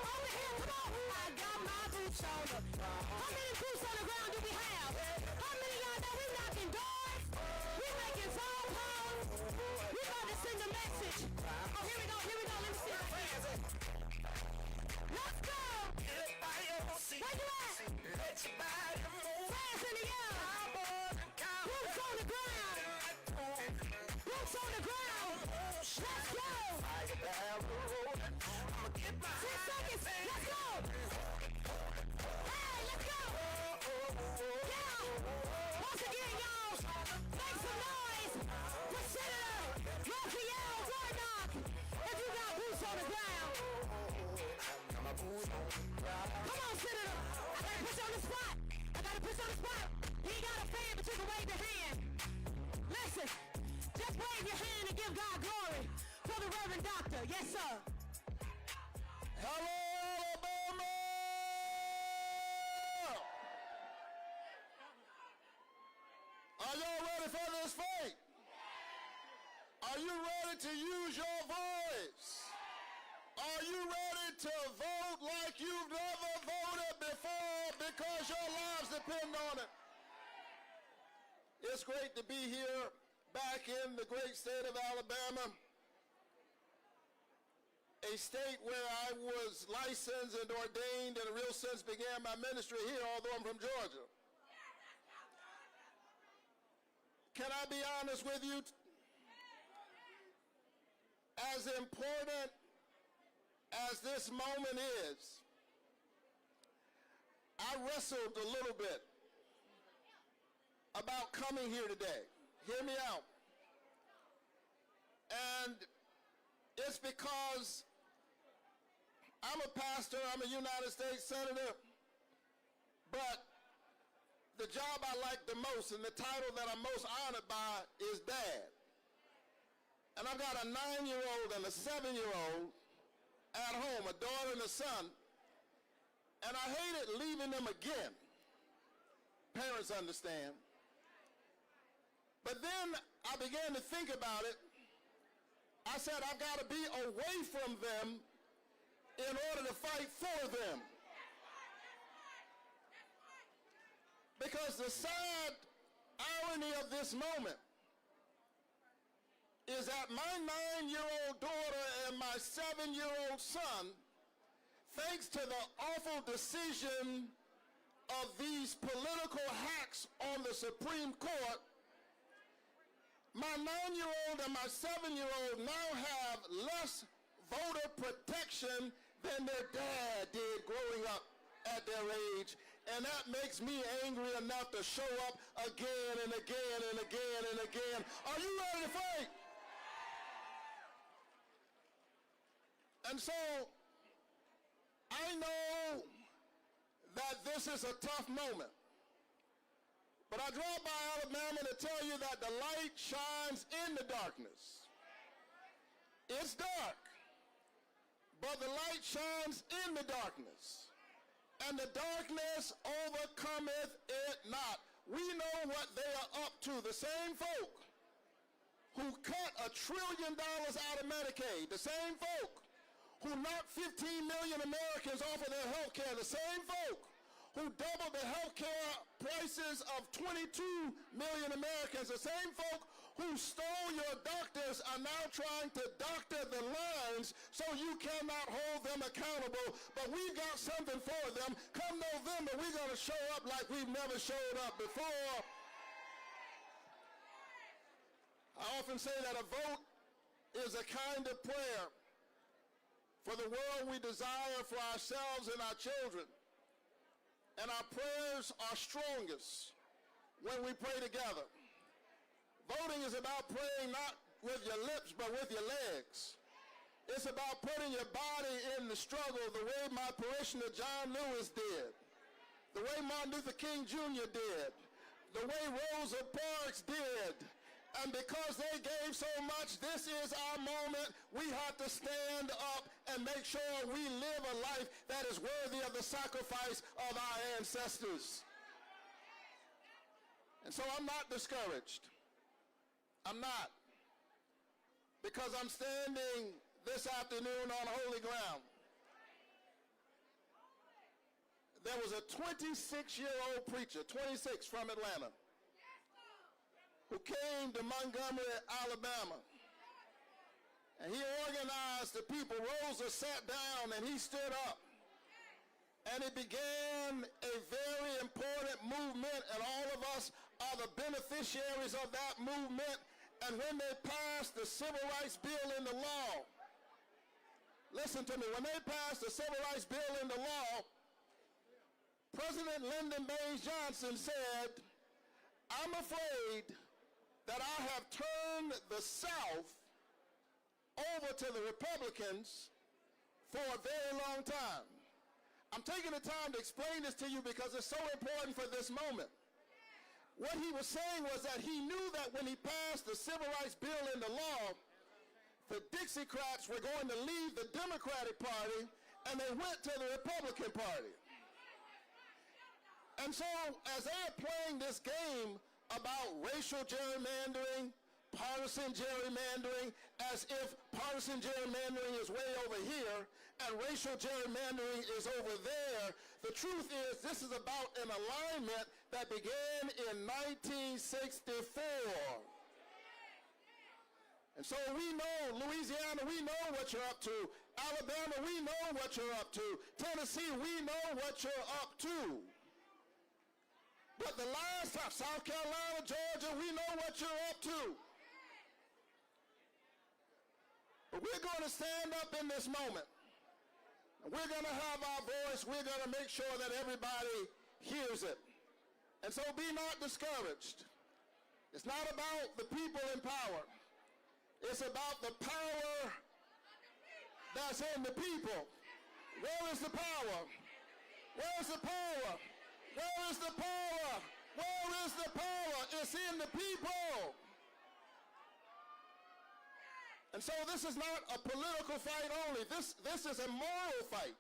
Over here. Come on. I got my boots on the. How many boots on the ground do we have? How many of y'all know we knocking doors? We making phone calls. We about to send a message. Oh, here we go. Here we go. Let me see. Let's go. Where you at? Fans in the air. Boots on the ground. Boots on the ground. Let's go. 6 seconds. Let's go. Hey, let's go. Yeah. Once again, y'all, make some noise for Senator Raphael Warnock. If you got boots on the ground. stand, but you can wave your hand. Listen, just wave your hand and give God glory for the Reverend Doctor. Yes, sir. Hello, Alabama! Are y'all ready for this fight? Are you ready to use your voice? Are you ready to vote like you've never voted before because your lives depend on it? It's great to be here back in the great state of Alabama, a state where I was licensed and ordained and in a real sense began my ministry here, although I'm from Georgia. Can I be honest with you? As important as this moment is, I wrestled a little bit about coming here today. Hear me out. And it's because I'm a pastor, I'm a United States Senator, but the job I like the most and the title that I'm most honored by is Dad. And I've got a 9-year-old and a 7-year-old at home, a daughter and a son, and I hated leaving them again. Parents understand. But then I began to think about it. I said, I've got to be away from them in order to fight for them. Because the sad irony of this moment is that my 9-year-old daughter and my 7-year-old son, thanks to the awful decision of these political hacks on the Supreme Court, my 9-year-old and my 7-year-old now have less voter protection than their dad did growing up at their age. And that makes me angry enough to show up again and again and again and again. Are you ready to fight? And so, I know that this is a tough moment. But I drove by Alabama to tell you that the light shines in the darkness. It's dark, but the light shines in the darkness. And the darkness overcometh it not. We know what they are up to. The same folk who cut $1 trillion out of Medicaid, the same folk who knocked 15 million Americans off of their health care, the same folk who doubled the health care prices of 22 million Americans, the same folk who stole your doctors are now trying to doctor the lines so you cannot hold them accountable. But we've got something for them. Come November, we're going to show up like we've never showed up before. I often say that a vote is a kind of prayer for the world we desire for ourselves and our children. And our prayers are strongest when we pray together. Voting is about praying not with your lips, but with your legs. It's about putting your body in the struggle the way my parishioner John Lewis did, the way Martin Luther King Jr. did, the way Rosa Parks did. And because they gave so much, this is our moment. We have to stand up and make sure we live a life that is worthy of the sacrifice of our ancestors. And so I'm not discouraged. I'm not. Because I'm standing this afternoon on holy ground. There was a 26-year-old preacher, 26 from Atlanta, who came to Montgomery, Alabama. And he organized the people. Rosa sat down and he stood up. And it began a very important movement, and all of us are the beneficiaries of that movement. And when they passed the Civil Rights Bill into law, listen to me, when they passed the Civil Rights Bill into law, President Lyndon Baines Johnson said, I'm afraid that I have turned the South over to the Republicans for a very long time. I'm taking the time to explain this to you because it's so important for this moment. What he was saying was that he knew that when he passed the Civil Rights Bill into law, the Dixiecrats were going to leave the Democratic Party and they went to the Republican Party. And so as they are playing this game about racial gerrymandering, partisan gerrymandering, as if partisan gerrymandering is way over here and racial gerrymandering is over there, the truth is this is about an alignment that began in 1964. And so we know, Louisiana, we know what you're up to. Alabama, we know what you're up to. Tennessee, we know what you're up to. But the last time, South Carolina, Georgia, we know what you're up to. But we're going to stand up in this moment. We're going to have our voice. We're going to make sure that everybody hears it. And so be not discouraged. It's not about the people in power. It's about the power that's in the people. Where is the power? Where is the power? Where is the power? Where is the power? It's in the people. And so this is not a political fight only. This is a moral fight.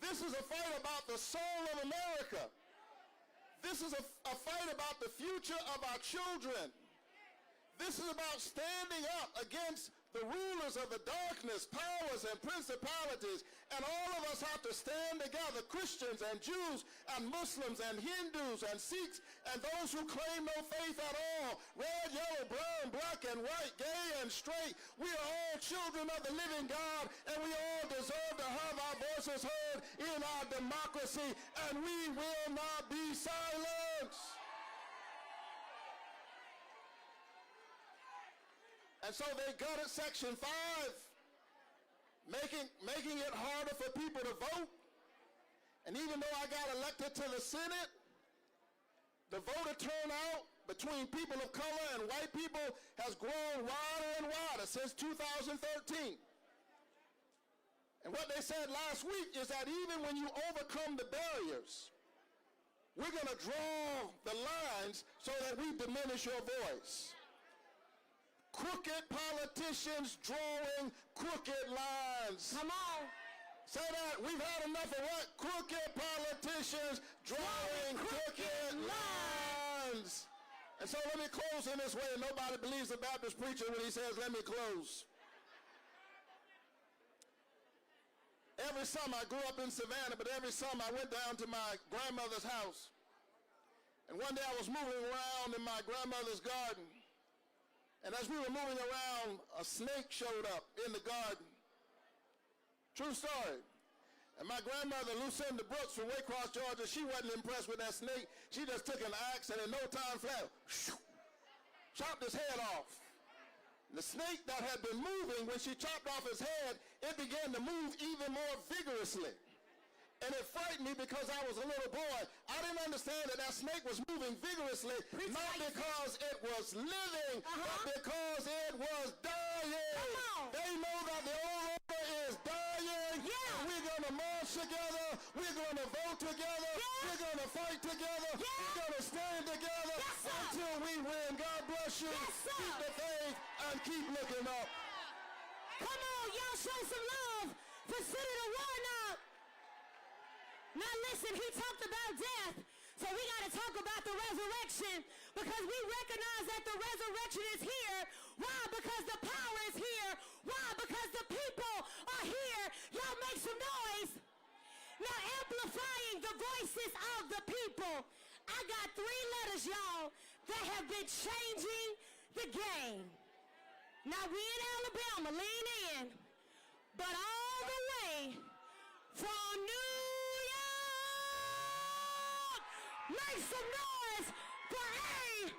This is a fight about the soul of America. This is a fight about the future of our children. This is about standing up against the rulers of the darkness, powers and principalities, and all of us have to stand together, Christians and Jews and Muslims and Hindus and Sikhs and those who claim no faith at all, red, yellow, brown, black and white, gay and straight. We are all children of the living God, and we all deserve to have our voices heard in our democracy, and we will not be silenced. And so they gutted Section 5, making it harder for people to vote. And even though I got elected to the Senate, the voter turnout between people of color and white people has grown wider and wider since 2013. And what they said last week is that even when you overcome the barriers, we're going to draw the lines so that we diminish your voice. Crooked politicians drawing crooked lines. Come on. Say that. We've had enough of what? Crooked politicians drawing crooked lines. And so let me close in this way. Nobody believes the Baptist preacher when he says, let me close. Every summer, I grew up in Savannah, but every summer I went down to my grandmother's house. And one day I was moving around in my grandmother's garden. And as we were moving around, a snake showed up in the garden. True story. And my grandmother, Lucinda Brooks from Waycross, Georgia, she wasn't impressed with that snake. She just took an axe and in no time flat, chopped his head off. The snake that had been moving, when she chopped off his head, it began to move even more vigorously. And it frightened me because I was a little boy. I didn't understand that snake was moving vigorously, not because it was living, but because it was dying. They know that the old order is dying. And we're going to march together. We're going to vote together. We're going to fight together. We're going to stand together until we win. God bless you. Keep the faith and keep looking up. Come on, y'all show some love for Senator Warnock. Now listen, he talked about death, so we got to talk about the resurrection, because we recognize that the resurrection is here. Why? Because the power is here. Why? Because the people are here. Y'all make some noise. Now amplifying the voices of the people. I got 3 letters, y'all, that have been changing the game. Now we in Alabama, lean in, but all the way from New make some noise for AOC!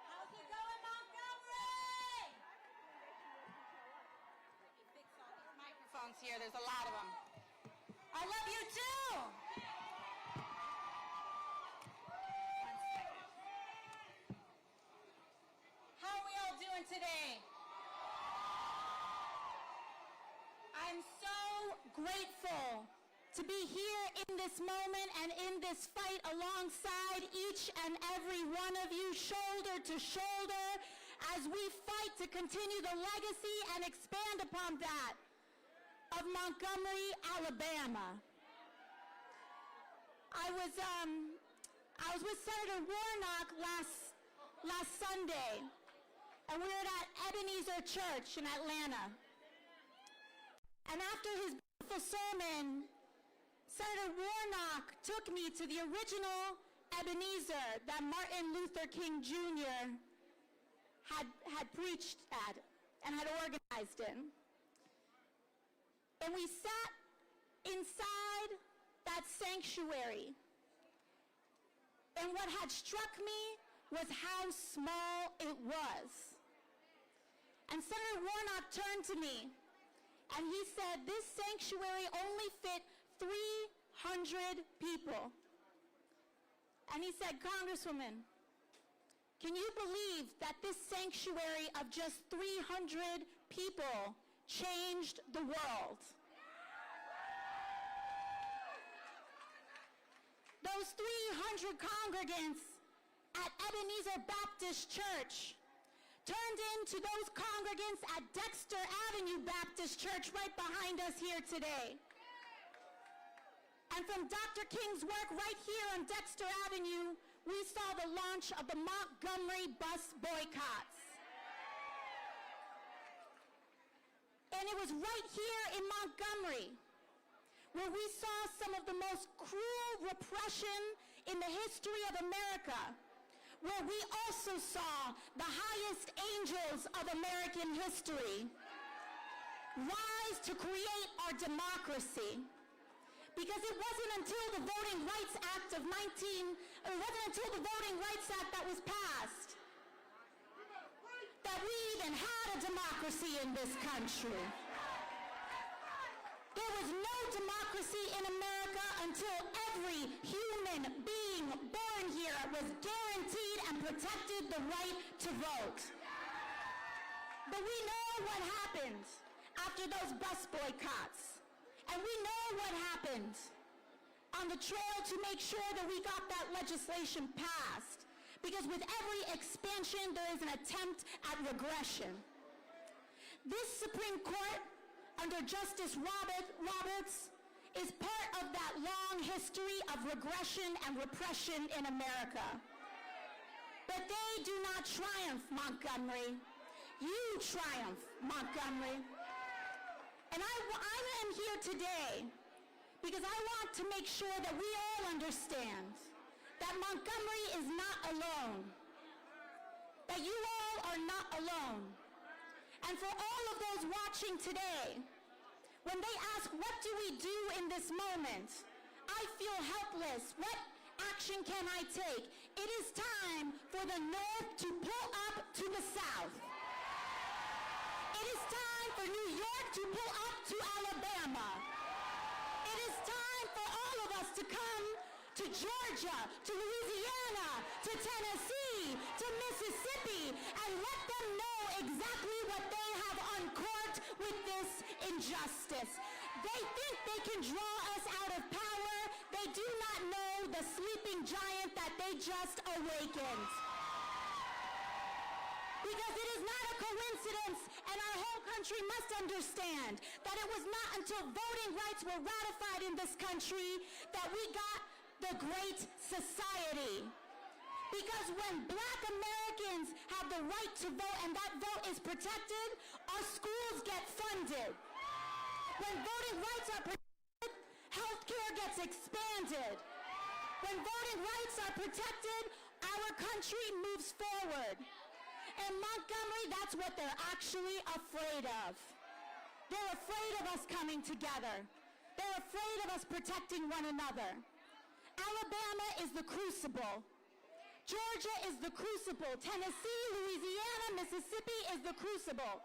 How's it going, Montgomery? Fix all these microphones here. There's a lot of them. I love you too. One second. How are we all doing today? am so grateful to be here in this moment and in this fight alongside each and every one of you, shoulder to shoulder, as we fight to continue the legacy and expand upon that of Montgomery, Alabama. I was with Senator Warnock last Sunday, and we were at Ebenezer Church in Atlanta. And after his beautiful sermon, Senator Warnock took me to the original Ebenezer that Martin Luther King Jr. had preached at and had organized in. And we sat inside that sanctuary. And what had struck me was how small it was. And Senator Warnock turned to me and he said, this sanctuary only fit 300 people. And he said, Congresswoman, can you believe that this sanctuary of just 300 people changed the world? Those 300 congregants at Ebenezer Baptist Church turned into those congregants at Dexter Avenue Baptist Church right behind us here today. And from Dr. King's work right here on Dexter Avenue, we saw the launch of the Montgomery bus boycotts. And it was right here in Montgomery where we saw some of the most cruel repression in the history of America, where we also saw the highest angels of American history rise to create our democracy. Because it wasn't until the Voting Rights Act of it wasn't until the Voting Rights Act that was passed that we even had a democracy in this country. There was no democracy in America until every human being born here was guaranteed and protected the right to vote. But we know what happened after those bus boycotts. And we know what happened on the trail to make sure that we got that legislation passed. Because with every expansion, there is an attempt at regression. This Supreme Court, under Justice Roberts, is part of that long history of regression and repression in America. But they do not triumph, Montgomery. You triumph, Montgomery. And I am here today because I want to make sure that we all understand that Montgomery is not alone, that you all are not alone. And for all of those watching today, when they ask, what do we do in this moment? I feel helpless. What action can I take? It is time for the North to pull up to the South. It is time for New York to pull up to Alabama. It is time for all of us to come to Georgia, to Louisiana, to Tennessee, to Mississippi, and let them know exactly what they have uncorked with this injustice. They think they can draw us out of power. They do not know the sleeping giant that they just awakened. Because it is not a coincidence, and our whole country must understand that it was not until voting rights were ratified in this country that we got the Great Society. Because when Black Americans have the right to vote and that vote is protected, our schools get funded. When voting rights are protected, healthcare gets expanded. When voting rights are protected, our country moves forward. And Montgomery, that's what they're actually afraid of. They're afraid of us coming together. They're afraid of us protecting one another. Alabama is the crucible. Georgia is the crucible. Tennessee, Louisiana, Mississippi is the crucible.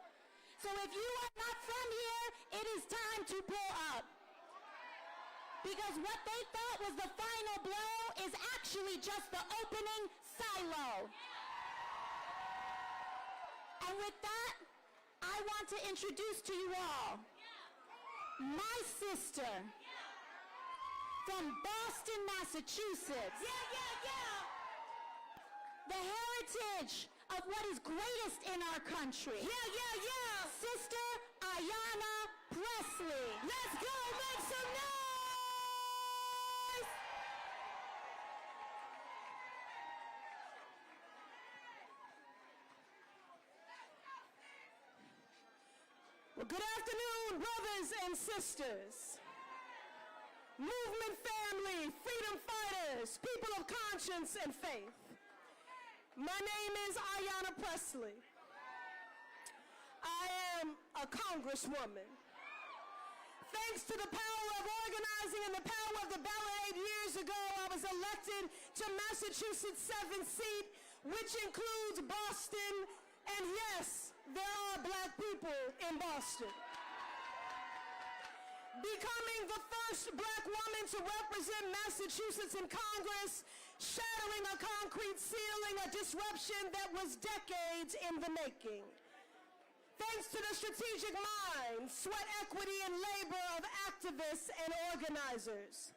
So if you are not from here, it is time to pull up. Because what they thought was the final blow is actually just the opening silo. And with that, I want to introduce to you all my sister from Boston, Massachusetts. The heritage of what is greatest in our country. Sister Ayanna Presley. Let's go, make some noise! Well, good afternoon, brothers and sisters. Movement family, freedom fighters, people of conscience and faith. My name is Ayanna Presley. I am a congresswoman. Thanks to the power of organizing and the power of the ballot 8 years ago, I was elected to Massachusetts' 7th seat, which includes Boston, and yes, there are black people in Boston. Becoming the first black woman to represent Massachusetts in Congress, shattering a concrete ceiling, a disruption that was decades in the making. Thanks to the strategic mind, sweat equity, and labor of activists and organizers.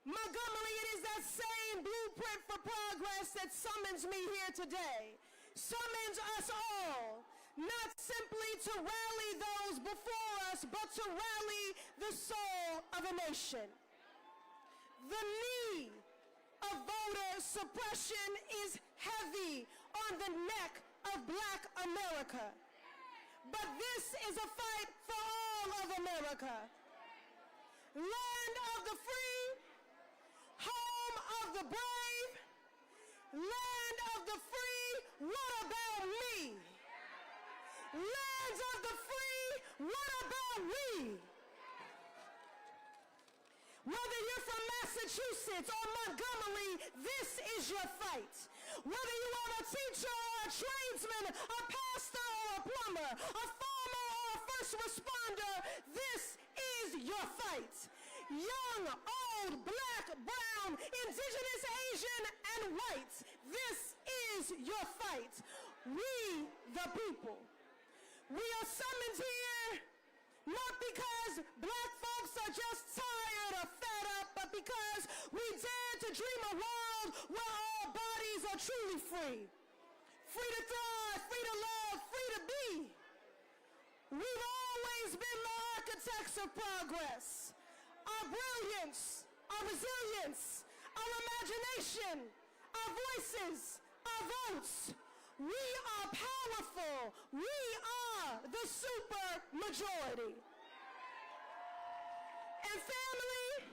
Montgomery, it is that same blueprint for progress that summons me here today. Summons us all, not simply to rally those before us, but to rally the soul of a nation. The knee of voter suppression is heavy on the neck of black America. But this is a fight for all of America. Land of the free, home of the brave, land of the free, what about me? Lands of the free, what about we? Whether you're from Massachusetts or Montgomery, this is your fight. Whether you are a teacher or a tradesman, a pastor or a plumber, a farmer or a first responder, this is your fight. Young, old, black, brown, indigenous, Asian, and white, this is your fight. We, the people. We are summoned here not because black folks are just tired or fed up, but because we dare to dream a world where all bodies are truly free. Free to thrive, free to love, free to be. We've always been the architects of progress. Our brilliance, our resilience, our imagination, our voices, our votes. We are powerful. We are the super majority. And family,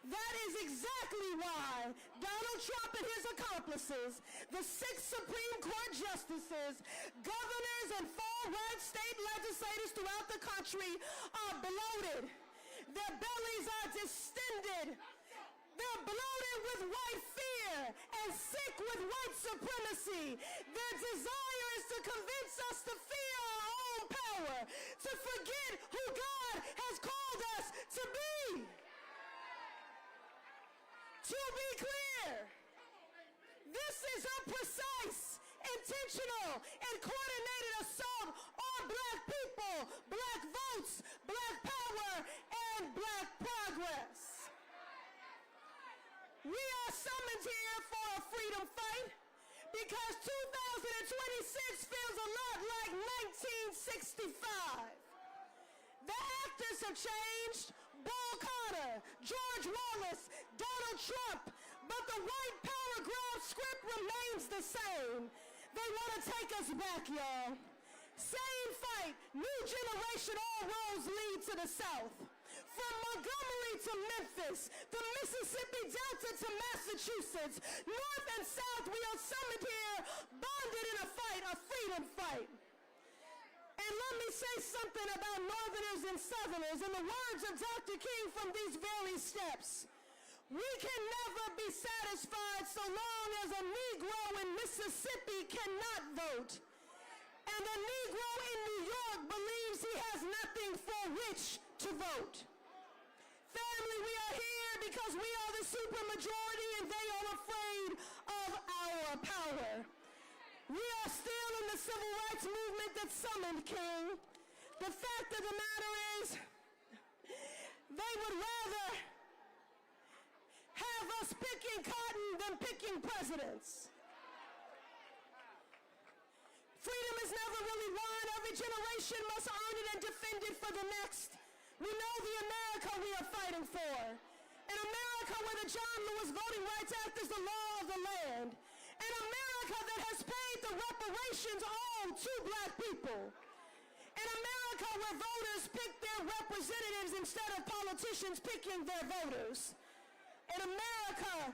that is exactly why Donald Trump and his accomplices, the 6 Supreme Court justices, governors, and far-right state legislators throughout the country are bloated. Their bellies are distended. They're bloated with white fear and sick with white supremacy. Their desire is to convince us to fear our own power, to forget who God has called us to be. To be clear, this is a precise, intentional, and coordinated assault on black people, black votes, black power, and black progress. We are summoned here for a freedom fight because 2026 feels a lot like 1965. The actors have changed, Bull Connor, George Wallace, Donald Trump, but the white power grab script remains the same. They want to take us back, y'all. Same fight, new generation, all roads lead to the south. From Montgomery to Memphis, the Mississippi Delta to Massachusetts, north and south, we are summoned here, bonded in a fight, a freedom fight. And let me say something about Northerners and Southerners. In the words of Dr. King from these very steps, we can never be satisfied so long as a Negro in Mississippi cannot vote. And a Negro in New York believes he has nothing for which to vote. Family, we are here because we are the supermajority and they are afraid of our power. We are still in the civil rights movement that summoned King. The fact of the matter is, They would rather have us picking cotton than picking presidents. Freedom is never really won. Every generation must earn it and defend it for the next. We know the America we are fighting for. An America where the John Lewis Voting Rights Act is the law of the land. An America that has paid the reparations owed to black people. An America where voters pick their representatives instead of politicians picking their voters. An America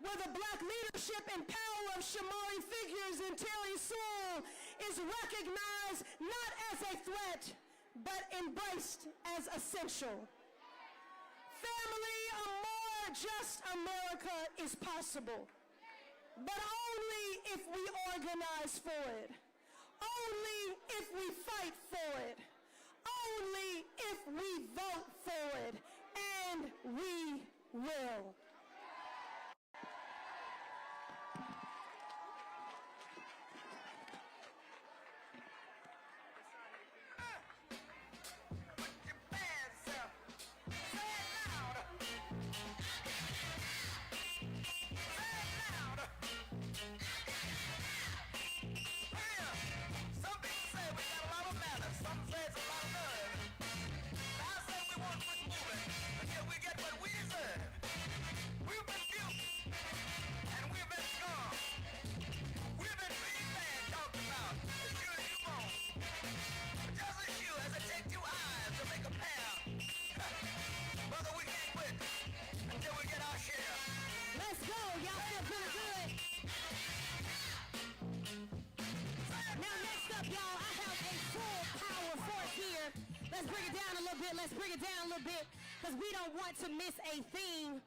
where the black leadership and power of Shamari figures and Terry Sewell is recognized not as a threat, but embraced as essential. Family, a more just America is possible, but only if we organize for it. Only if we fight for it. Only if we vote for it. And we will. Let's bring it down a little bit because we don't want to miss a thing.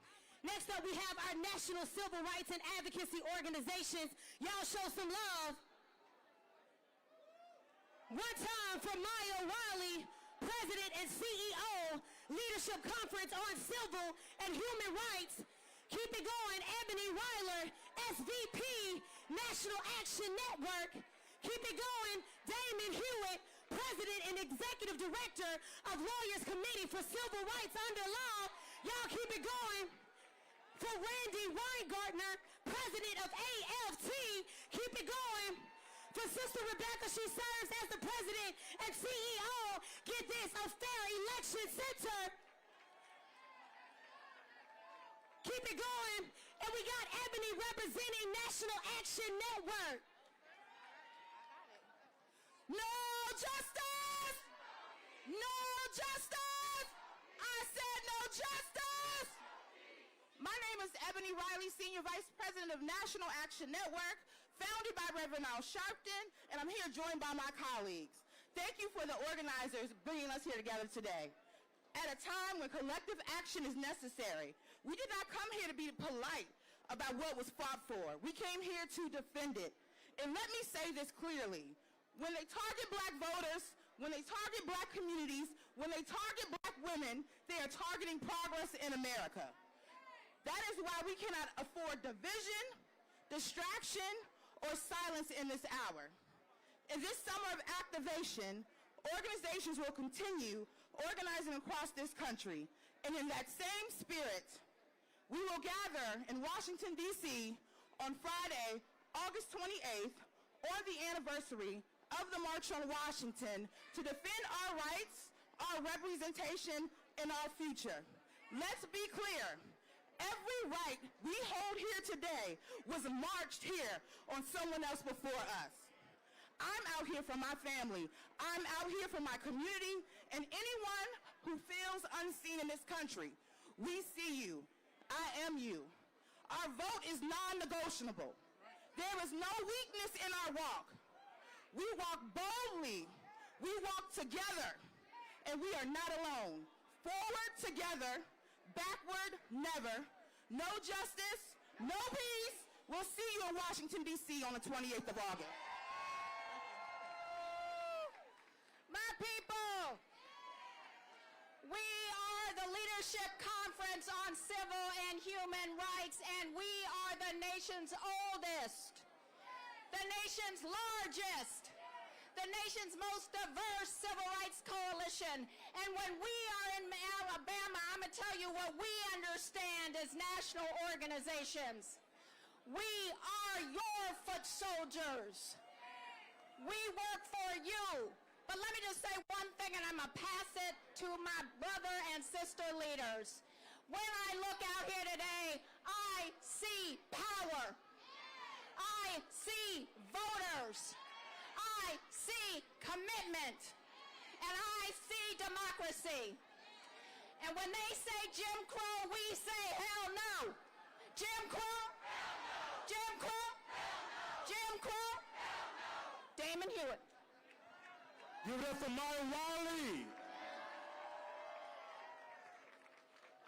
Next up, we have our national civil rights and advocacy organizations. Y'all show some love. One time for Maya Wiley, President and CEO, Leadership Conference on Civil and Human Rights. Keep it going, Ebony Weiler, SVP, National Action Network. Keep it going, Damon Hewitt, President and Executive Director of Lawyers Committee for Civil Rights Under Law. Y'all keep it going. For Randy Weingartner, President of AFT. Keep it going. For Sister Rebecca, she serves as the President and CEO. Get this, a Fair Election Center. Keep it going. And we got Ebony representing National Action Network. No justice! No justice! I said no justice! My name is Ebony Riley, Senior Vice President of National Action Network, founded by Reverend Al Sharpton, and I'm here joined by my colleagues. Thank you for the organizers bringing us here together today. At a time when collective action is necessary, we did not come here to be polite about what was fought for. We came here to defend it. And let me say this clearly. When they target black voters, when they target black communities, when they target black women, they are targeting progress in America. That is why we cannot afford division, distraction, or silence in this hour. In this summer of activation, organizations will continue organizing across this country. And in that same spirit, we will gather in Washington, D.C. on Friday, August 28th, on the anniversary of the March on Washington, to defend our rights, our representation, and our future. Let's be clear. Every right we hold here today was marched here on someone else before us. I'm out here for my family. I'm out here for my community and anyone who feels unseen in this country. We see you. I am you. Our vote is non-negotiable. There is no weakness in our walk. We walk boldly. We walk together. And we are not alone. Forward together, backward never. No justice, no peace. We'll see you in Washington, D.C. on the 28th of August. My people, we are the Leadership Conference on Civil and Human Rights, and we are the nation's oldest, the nation's largest, the nation's most diverse civil rights coalition. And when we are in Alabama, I'm going to tell you what we understand as national organizations. We are your foot soldiers. We work for you. But let me just say one thing, and I'm going to pass it to my brother and sister leaders. When I look out here today, I see power. I see voters. I see commitment. And I see democracy. And when they say Jim Crow, we say hell no. Jim Crow? Hell no. Jim Crow? Hell no. Jim Crow? Hell no. Damon Hewitt. Give it up for Myron Wiley.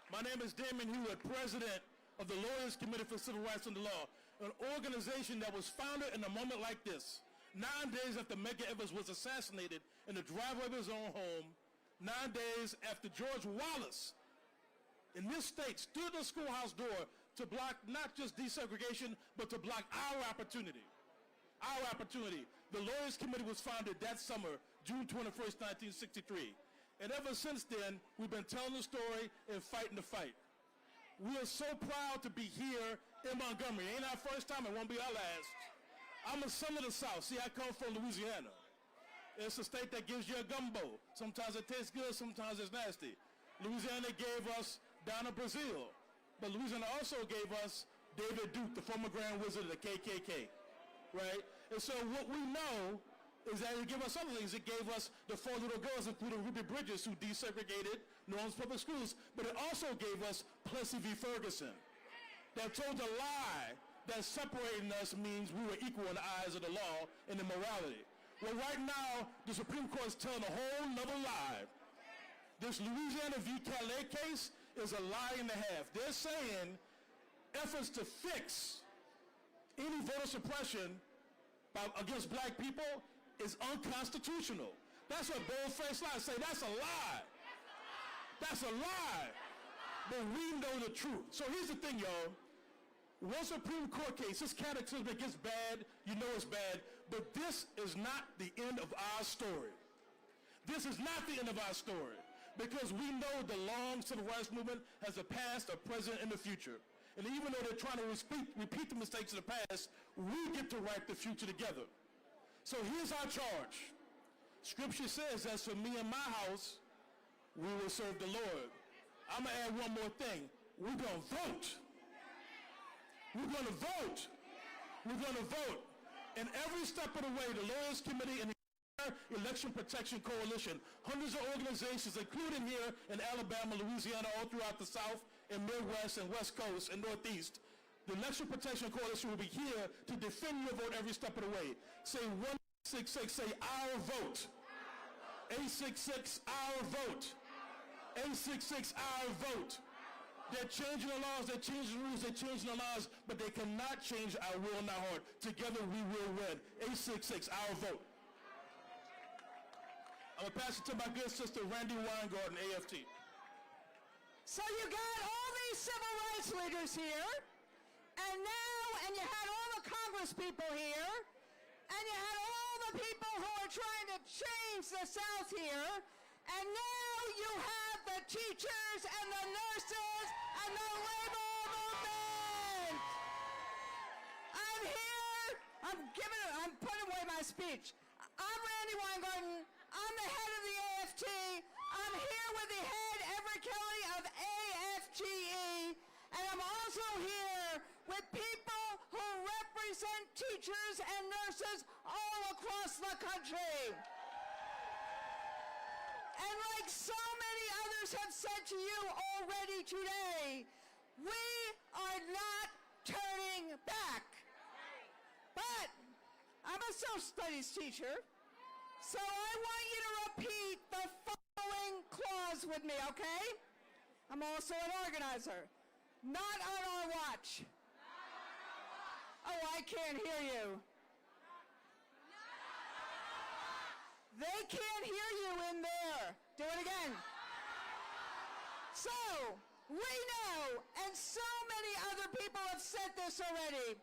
My name is Damon Hewitt, president of the Lawyers Committee for Civil Rights and the Law, an organization that was founded in a moment like this. 9 days after Medgar Evers was assassinated in the driveway of his own home, 9 days after George Wallace in this state stood at the schoolhouse door to block not just desegregation, but to block our opportunity. Our opportunity. The Lawyers Committee was founded that summer, June 21st, 1963. And ever since then, we've been telling the story and fighting the fight. We are so proud to be here in Montgomery. Ain't our first time, it won't be our last. I'm a son of the South. See, I come from Louisiana. It's a state that gives you a gumbo. Sometimes it tastes good, sometimes it's nasty. Louisiana gave us Donna Brazil, but Louisiana also gave us David Duke, the former Grand Wizard of the KKK, right? And so what we know is that it gave us other things. It gave us the 4 little girls, including Ruby Bridges, who desegregated New Orleans public schools, but it also gave us Plessy v. Ferguson, that told a lie that separating us means we were equal in the eyes of the law and in morality. Well, right now, the Supreme Court is telling a whole nother lie. This Louisiana v. Calais case is a lie and a half. They're saying efforts to fix any voter suppression against black people is unconstitutional. That's what bold-faced lies say. That's a lie. That's a lie. But we know the truth. So here's the thing, y'all. One Supreme Court case, this cataclysm gets bad, you know it's bad, but this is not the end of our story. This is not the end of our story, because we know the long civil rights movement has a past, a present, and a future. And even though they're trying to repeat the mistakes of the past, we get to write the future together. So here's our charge. Scripture says, as for me and my house, we will serve the Lord. I'm going to add one more thing. We're going to vote. We're going to vote. We're going to vote. And every step of the way, the Lawyers Committee and the Election Protection Coalition, hundreds of organizations, including here in Alabama, Louisiana, all throughout the South and Midwest and West Coast and Northeast, the Election Protection Coalition will be here to defend your vote every step of the way. Say 166, say our vote. 866, our vote. 866, our vote. They're changing the laws, they're changing the rules, they're changing the laws, but they cannot change our will and our heart. Together we will win. 866, our vote. I'm going to pass it to my good sister, Randy Weingarten, AFT. So you got all these civil rights leaders here, and you had all the Congress people here, and you had all the people who are trying to change the South here, and now you have the teachers and the nurses and the labor movement. I'm here, I'm putting away my speech. I'm Randy Weingarten. I'm the head of the AFT. I'm here with the head, Everett Kelly, of AFGE. And I'm also here with people who represent teachers and nurses all across the country. And like so many others have said to you already today, we are not turning back. But I'm a social studies teacher, so I want you to repeat the following clause with me, okay? I'm also an organizer. Not on our watch. Oh, I can't hear you. They can't hear you in there. Do it again. So, we know, and so many other people have said this already,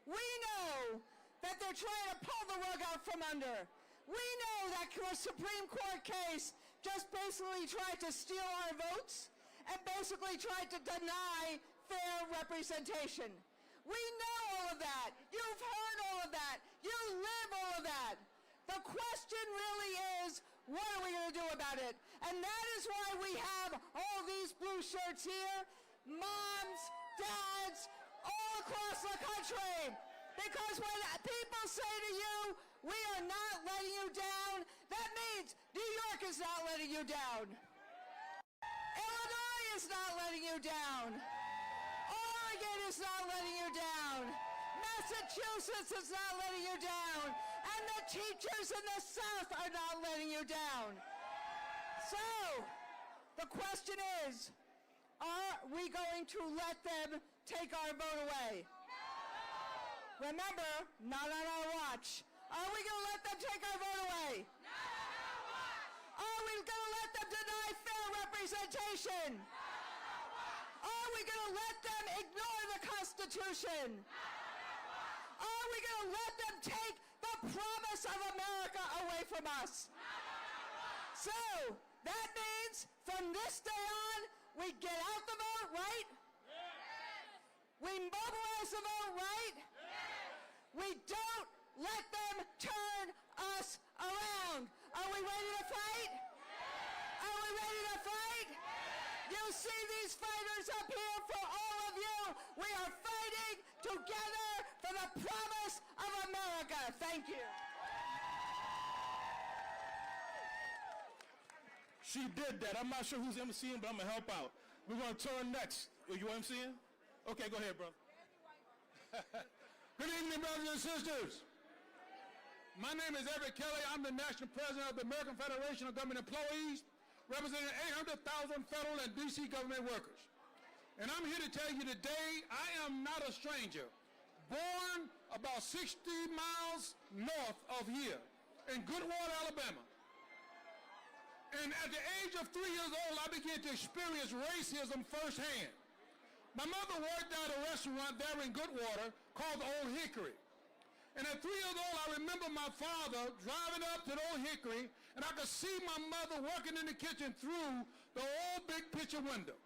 we know that they're trying to pull the rug out from under. We know that the Supreme Court case just basically tried to steal our votes and basically tried to deny fair representation. We know all of that. You've heard all of that. You live all of that. The question really is, what are we going to do about it? And that is why we have all these blue shirts here, moms, dads, all across the country. Because when people say to you, we are not letting you down, that means New York is not letting you down. Illinois is not letting you down. Oregon is not letting you down. Massachusetts is not letting you down. And the teachers in the South are not letting you down. So, the question is, are we going to let them take our vote away? Remember, not on our watch. Are we going to let them take our vote away? Not on our watch. Are we going to let them deny fair representation? Not on our watch. Are we going to let them ignore the Constitution? Not on our watch. Are we going to let them take the promise of America away from us? Not on our watch. So, that means from this day on, we get out the vote, right? Yes. We mobilize the vote, right? Yes. We don't let them turn us around. Are we ready to fight? Yes. Are we ready to fight? Yes. You see these fighters up here, for all of you. We are fighting together for the promise of America. Thank you. She did that. I'm not sure who's emceeing, but I'm going to help out. We're going to turn next. Are you emceeing? Okay, go ahead, bro. Good evening, brothers and sisters. My name is Eric Kelly. I'm the national president of the American Federation of Government Employees, representing 800,000 federal and D.C. government workers. And I'm here to tell you today, I am not a stranger. Born about 60 miles north of here in Goodwater, Alabama. And at the age of 3 years old, I began to experience racism firsthand. My mother worked at a restaurant there in Goodwater called the Old Hickory. And at 3 years old, I remember my father driving up to the Old Hickory, and I could see my mother working in the kitchen through the old big picture window.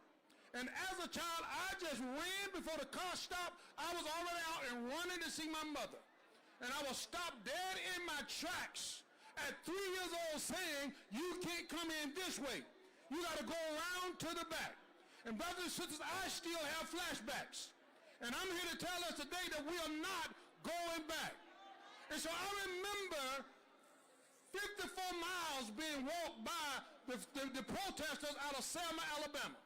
And as a child, I just ran before the car stopped. I was already out and running to see my mother. And I was stopped dead in my tracks at 3 years old saying, you can't come in this way. You got to go around to the back. And brothers and sisters, I still have flashbacks. And I'm here to tell us today that we are not going back. And so I remember 54 miles being walked by the protesters out of Selma, Alabama.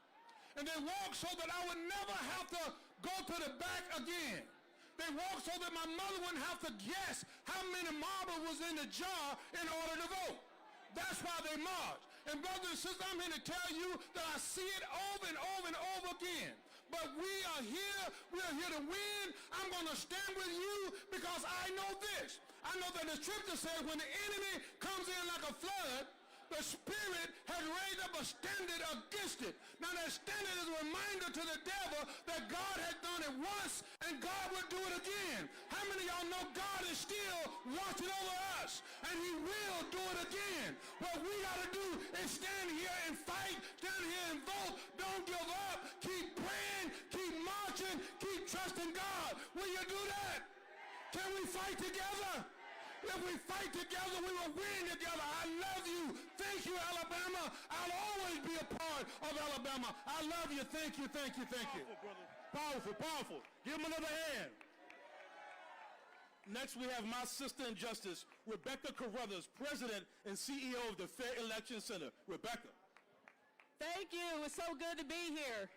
And they walked so that I would never have to go to the back again. They walked so that my mother wouldn't have to guess how many marbles was in the jar in order to vote. That's why they marched. And brothers and sisters, I'm here to tell you that I see it over and over and over again. But we are here to win. I'm going to stand with you because I know this. I know that the scripture says when the enemy comes in like a flood, the Spirit has raised up a standard against it. Now that standard is a reminder to the devil that God had done it once and God will do it again. How many of y'all know God is still watching over us and he will do it again? What we got to do is stand here and fight, stand here and vote. Don't give up. Keep praying, keep marching, keep trusting God. Will you do that? Can we fight together? If we fight together, we will win together. I love you. Thank you, Alabama. I'll always be a part of Alabama. I love you. Thank you, thank you, thank you. Powerful, brother. Powerful, powerful. Give him another hand. Next, we have my sister in justice, Rebecca Carruthers, President and CEO of the Fair Election Center. Rebecca. Thank you. It's so good to be here.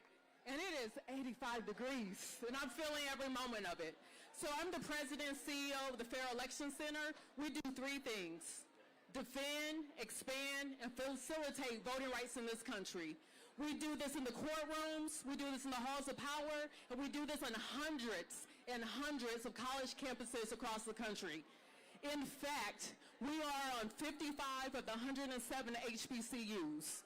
And it is 85 degrees, and I'm feeling every moment of it. So I'm the president and CEO of the Fair Election Center. We do three things: defend, expand, and facilitate voting rights in this country. We do this in the courtrooms, we do this in the halls of power, and we do this on hundreds and hundreds of college campuses across the country. In fact, we are on 55 of the 107 HBCUs.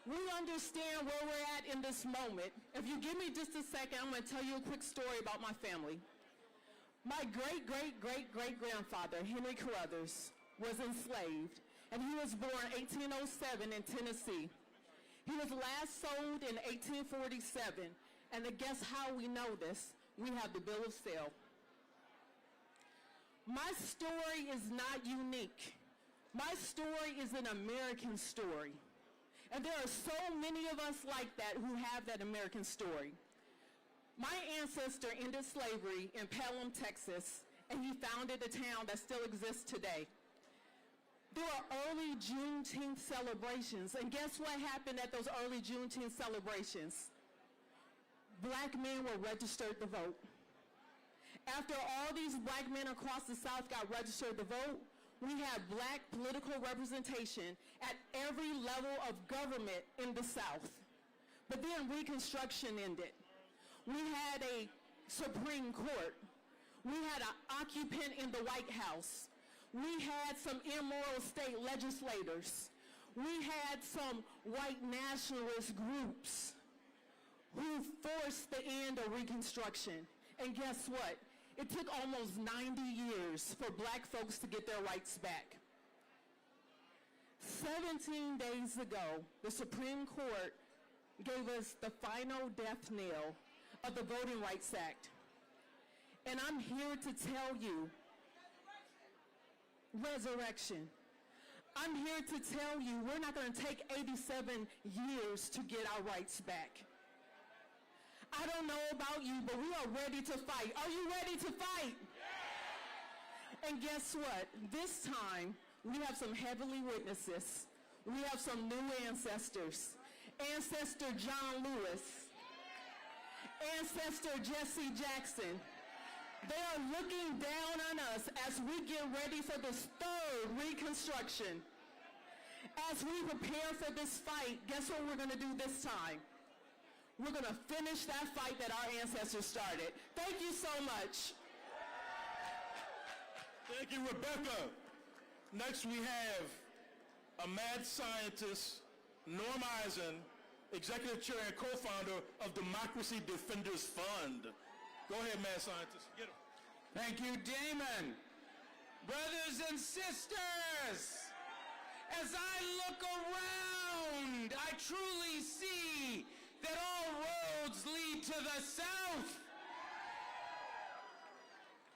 We understand where we're at in this moment. If you give me just a second, I'm going to tell you a quick story about my family. My great-great-great-great-grandfather, Henry Carruthers, was enslaved, and he was born 1807 in Tennessee. He was last sold in 1847, and guess how we know this? We have the bill of sale. My story is not unique. My story is an American story. And there are so many of us like that who have that American story. My ancestor ended slavery in Pelham, Texas, and he founded a town that still exists today. There are early Juneteenth celebrations, and guess what happened at those early Juneteenth celebrations? Black men were registered to vote. After all these black men across the South got registered to vote, we had black political representation at every level of government in the South. But then Reconstruction ended. We had a Supreme Court. We had an occupant in the White House. We had some immoral state legislators. We had some white nationalist groups who forced the end of Reconstruction. And guess what? It took almost 90 years for black folks to get their rights back. 17 days ago, the Supreme Court gave us the final death knell of the Voting Rights Act. And I'm here to tell you, resurrection. I'm here to tell you we're not going to take 87 years to get our rights back. I don't know about you, but we are ready to fight. Are you ready to fight? Yeah. And guess what? This time, we have some heavenly witnesses. We have some new ancestors. Ancestor John Lewis. Ancestor Jesse Jackson. They are looking down on us as we get ready for this third Reconstruction. As we prepare for this fight, guess what we're going to do this time? We're going to finish that fight that our ancestors started. Thank you so much. Thank you, Rebecca. Next, we have a mad scientist, Norm Eisen, executive chair and co-founder of Democracy Defenders Fund. Go ahead, mad scientist. Get him. Thank you, Damon. Brothers and sisters, as I look around, I truly see that all roads lead to the south.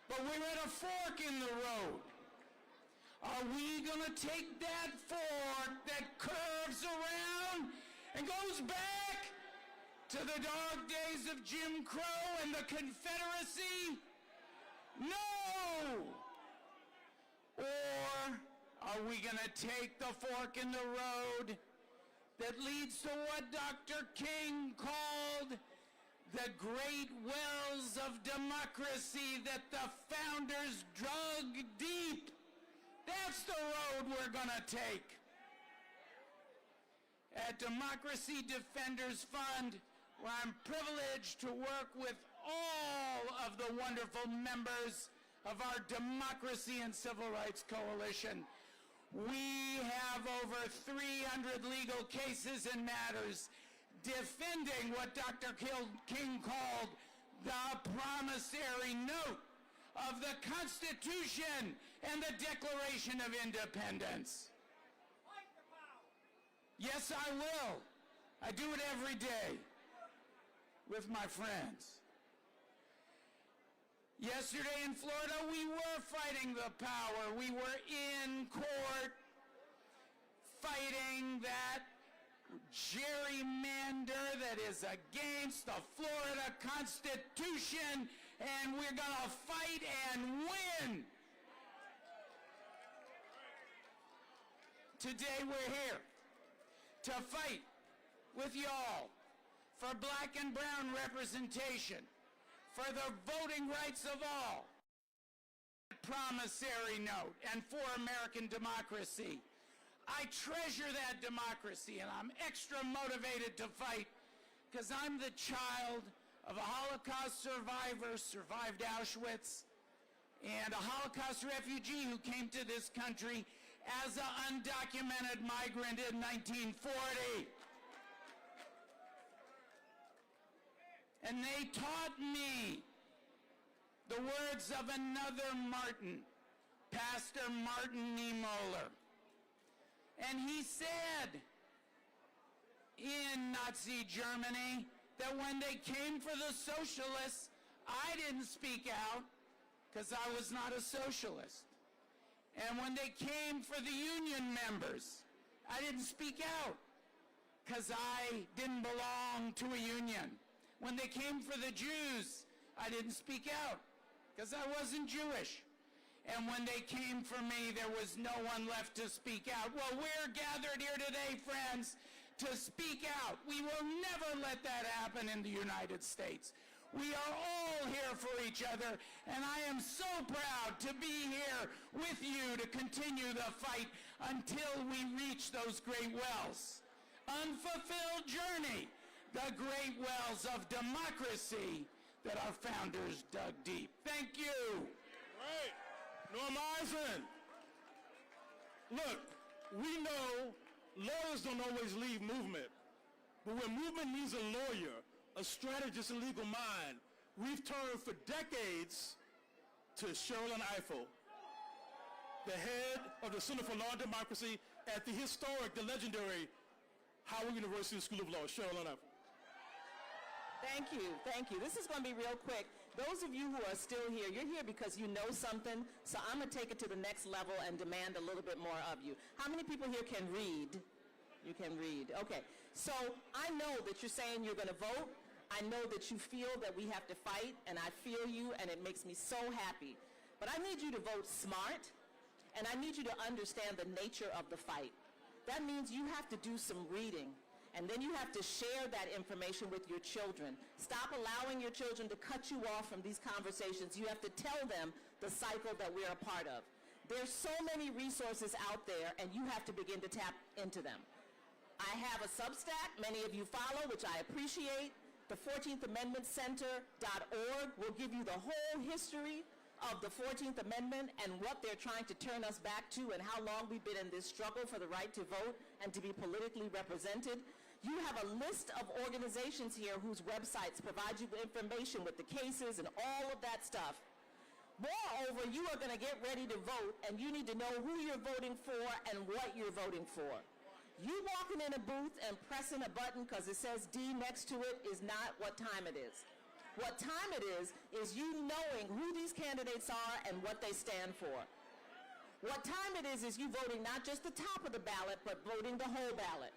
But we're at a fork in the road. Are we going to take that fork that curves around and goes back to the dark days of Jim Crow and the Confederacy? No! Or are we going to take the fork in the road that leads to what Dr. King called the great wells of democracy that the founders dug deep? That's the road we're going to take. At Democracy Defenders Fund, where I'm privileged to work with all of the wonderful members of our Democracy and Civil Rights Coalition, we have over 300 legal cases and matters defending what Dr. King called the promissory note of the Constitution and the Declaration of Independence. Yes, I will. I do it every day with my friends. Yesterday in Florida, we were fighting the power. We were in court fighting that gerrymander that is against the Florida Constitution, and we're going to fight and win. Today we're here to fight with y'all for black and brown representation, for the voting rights of all, promissory note, and for American democracy. I treasure that democracy, and I'm extra motivated to fight because I'm the child of a Holocaust survivor, survived Auschwitz, and a Holocaust refugee who came to this country as an undocumented migrant in 1940. And they taught me the words of another Martin, Pastor Martin Niemöller. And he said in Nazi Germany that when they came for the socialists, I didn't speak out because I was not a socialist. And when they came for the union members, I didn't speak out because I didn't belong to a union. When they came for the Jews, I didn't speak out because I wasn't Jewish. And when they came for me, there was no one left to speak out. Well, we're gathered here today, friends, to speak out. We will never let that happen in the United States. We are all here for each other, and I am so proud to be here with you to continue the fight until we reach those great wells. Unfulfilled journey, the great wells of democracy that our founders dug deep. Thank you. Right. Norm Eisen. Look, we know lawyers don't always leave movement, but when movement needs a lawyer, a strategist and legal mind, we've turned for decades to Sherrilyn Ifill, the head of the Center for Law and Democracy at the historic, the legendary Howard University School of Law. Sherrilyn Ifill. Thank you. This is going to be real quick. Those of you who are still here, you're here because you know something, so I'm going to take it to the next level and demand a little bit more of you. How many people here can read? You can read. Okay. So I know that you're saying you're going to vote. I know that you feel that we have to fight, and I feel you, and it makes me so happy. But I need you to vote smart, and I need you to understand the nature of the fight. That means you have to do some reading, and then you have to share that information with your children. Stop allowing your children to cut you off from these conversations. You have to tell them the cycle that we're a part of. There's so many resources out there, and you have to begin to tap into them. I have a Substack, many of you follow, which I appreciate. The 14th Amendment Center.org will give you the whole history of the 14th Amendment and what they're trying to turn us back to and how long we've been in this struggle for the right to vote and to be politically represented. You have a list of organizations here whose websites provide you with information with the cases and all of that stuff. Moreover, you are going to get ready to vote, and you need to know who you're voting for and what you're voting for. You walking in a booth and pressing a button because it says D next to it is not what time it is. What time it is you knowing who these candidates are and what they stand for. What time it is you voting not just the top of the ballot, but voting the whole ballot.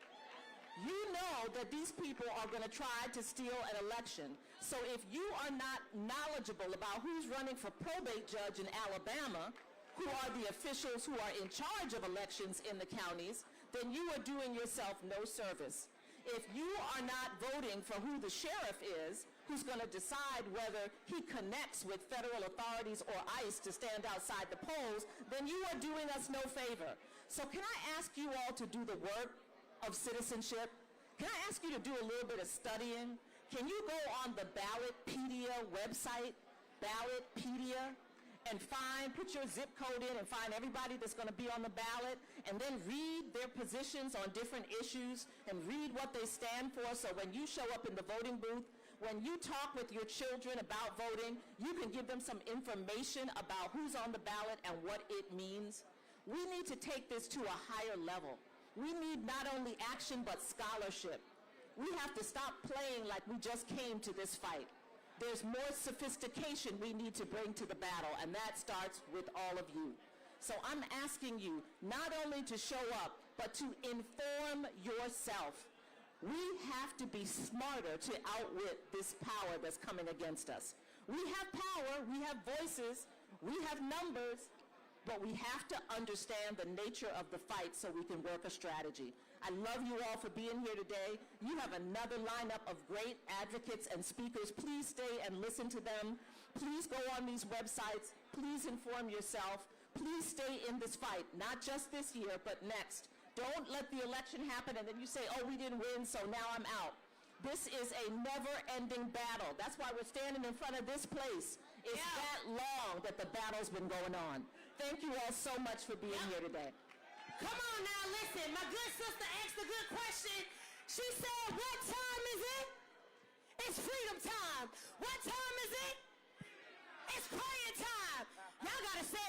You know that these people are going to try to steal an election. So if you are not knowledgeable about who's running for probate judge in Alabama, who are the officials who are in charge of elections in the counties, then you are doing yourself no service. If you are not voting for who the sheriff is, who's going to decide whether he connects with federal authorities or ICE to stand outside the polls, then you are doing us no favor. So can I ask you all to do the work of citizenship? Can I ask you to do a little bit of studying? Can you go on the Ballotpedia website, Ballotpedia, and put your zip code in and find everybody that's going to be on the ballot, and then read their positions on different issues and read what they stand for, so when you show up in the voting booth, when you talk with your children about voting, you can give them some information about who's on the ballot and what it means. We need to take this to a higher level. We need not only action but scholarship. We have to stop playing like we just came to this fight. There's more sophistication we need to bring to the battle, and that starts with all of you. So I'm asking you not only to show up, but to inform yourself. We have to be smarter to outwit this power that's coming against us. We have power, we have voices, we have numbers, but we have to understand the nature of the fight so we can work a strategy. I love you all for being here today. You have another lineup of great advocates and speakers. Please stay and listen to them. Please go on these websites. Please inform yourself. Please stay in this fight, not just this year, but next. Don't let the election happen and then you say, oh, we didn't win, so now I'm out. This is a never-ending battle. That's why we're standing in front of this place. It's that long that the battle's been going on. Thank you all so much for being here today. Come on now, listen. My good sister asked a good question. She said, what time is it? It's freedom time. What time is it? It's praying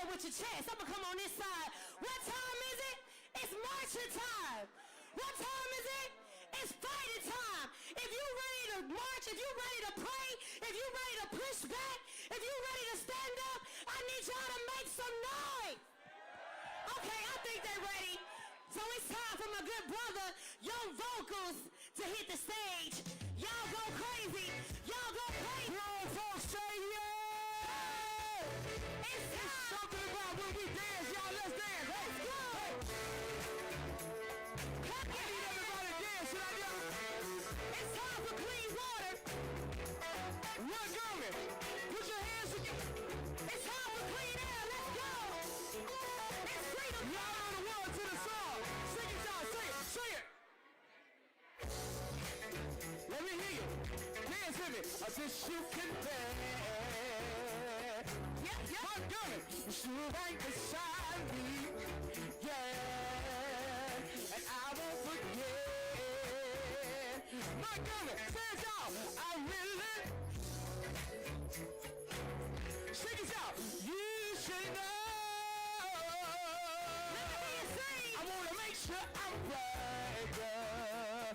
with your chest. I'm going to come on this side. What time is it? It's marching time. What time is it? It's fighting time. If you're ready to march, if you're ready to pray, if you're ready to push back, if you're ready to stand up, I need y'all to make some noise. Okay, I think they're ready. So it's time for my good brother, Young Vocals, to hit the stage. Y'all go crazy. Y'all go crazy. Young folks say yeah! It's time. Something about when we dance, y'all. Let's dance. Let's go. Clap your I need hands. everybody to dance. Should I do? It's time for clean water. Montgomery, put your hands together. It's time for clean air. Let's go. It's freedom. Y'all know the words to the song. Sing it, y'all. Say it. Say it. Let me hear you. Dance with me. I guess you can dance. Yep. Montgomery, you stood right beside me. Yeah. And I won't forget. Montgomery, says y'all. I really. Sing it out. You should know. I want to make sure I'm right.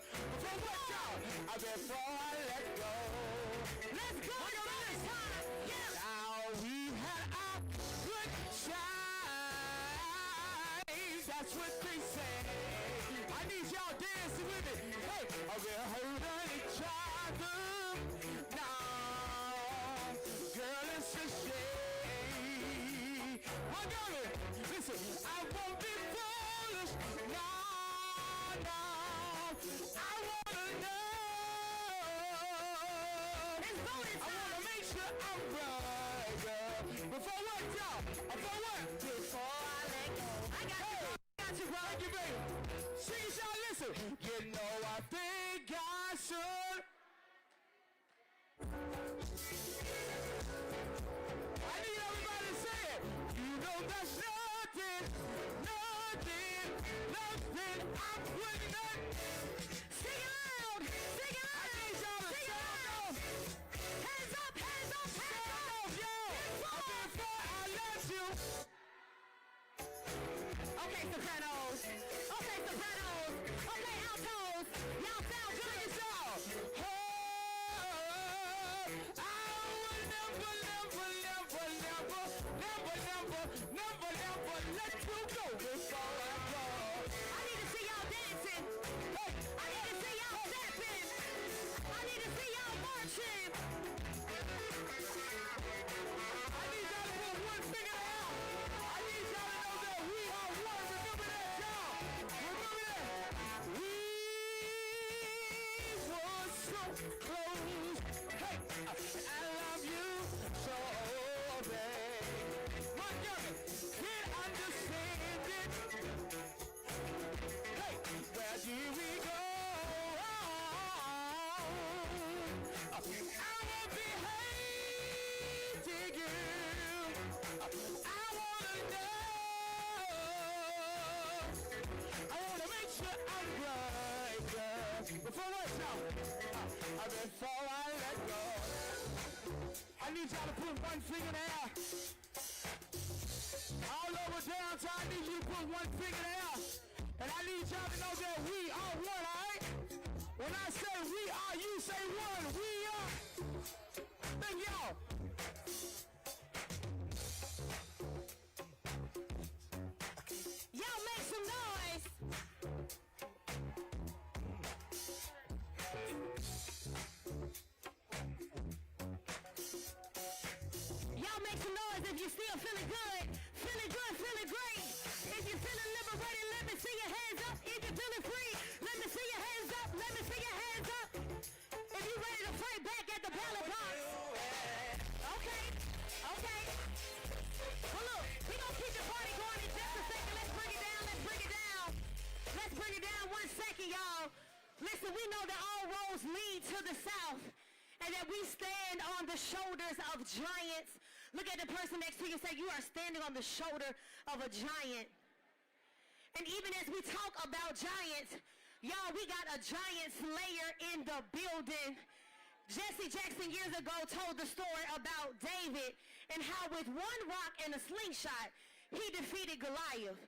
Before what, y'all? Before I let go. Let's go. It's time. Yeah. Now we had our good times. That's what they say. I need y'all dancing with me. Hey, we're holding each other. Now, girl, it's a shame. Montgomery, listen, I won't be foolish. No. I wanna know. It's voting I time. wanna make sure I'm right. Before what, y'all? Before what? Before I let go. I got you, bro. I got you, bro. Thank you, baby. See, y'all, listen. You know, I think I should. I need everybody to say it. You know that's nothing, nothing, nothing. I'm putting up. Sing it loud. Sing it I loud. need y'all to Sing it sound loud. off. Hands up, hands up, hands Sound up. off, yo. Before I let you. Okay, sopranos. Okay, sopranos. Okay, altos. Y'all sound good. Sing it out. Oh, I will never, never, never, never, never, never, never, never let you go before I go. I need to see y'all dancing. Hey, I need to see y'all stepping. I need to see y'all marching. I need y'all to put one finger out. I need y'all to know that we are one. Remember that, y'all. Remember that. We were so close. Hey, I love you so bad. Montgomery, can't understand it. Hey, where do we go? I won't be hating you. I wanna know. I wanna make sure I'm right. Before what now? Before I let go. I need y'all to put one finger in the air. All over downtown, I need you to put one finger in the air. And I need y'all to know that we are one, all right? When I say we are, you say one. We are. Thank y'all. Y'all make some noise. Y'all make some noise if you're still feeling good, feeling great. If you're feeling liberated, let me see your hands up. If you're feeling free, let me see your hands up. Let me see your hands up. If you're ready to fight back at the ballot box. Okay. Well, look, we're going to keep the party going in just a second. Let's bring it down. Let's bring it down 1 second, y'all. Listen, we know that all roads lead to the south and that we stand on the shoulders of giants. Look at the person next to you and say, you are standing on the shoulder of a giant. And even as we talk about giants, y'all, we got a giant slayer in the building. Jesse Jackson years ago told the story about David and how with one rock and a slingshot, he defeated Goliath.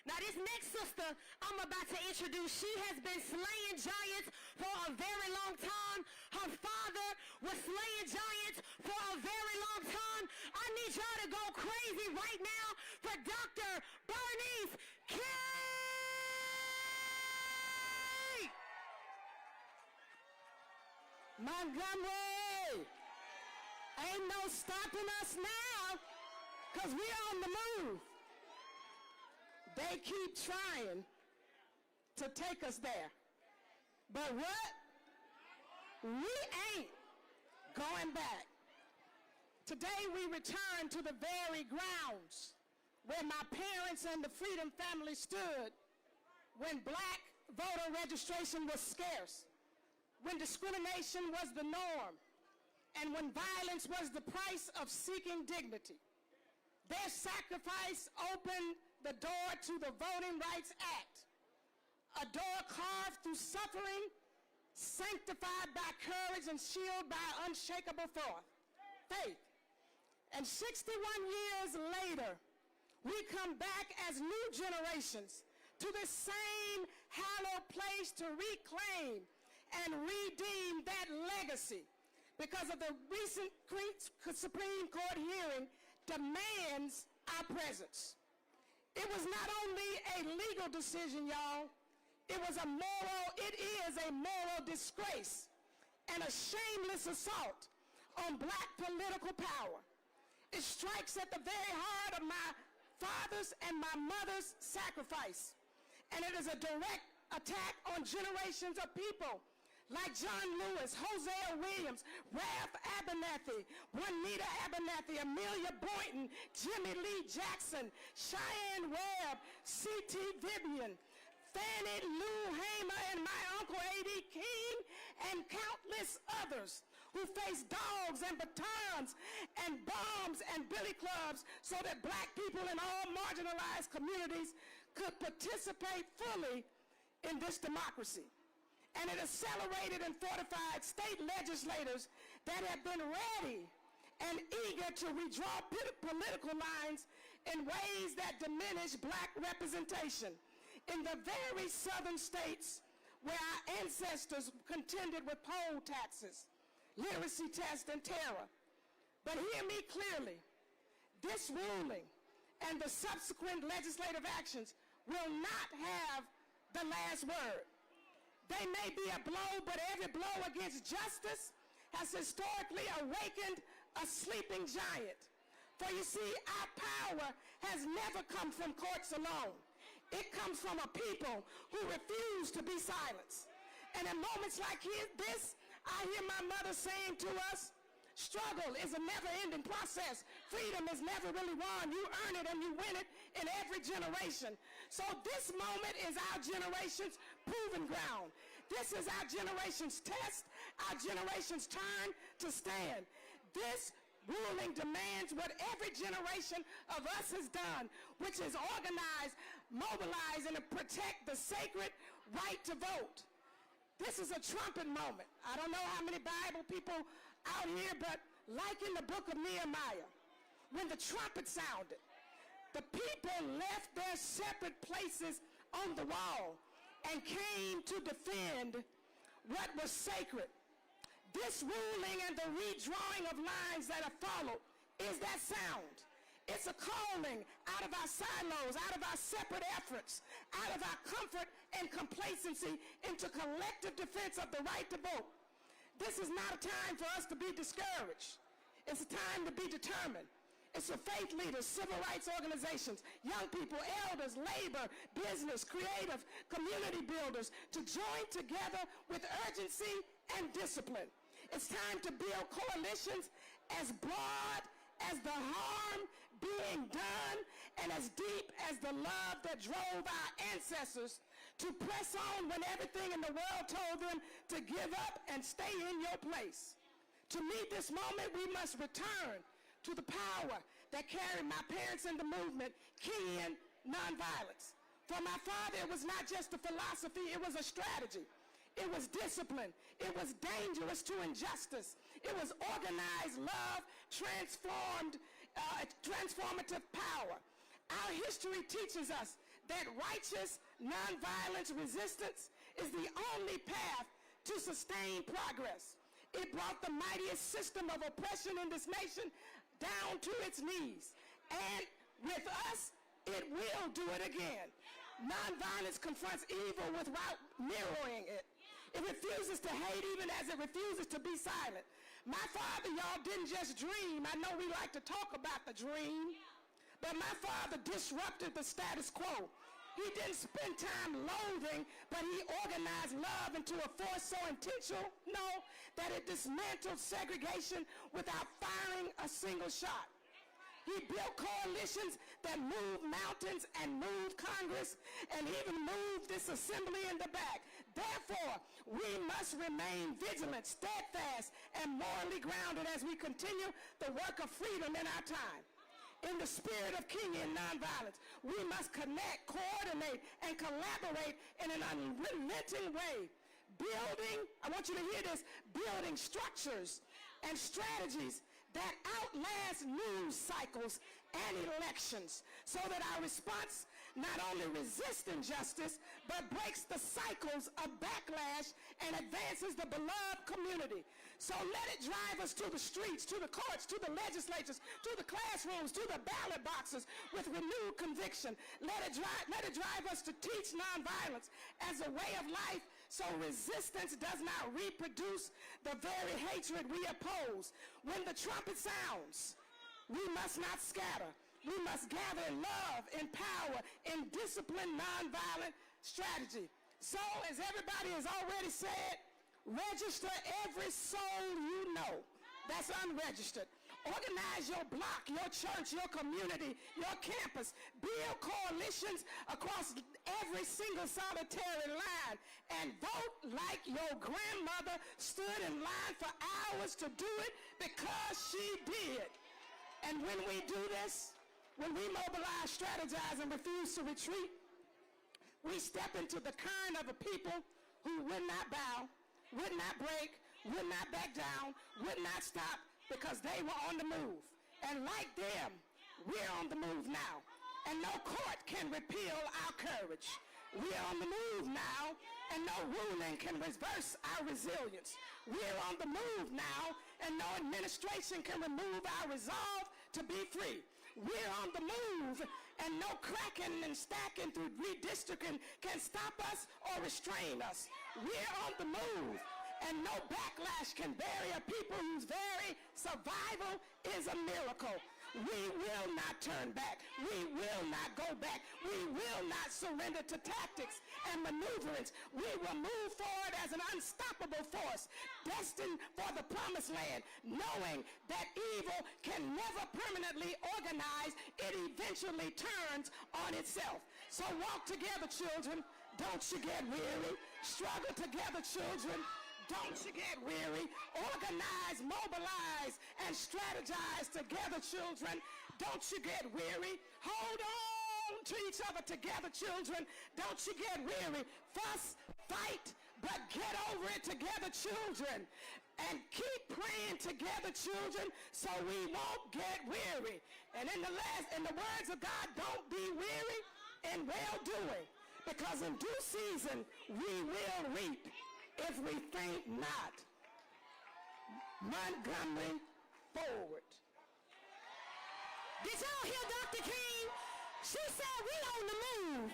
Now this next sister I'm about to introduce, she has been slaying giants for a very long time. Her father was slaying giants for a very long time. I need y'all to go crazy right now for Dr. Bernice King! Montgomery! Ain't no stopping us now, because we're on the move. They keep trying to take us there. But what? We ain't going back. Today we return to the very grounds where my parents and the Freedom family stood when black voter registration was scarce, when discrimination was the norm, and when violence was the price of seeking dignity. Their sacrifice opened the door to the Voting Rights Act, a door carved through suffering, sanctified by courage, and shielded by unshakable faith. And 61 years later, we come back as new generations to the same hallowed place to reclaim and redeem that legacy, because of the recent Supreme Court hearing demands our presence. It was not only a legal decision, y'all, it is a moral disgrace and a shameless assault on black political power. It strikes at the very heart of my father's and my mother's sacrifice, and it is a direct attack on generations of people like John Lewis, Hosea Williams, Ralph Abernathy, Juanita Abernathy, Amelia Boynton, Jimmy Lee Jackson, Cheyenne Webb, C.T. Vivian, Fannie Lou Hamer, and my Uncle A.D. King, and countless others who faced dogs and batons and bombs and billy clubs so that black people in all marginalized communities could participate fully in this democracy. And it accelerated and fortified state legislators that have been ready and eager to redraw political lines in ways that diminish black representation in the very southern states where our ancestors contended with poll taxes, literacy tests, and terror. But hear me clearly, this ruling and the subsequent legislative actions will not have the last word. They may be a blow, but every blow against justice has historically awakened a sleeping giant. For you see, our power has never come from courts alone. It comes from a people who refuse to be silenced. And in moments like this, I hear my mother saying to us, struggle is a never-ending process. Freedom is never really won. You earn it and you win it in every generation. So this moment is our generation's proving ground. This is our generation's test, our generation's turn to stand. This ruling demands what every generation of us has done, which is organize, mobilize, and protect the sacred right to vote. This is a trumpet moment. I don't know how many Bible people out here, but like in the book of Nehemiah, when the trumpet sounded, the people left their separate places on the wall and came to defend what was sacred. This ruling and the redrawing of lines that have followed is that sound. It's a calling out of our silos, out of our separate efforts, out of our comfort and complacency into collective defense of the right to vote. This is not a time for us to be discouraged. It's a time to be determined. It's for faith leaders, civil rights organizations, young people, elders, labor, business, creative, community builders to join together with urgency and discipline. It's time to build coalitions as broad as the harm being done and as deep as the love that drove our ancestors to press on when everything in the world told them to give up and stay in your place. To meet this moment, we must return to the power that carried my parents in the movement, key in nonviolence. For my father, it was not just a philosophy, it was a strategy. It was discipline. It was dangerous to injustice. It was organized love transformed transformative power. Our history teaches us that righteous, nonviolent resistance is the only path to sustain progress. It brought the mightiest system of oppression in this nation down to its knees. And with us, it will do it again. Nonviolence confronts evil without mirroring it. It refuses to hate even as it refuses to be silent. My father, y'all, didn't just dream. I know we like to talk about the dream, but my father disrupted the status quo. He didn't spend time loathing, but he organized love into a force so intentional, that it dismantled segregation without firing a single shot. He built coalitions that moved mountains and moved Congress and even moved this assembly in the back. Therefore, we must remain vigilant, steadfast, and morally grounded as we continue the work of freedom in our time. In the spirit of Kenyan nonviolence, we must connect, coordinate, and collaborate in an unrelenting way. Building, I want you to hear this, building structures and strategies that outlast news cycles and elections so that our response not only resists injustice, but breaks the cycles of backlash and advances the beloved community. So let it drive us to the streets, to the courts, to the legislatures, to the classrooms, to the ballot boxes with renewed conviction. Let it drive us to teach nonviolence as a way of life so resistance does not reproduce the very hatred we oppose. When the trumpet sounds, we must not scatter. We must gather in love, in power, in disciplined, nonviolent strategy. So, as everybody has already said, register every soul you know that's unregistered. Organize your block, your church, your community, your campus. Build coalitions across every single solitary line. And vote like your grandmother stood in line for hours to do it because she did. And when we do this, when we mobilize, strategize, and refuse to retreat, we step into the current of a people who would not bow, would not break, would not back down, would not stop because they were on the move. And like them, we're on the move now. And no court can repeal our courage. We're on the move now, and no ruling can reverse our resilience. We're on the move now, and no administration can remove our resolve to be free. We're on the move, and no cracking and stacking through redistricting can stop us or restrain us. We're on the move, and no backlash can bury a people whose very survival is a miracle. We will not turn back. We will not go back. We will not surrender to tactics and maneuverings. We will move forward as an unstoppable force, destined for the promised land, knowing that evil can never permanently organize. It eventually turns on itself. So walk together, children. Don't you get weary. Struggle together, children. Don't you get weary. Organize, mobilize, and strategize together, children. Don't you get weary. Hold on to each other together, children. Don't you get weary. Fuss, fight, but get over it together, children. And keep praying together, children, so we won't get weary. And in the words of God, don't be weary in well-doing, because in due season we will reap if we faint not. Montgomery, forward. Did y'all hear Dr. King? She said we on the move.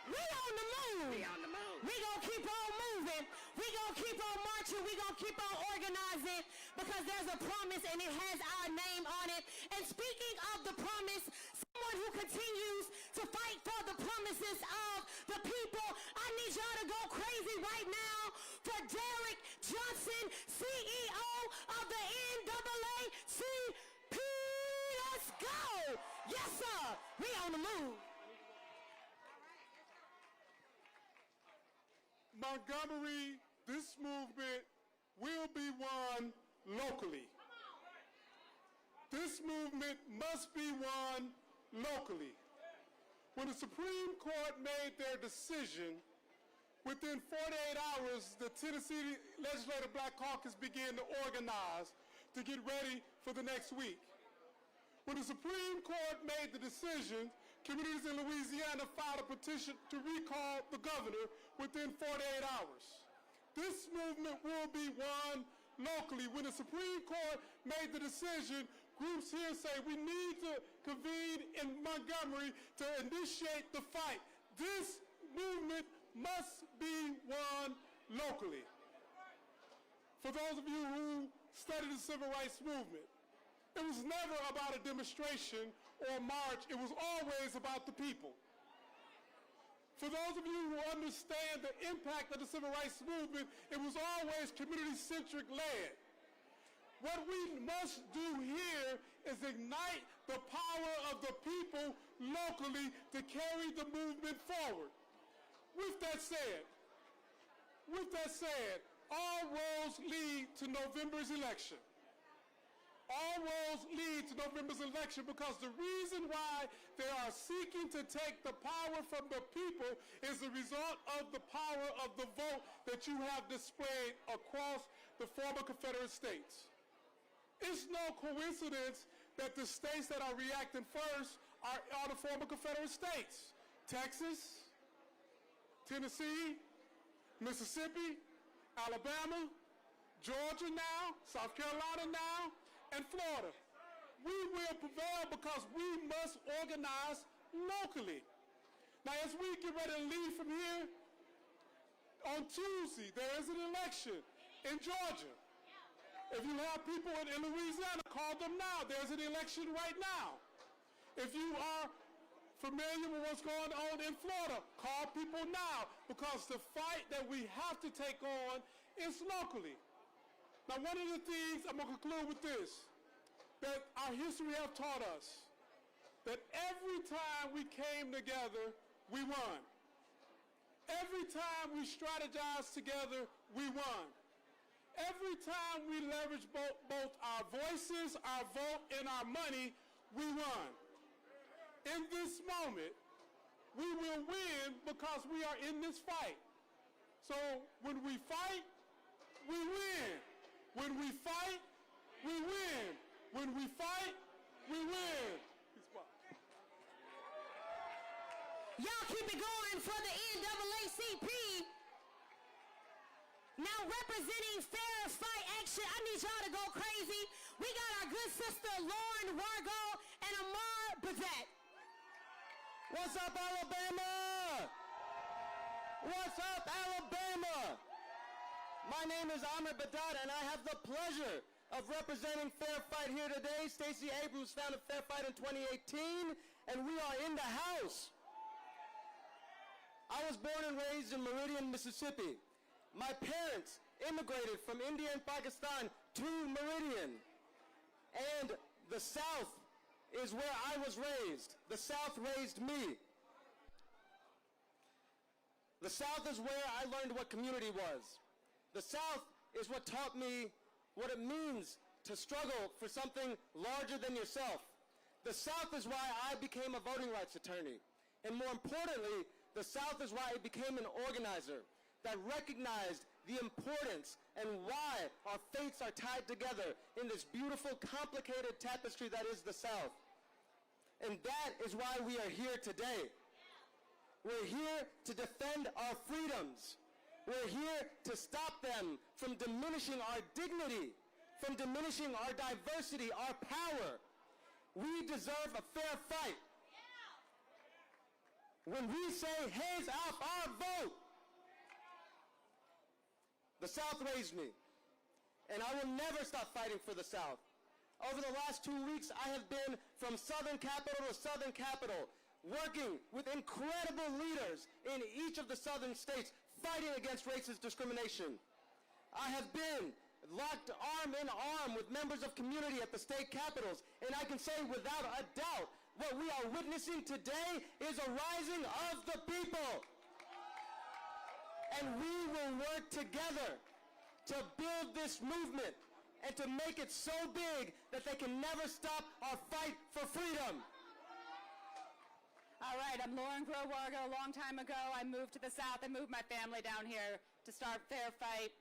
We on the move. We on the move. We gonna keep on moving. We gonna keep on marching. We gonna keep on organizing because there's a promise and it has our name on it. And speaking of the promise, someone who continues to fight for the promises of the people, I need y'all to go crazy right now for Derek Johnson, CEO of the NAACP. Let's go. Yes, sir. We on the move. Montgomery, this movement will be won locally. This movement must be won locally. When the Supreme Court made their decision, within 48 hours, the Tennessee Legislative Black Caucus began to organize to get ready for the next week. When the Supreme Court made the decision, communities in Louisiana filed a petition to recall the governor within 48 hours. This movement will be won locally. When the Supreme Court made the decision, groups here say we need to convene in Montgomery to initiate the fight. This movement must be won locally. For those of you who study the civil rights movement, it was never about a demonstration or a march. It was always about the people. For those of you who understand the impact of the civil rights movement, it was always community-centric led. What we must do here is ignite the power of the people locally to carry the movement forward. With that said, all roads lead to November's election. All roads lead to November's election because the reason why they are seeking to take the power from the people is the result of the power of the vote that you have displayed across the former Confederate states. It's no coincidence that the states that are reacting first are the former Confederate states. Texas, Tennessee, Mississippi, Alabama, Georgia now, South Carolina now, and Florida. We will prevail because we must organize locally. Now, as we get ready to leave from here, on Tuesday, there is an election in Georgia. If you have people in Louisiana, call them now. There's an election right now. If you are familiar with what's going on in Florida, call people now, because the fight that we have to take on is locally. Now, one of the things, I'm going to conclude with this, that our history have taught us, that every time we came together, we won. Every time we strategized together, we won. Every time we leveraged both our voices, our vote, and our money, we won. In this moment, we will win because we are in this fight. So when we fight, we win. When we fight, we win. When we fight, we win. Y'all keep it going for the NAACP. Now representing Fair Fight Action, I need y'all to go crazy. We got our good sister Lauren Wargo and Amar Bazette. What's up, Alabama? What's up, Alabama? My name is Amar Badat, and I have the pleasure of representing Fair Fight here today. Stacey Abrams founded Fair Fight in 2018, and we are in the house. I was born and raised in Meridian, Mississippi. My parents immigrated from India and Pakistan to Meridian, and the South is where I was raised. The South raised me. The South is where I learned what community was. The South is what taught me what it means to struggle for something larger than yourself. The South is why I became a voting rights attorney. And more importantly, the South is why I became an organizer that recognized the importance and why our fates are tied together in this beautiful, complicated tapestry that is the South. And that is why we are here today. We're here to defend our freedoms. We're here to stop them from diminishing our dignity, from diminishing our diversity, our power. We deserve a fair fight. When we say, hands off our vote, the South raised me, and I will never stop fighting for the South. Over the last 2 weeks, I have been from Southern capital to Southern capital, working with incredible leaders in each of the Southern states, fighting against racist discrimination. I have been locked arm in arm with members of community at the state capitals, and I can say without a doubt, what we are witnessing today is a rising of the people. And we will work together to build this movement and to make it so big that they can never stop our fight for freedom. All right, I'm Lauren Wargo. A long time ago, I moved to the South. I moved my family down here to start Fair Fight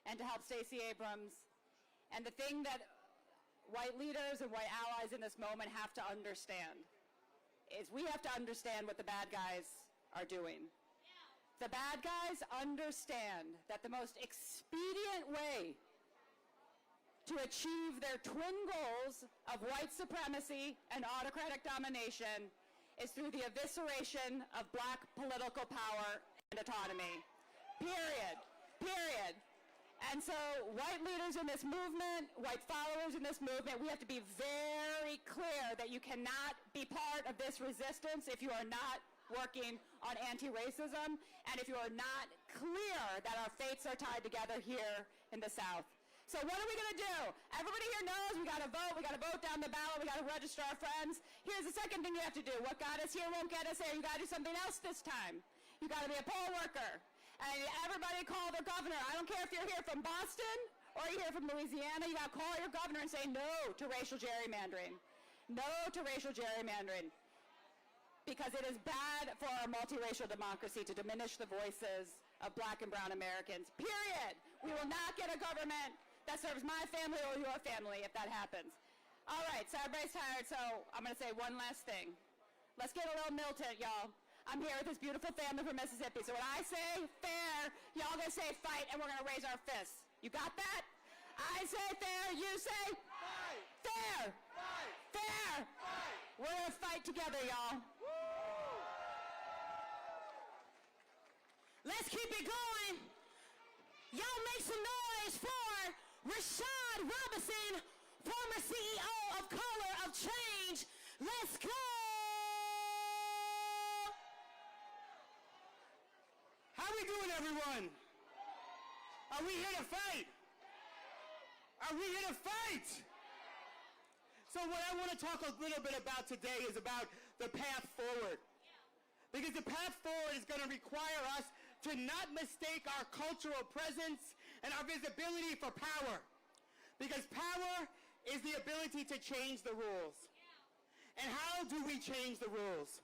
and to help Stacey Abrams. And the thing that white leaders and white allies in this moment have to understand is we have to understand what the bad guys are doing. The bad guys understand that the most expedient way to achieve their twin goals of white supremacy and autocratic domination is through the evisceration of black political power and autonomy. Period. Period. And so white leaders in this movement, white followers in this movement, we have to be very clear that you cannot be part of this resistance if you are not working on anti-racism and if you are not clear that our fates are tied together here in the South. So what are we going to do? Everybody here knows we got to vote down the ballot, we got to register our friends. Here's the second thing you have to do. What got us here won't get us there. You got to do something else this time. You got to be a poll worker. And everybody call their governor. I don't care if you're here from Boston or you're here from Louisiana, you got to call your governor and say no to racial gerrymandering. No to racial gerrymandering. Because it is bad for our multiracial democracy to diminish the voices of black and brown Americans. Period. We will not get a government that serves my family or your family if that happens. All right, so everybody's tired, so I'm going to say one last thing. Let's get a little militant, y'all. I'm here with this beautiful family from Mississippi, so when I say fair, y'all going to say fight, and we're going to raise our fists. You got that? I say fair, you say fight. Fair. Fight. Fair. Fight. We're going to fight together, y'all. Let's keep it going. Y'all make some noise for Rashad Robinson, former CEO of Color of Change. Let's go. How we doing, everyone? Are we here to fight? Are we here to fight? So what I want to talk a little bit about today is about the path forward. Because the path forward is going to require us to not mistake our cultural presence and our visibility for power. Because power is the ability to change the rules. And how do we change the rules?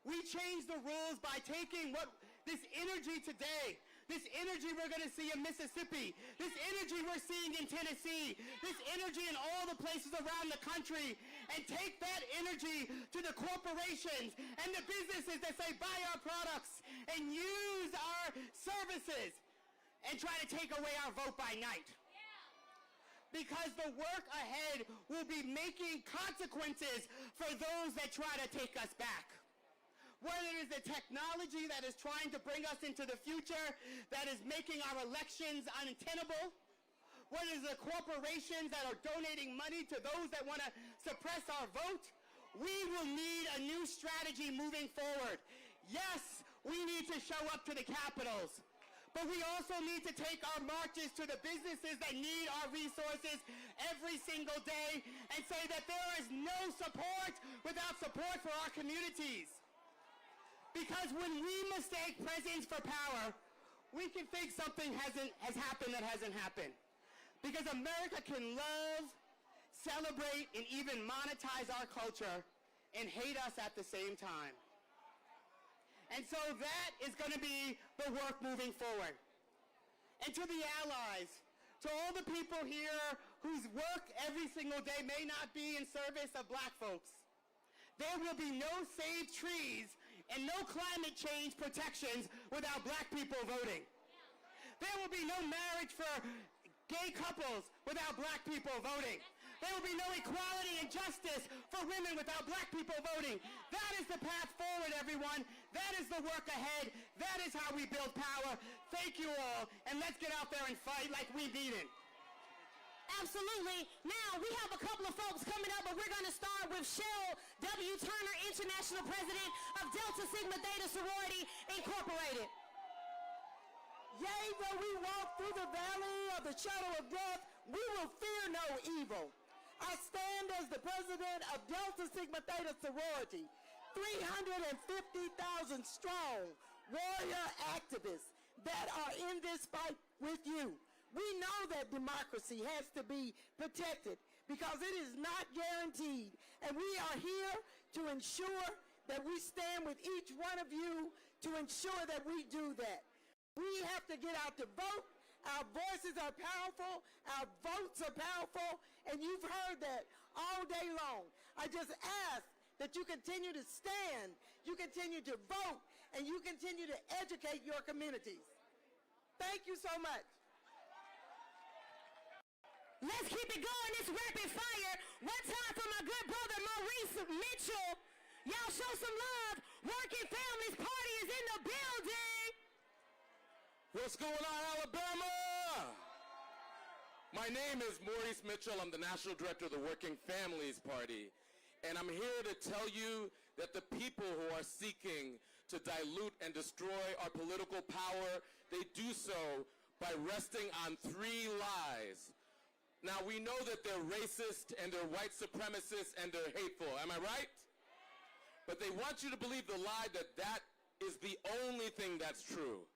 We change the rules by taking this energy today, this energy we're going to see in Mississippi, this energy we're seeing in Tennessee, this energy in all the places around the country, and take that energy to the corporations and the businesses that say buy our products and use our services and try to take away our vote by night. Because the work ahead will be making consequences for those that try to take us back. Whether it is the technology that is trying to bring us into the future, that is making our elections untenable, whether it is the corporations that are donating money to those that want to suppress our vote, we will need a new strategy moving forward. Yes, we need to show up to the capitals, but we also need to take our marches to the businesses that need our resources every single day and say that there is no support without support for our communities. Because when we mistake presence for power, we can think something has happened that hasn't happened. Because America can love, celebrate, and even monetize our culture and hate us at the same time. And so that is going to be the work moving forward. And to the allies, to all the people here whose work every single day may not be in service of black folks, there will be no saved trees and no climate change protections without black people voting. There will be no marriage for gay couples without black people voting. There will be no equality and justice for women without black people voting. That is the path forward, everyone. That is the work ahead. That is how we build power. Thank you all, and let's get out there and fight like we need it. Absolutely. Now, we have a couple of folks coming up, but we're going to start with Cheryl W. Turner, International President of Delta Sigma Theta Sorority, Incorporated. Yea, though we walk through the valley of the shadow of death, we will fear no evil. I stand as the president of Delta Sigma Theta Sorority, 350,000 strong warrior activists that are in this fight with you. We know that democracy has to be protected because it is not guaranteed. And we are here to ensure that we stand with each one of you to ensure that we do that. We have to get out to vote, Our voices are powerful. Our votes are powerful. And you've heard that all day long. I just ask that you continue to stand, you continue to vote, and you continue to educate your communities. Thank you so much. Let's keep it going. It's rapid fire. One time for my good brother Maurice Mitchell. Y'all show some love. Working Families Party is in the building. What's going on, Alabama? My name is Maurice Mitchell. I'm the National Director of the Working Families Party. And I'm here to tell you that the people who are seeking to dilute and destroy our political power, they do so by resting on 3 lies. Now, we know that they're racist and they're white supremacists and they're hateful. Am I right? But they want you to believe the lie that that is the only thing that's true.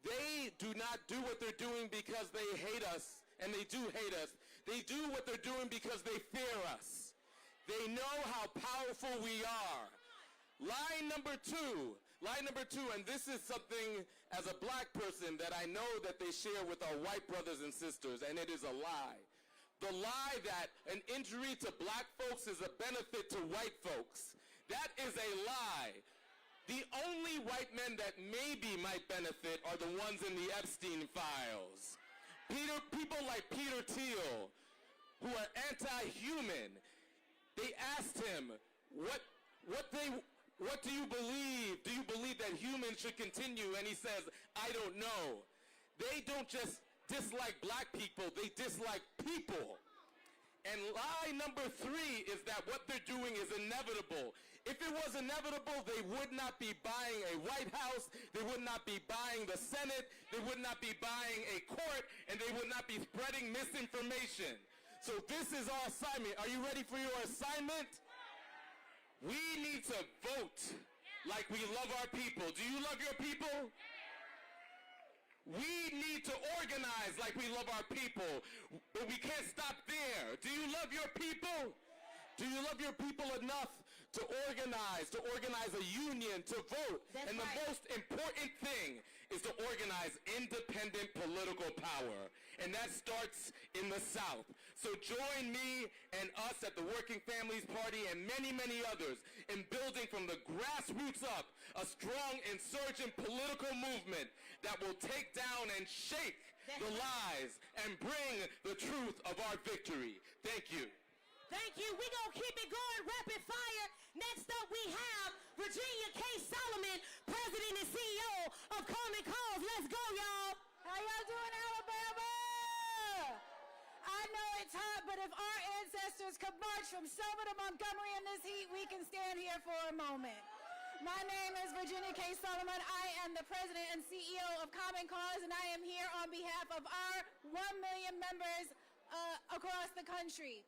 They do not do what they're doing because they hate us, and they do hate us. They do what they're doing because they fear us. They know how powerful we are. Lie number two, and this is something as a black person that I know that they share with our white brothers and sisters, and it is a lie. The lie that an injury to black folks is a benefit to white folks. That is a lie. The only white men that maybe might benefit are the ones in the Epstein files. People like Peter Thiel, who are anti-human, they asked him, what do you believe? Do you believe that humans should continue? And he says, I don't know. They don't just dislike black people, they dislike people. And lie number 3 is that what they're doing is inevitable. If it was inevitable, they would not be buying a White House, they would not be buying the Senate, they would not be buying a court, and they would not be spreading misinformation. So this is our assignment. Are you ready for your assignment? We need to vote like we love our people. Do you love your people? We need to organize like we love our people, but we can't stop there. Do you love your people? Do you love your people enough to organize a union, to vote? That's and the right. most important thing is to organize independent political power. And that starts in the South. So join me and us at the Working Families Party and many, many others in building from the grassroots up a strong insurgent political movement that will take down and shake the lies and bring the truth of our victory. Thank you. Thank you. We're going to keep it going rapid fire. Next up, we have Virginia K. Solomon, President and CEO of Common Cause. Let's go, y'all. How y'all doing, Alabama? I know it's hot, but if our ancestors could march from Selma to Montgomery in this heat, we can stand here for a moment. My name is Virginia K. Solomon. I am the President and CEO of Common Cause, and I am here on behalf of our 1 million members across the country.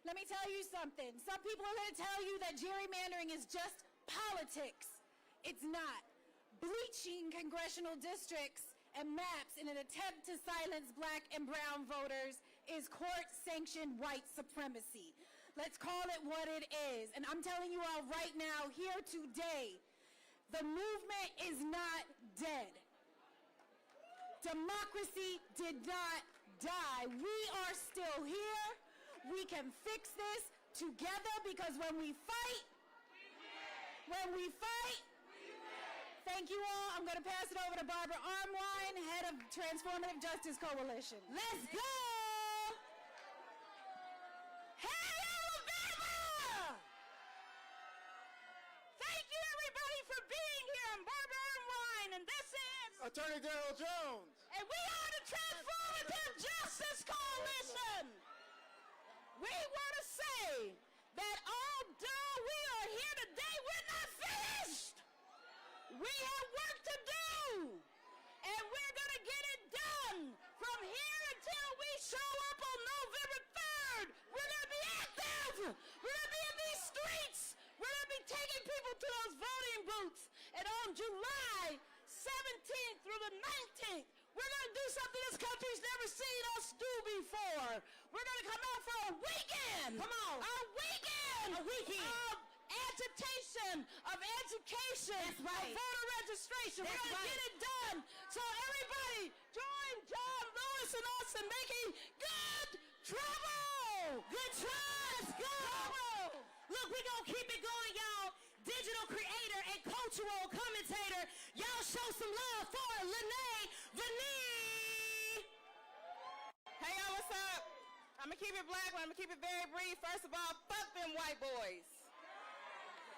Let me tell you something. Some people are going to tell you that gerrymandering is just politics. It's not. Bleaching congressional districts and maps in an attempt to silence black and brown voters is court-sanctioned white supremacy. Let's call it what it is. And I'm telling you all right now, here today, the movement is not dead. Democracy did not die. We are still here. We can fix this together because when we fight, thank you all. I'm going to pass it over to Barbara Armwine, head of Transformative Justice Coalition. Let's go! Hey, Alabama! Thank you, everybody, for being here. I'm Barbara Armwine, and this is Attorney General Jones. And we are the Transformative Justice Coalition. We want to say that although we are here today, we're not finished. We have work to do, and we're going to get it done from here until we show up on November 3rd. We're going to be active. We're going to be in these streets. We're going to be taking people to those voting booths. And on July 17th through the 19th, we're going to do something this country's never seen us do before. We're going to come out for a weekend. Come on. A weekend. A weekend. Of agitation of education, That's right. of voter registration. That's We're going to right. get it done. So everybody join John Lewis and us in making good trouble. Good try. Let's go. Look, we gonna keep it going, y'all. Digital creator and cultural commentator. Y'all show some love for Lene Vanee. Hey, y'all, what's up? I'm going to keep it black, but I'm going to keep it very brief. First of all, fuck them white boys.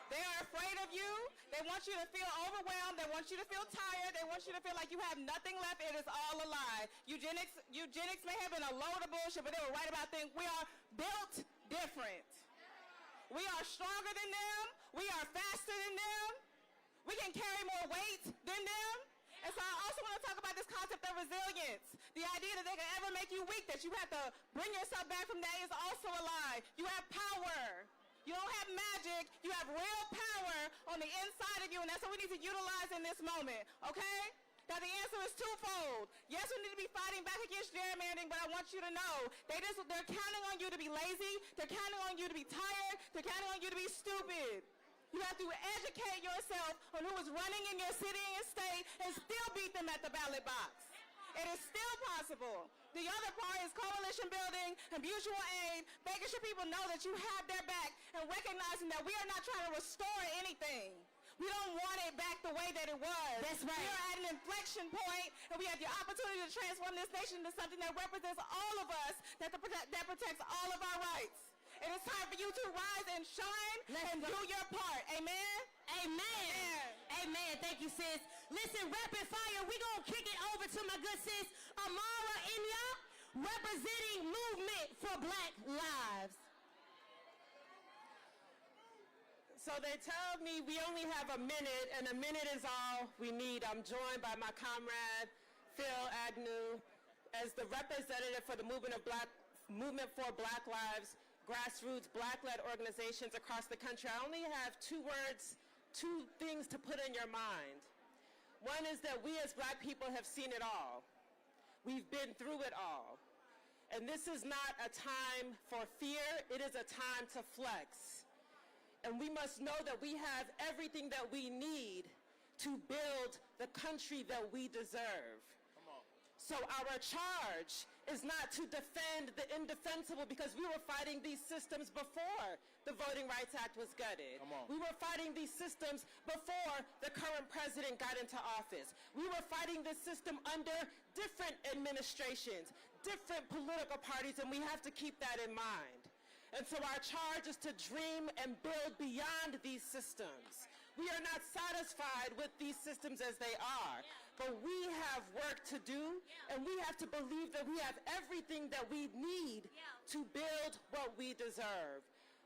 They are afraid of you. They want you to feel overwhelmed. They want you to feel tired. They want you to feel like you have nothing left. It is all a lie. Eugenics may have been a load of bullshit, but they were right about things. We are built different. We are stronger than them. We are faster than them. We can carry more weight than them. And so I also want to talk about this concept of resilience. The idea that they can ever make you weak, that you have to bring yourself back from that, is also a lie. You have power. You don't have magic. You have real power on the inside of you, and that's what we need to utilize in this moment, okay? Now, the answer is twofold. Yes, we need to be fighting back against gerrymandering, but I want you to know they're counting on you to be lazy. They're counting on you to be tired. They're counting on you to be stupid. You have to educate yourself on who is running in your city and your state and still beat them at the ballot box. It is still possible. The other part is coalition building and mutual aid, making sure people know that you have their back and recognizing that we are not trying to restore anything. We don't want it back the way that it was. That's right. We are at an inflection point, and we have the opportunity to transform this nation into something that represents all of us, that protects all of our rights. It is time for you to rise and shine and do your part. Amen? Amen. Amen. Thank you, sis. Listen, rapid fire, we gonna kick it over to my good sis, Amara Inya, representing Movement for Black Lives. So they tell me we only have a minute, and a minute is all we need. I'm joined by my comrade, Phil Agnew, as the representative for the Movement for Black Lives, Grassroots, Black-led organizations across the country. I only have two things to put in your mind. One is that we as Black people have seen it all. We've been through it all. And this is not a time for fear, it is a time to flex. And we must know that we have everything that we need to build the country that we deserve. So our charge is not to defend the indefensible, because we were fighting these systems before the Voting Rights Act was gutted. We were fighting these systems before the current president got into office. We were fighting this system under different administrations, different political parties, and we have to keep that in mind. And so our charge is to dream and build beyond these systems. We are not satisfied with these systems as they are, but we have work to do, and we have to believe that we have everything that we need to build what we deserve.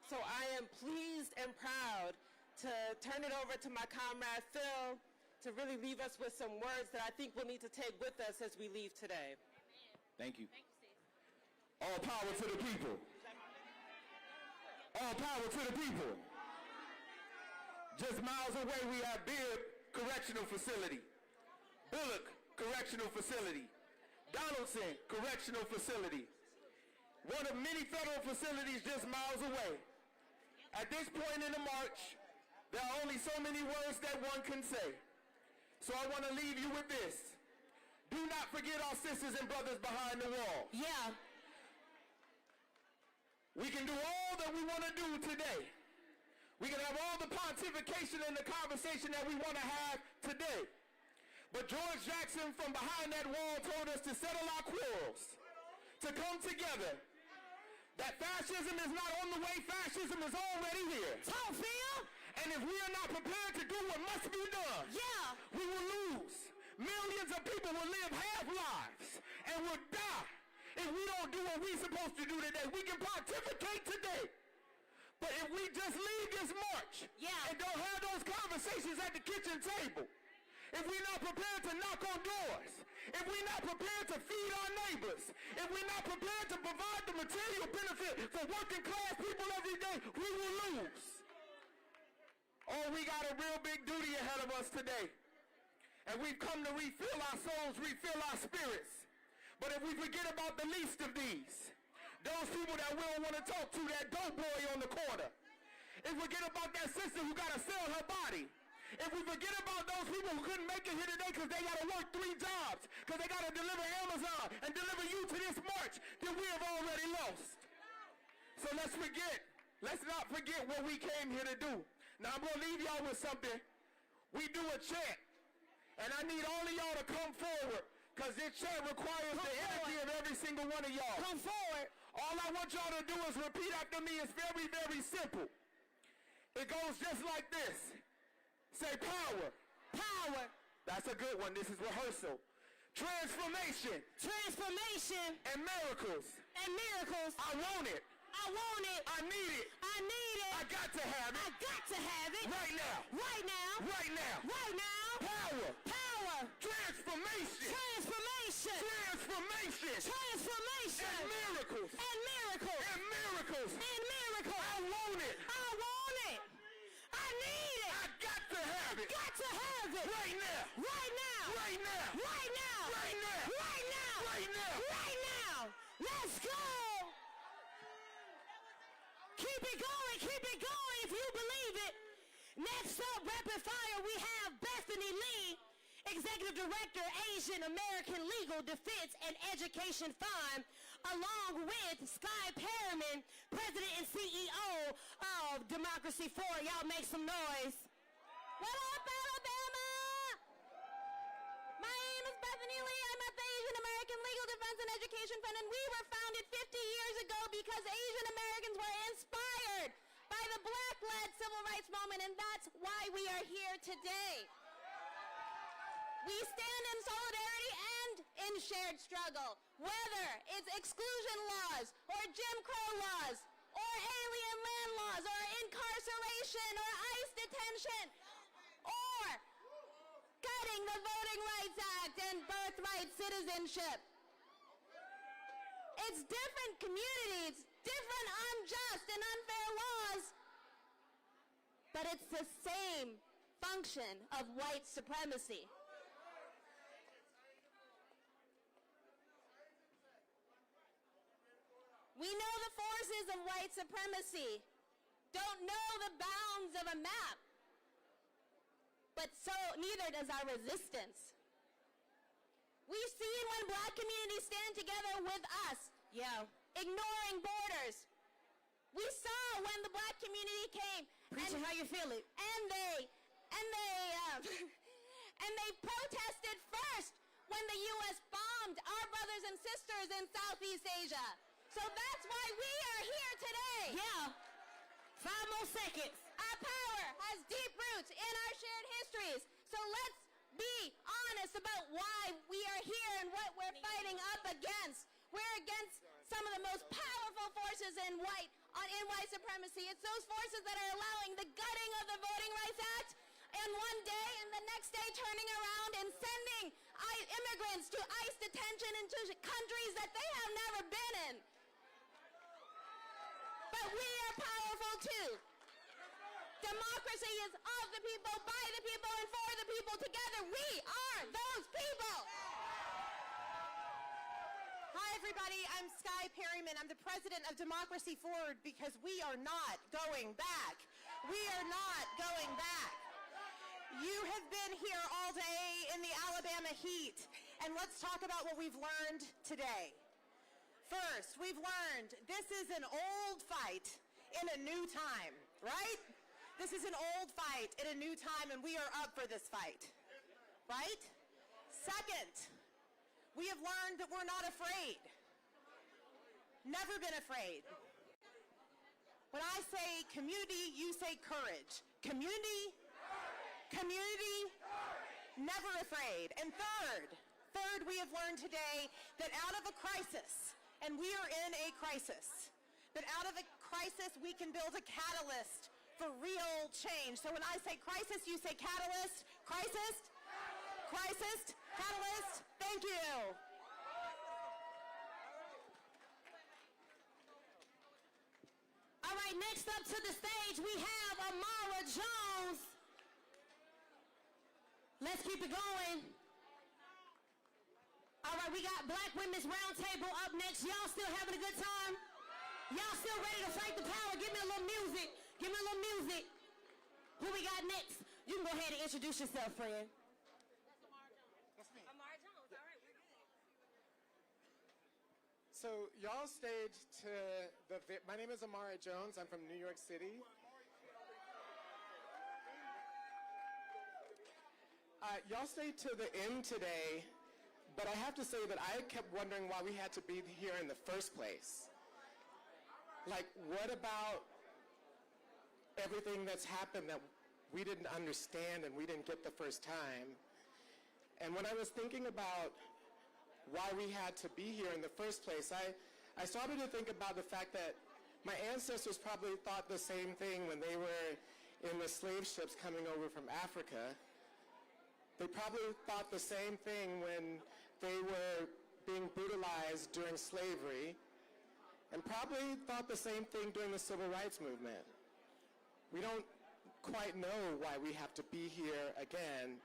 So I am pleased and proud to turn it over to my comrade Phil to really leave us with some words that I think we'll need to take with us as we leave today. Thank you. All power to the people. All power to the people. Just miles away, we have Beard Correctional Facility, Bullock Correctional Facility, Donaldson Correctional Facility, one of many federal facilities just miles away. At this point in the march, there are only so many words that one can say. So I want to leave you with this. Do not forget our sisters and brothers behind the wall. Yeah. We can do all that we want to do today. We can have all the pontification and the conversation that we want to have today. But George Jackson from behind that wall told us to settle our quarrels, to come together. That fascism is not on the way, fascism is already here. Talk, Phil. And if we are not prepared to do what must be done, we will lose. Millions of people will live half lives and will die if we don't do what we're supposed to do today. We can pontificate today. But if we just leave this march and don't have those conversations at the kitchen table, if we're not prepared to knock on doors, if we're not prepared to feed our neighbors, if we're not prepared to provide the material benefit for working class people every day, we will lose. Oh, we got a real big duty ahead of us today. And we've come to refill our souls, refill our spirits. But if we forget about the least of these, those people that we don't want to talk to, that dope boy on the corner, if we forget about that sister who got to sell her body, if we forget about those people who couldn't make it here today because they got to work 3 jobs, because they got to deliver Amazon and deliver you to this march, then we have already lost. So let's not forget what we came here to do. Now I'm going to leave y'all with something. We do a chant, and I need all of y'all to come forward, because this chant requires the energy of every single one of y'all. Come forward. All I want y'all to do is repeat after me. It's very, very simple. It goes just like this. Say power. Power. That's a good one. This is rehearsal. Transformation. Transformation. And miracles. And miracles. I want it. I want it. I need it. I need it. I got to have it. I got to have it. Right now. Right now. Right now. Right now. Power. Power. Transformation. Transformation. Transformation. Transformation. And miracles. And miracles. And miracles. And miracles. I want it. I want it. I need it. I got to have it. Got to have it. Right now. Right now. Right now. Right now. Right now. Right now. Right now. Right now. Let's go. Keep it going. Keep it going if you believe it. Next up, rapid fire, we have Bethany Lee, Executive Director, Asian American Legal Defense and Education Fund, along with Sky Perriman, President and CEO of Democracy For. Y'all make some noise. What up, Alabama? My name is Bethany Lee. I'm at the Asian American Legal Defense and Education Fund, and we were founded 50 years ago because Asian Americans were inspired by the Black-led civil rights movement, and that's why we are here today. We stand in solidarity and in shared struggle, whether it's exclusion laws or Jim Crow laws or alien land laws or incarceration or ICE detention or gutting the Voting Rights Act and birthright citizenship. It's different communities, different unjust and unfair laws, but it's the same function of white supremacy. We know the forces of white supremacy don't know the bounds of a map, but so neither does our resistance. We've seen when Black communities stand together with us, ignoring borders. We saw when the Black community came. Preaching how you feel it. And they protested first when the U.S. bombed our brothers and sisters in Southeast Asia. So that's why we are here today. Yeah. 5 more seconds. Our power has deep roots in our shared histories. So let's be honest about why we are here and what we're fighting up against. We're against some of the most powerful forces in white supremacy. It's those forces that are allowing the gutting of the Voting Rights Act, and one day and the next day turning around and sending immigrants to ICE detention into countries that they have never been in. But we are powerful too. Democracy is of the people, by the people, and for the people. Together, we are those people. Hi, everybody. I'm Sky Perriman. I'm the president of Democracy Forward because we are not going back. We are not going back. You have been here all day in the Alabama heat, and let's talk about what we've learned today. First, we've learned this is an old fight in a new time, right? This is an old fight in a new time, and we are up for this fight, right? Second, we have learned that we're not afraid. Never been afraid. When I say community, you say courage. Community, community, never afraid. And third, we have learned today that out of a crisis, and we are in a crisis, that out of a crisis we can build a catalyst for real change. So when I say crisis, you say catalyst. Crisis? Crisis? Catalyst? Thank you. All right, next up to the stage, we have Amara Jones. Let's keep it going. All right, we got Black Women's Roundtable up next. Y'all still having a good time? Y'all still ready to fight the power? Give me a little music. Give me a little music. Who we got next? You can go ahead and introduce yourself, friend. So y'all staged to my name is Amara Jones. I'm from New York City. Y'all stayed to the end today, but I have to say that I kept wondering why we had to be here in the first place. Like, what about everything that's happened that we didn't understand and we didn't get the first time? And when I was thinking about why we had to be here in the first place, I started to think about the fact that my ancestors probably thought the same thing when they were in the slave ships coming over from Africa. They probably thought the same thing when they were being brutalized during slavery, and probably thought the same thing during the Civil Rights Movement. We don't quite know why we have to be here again,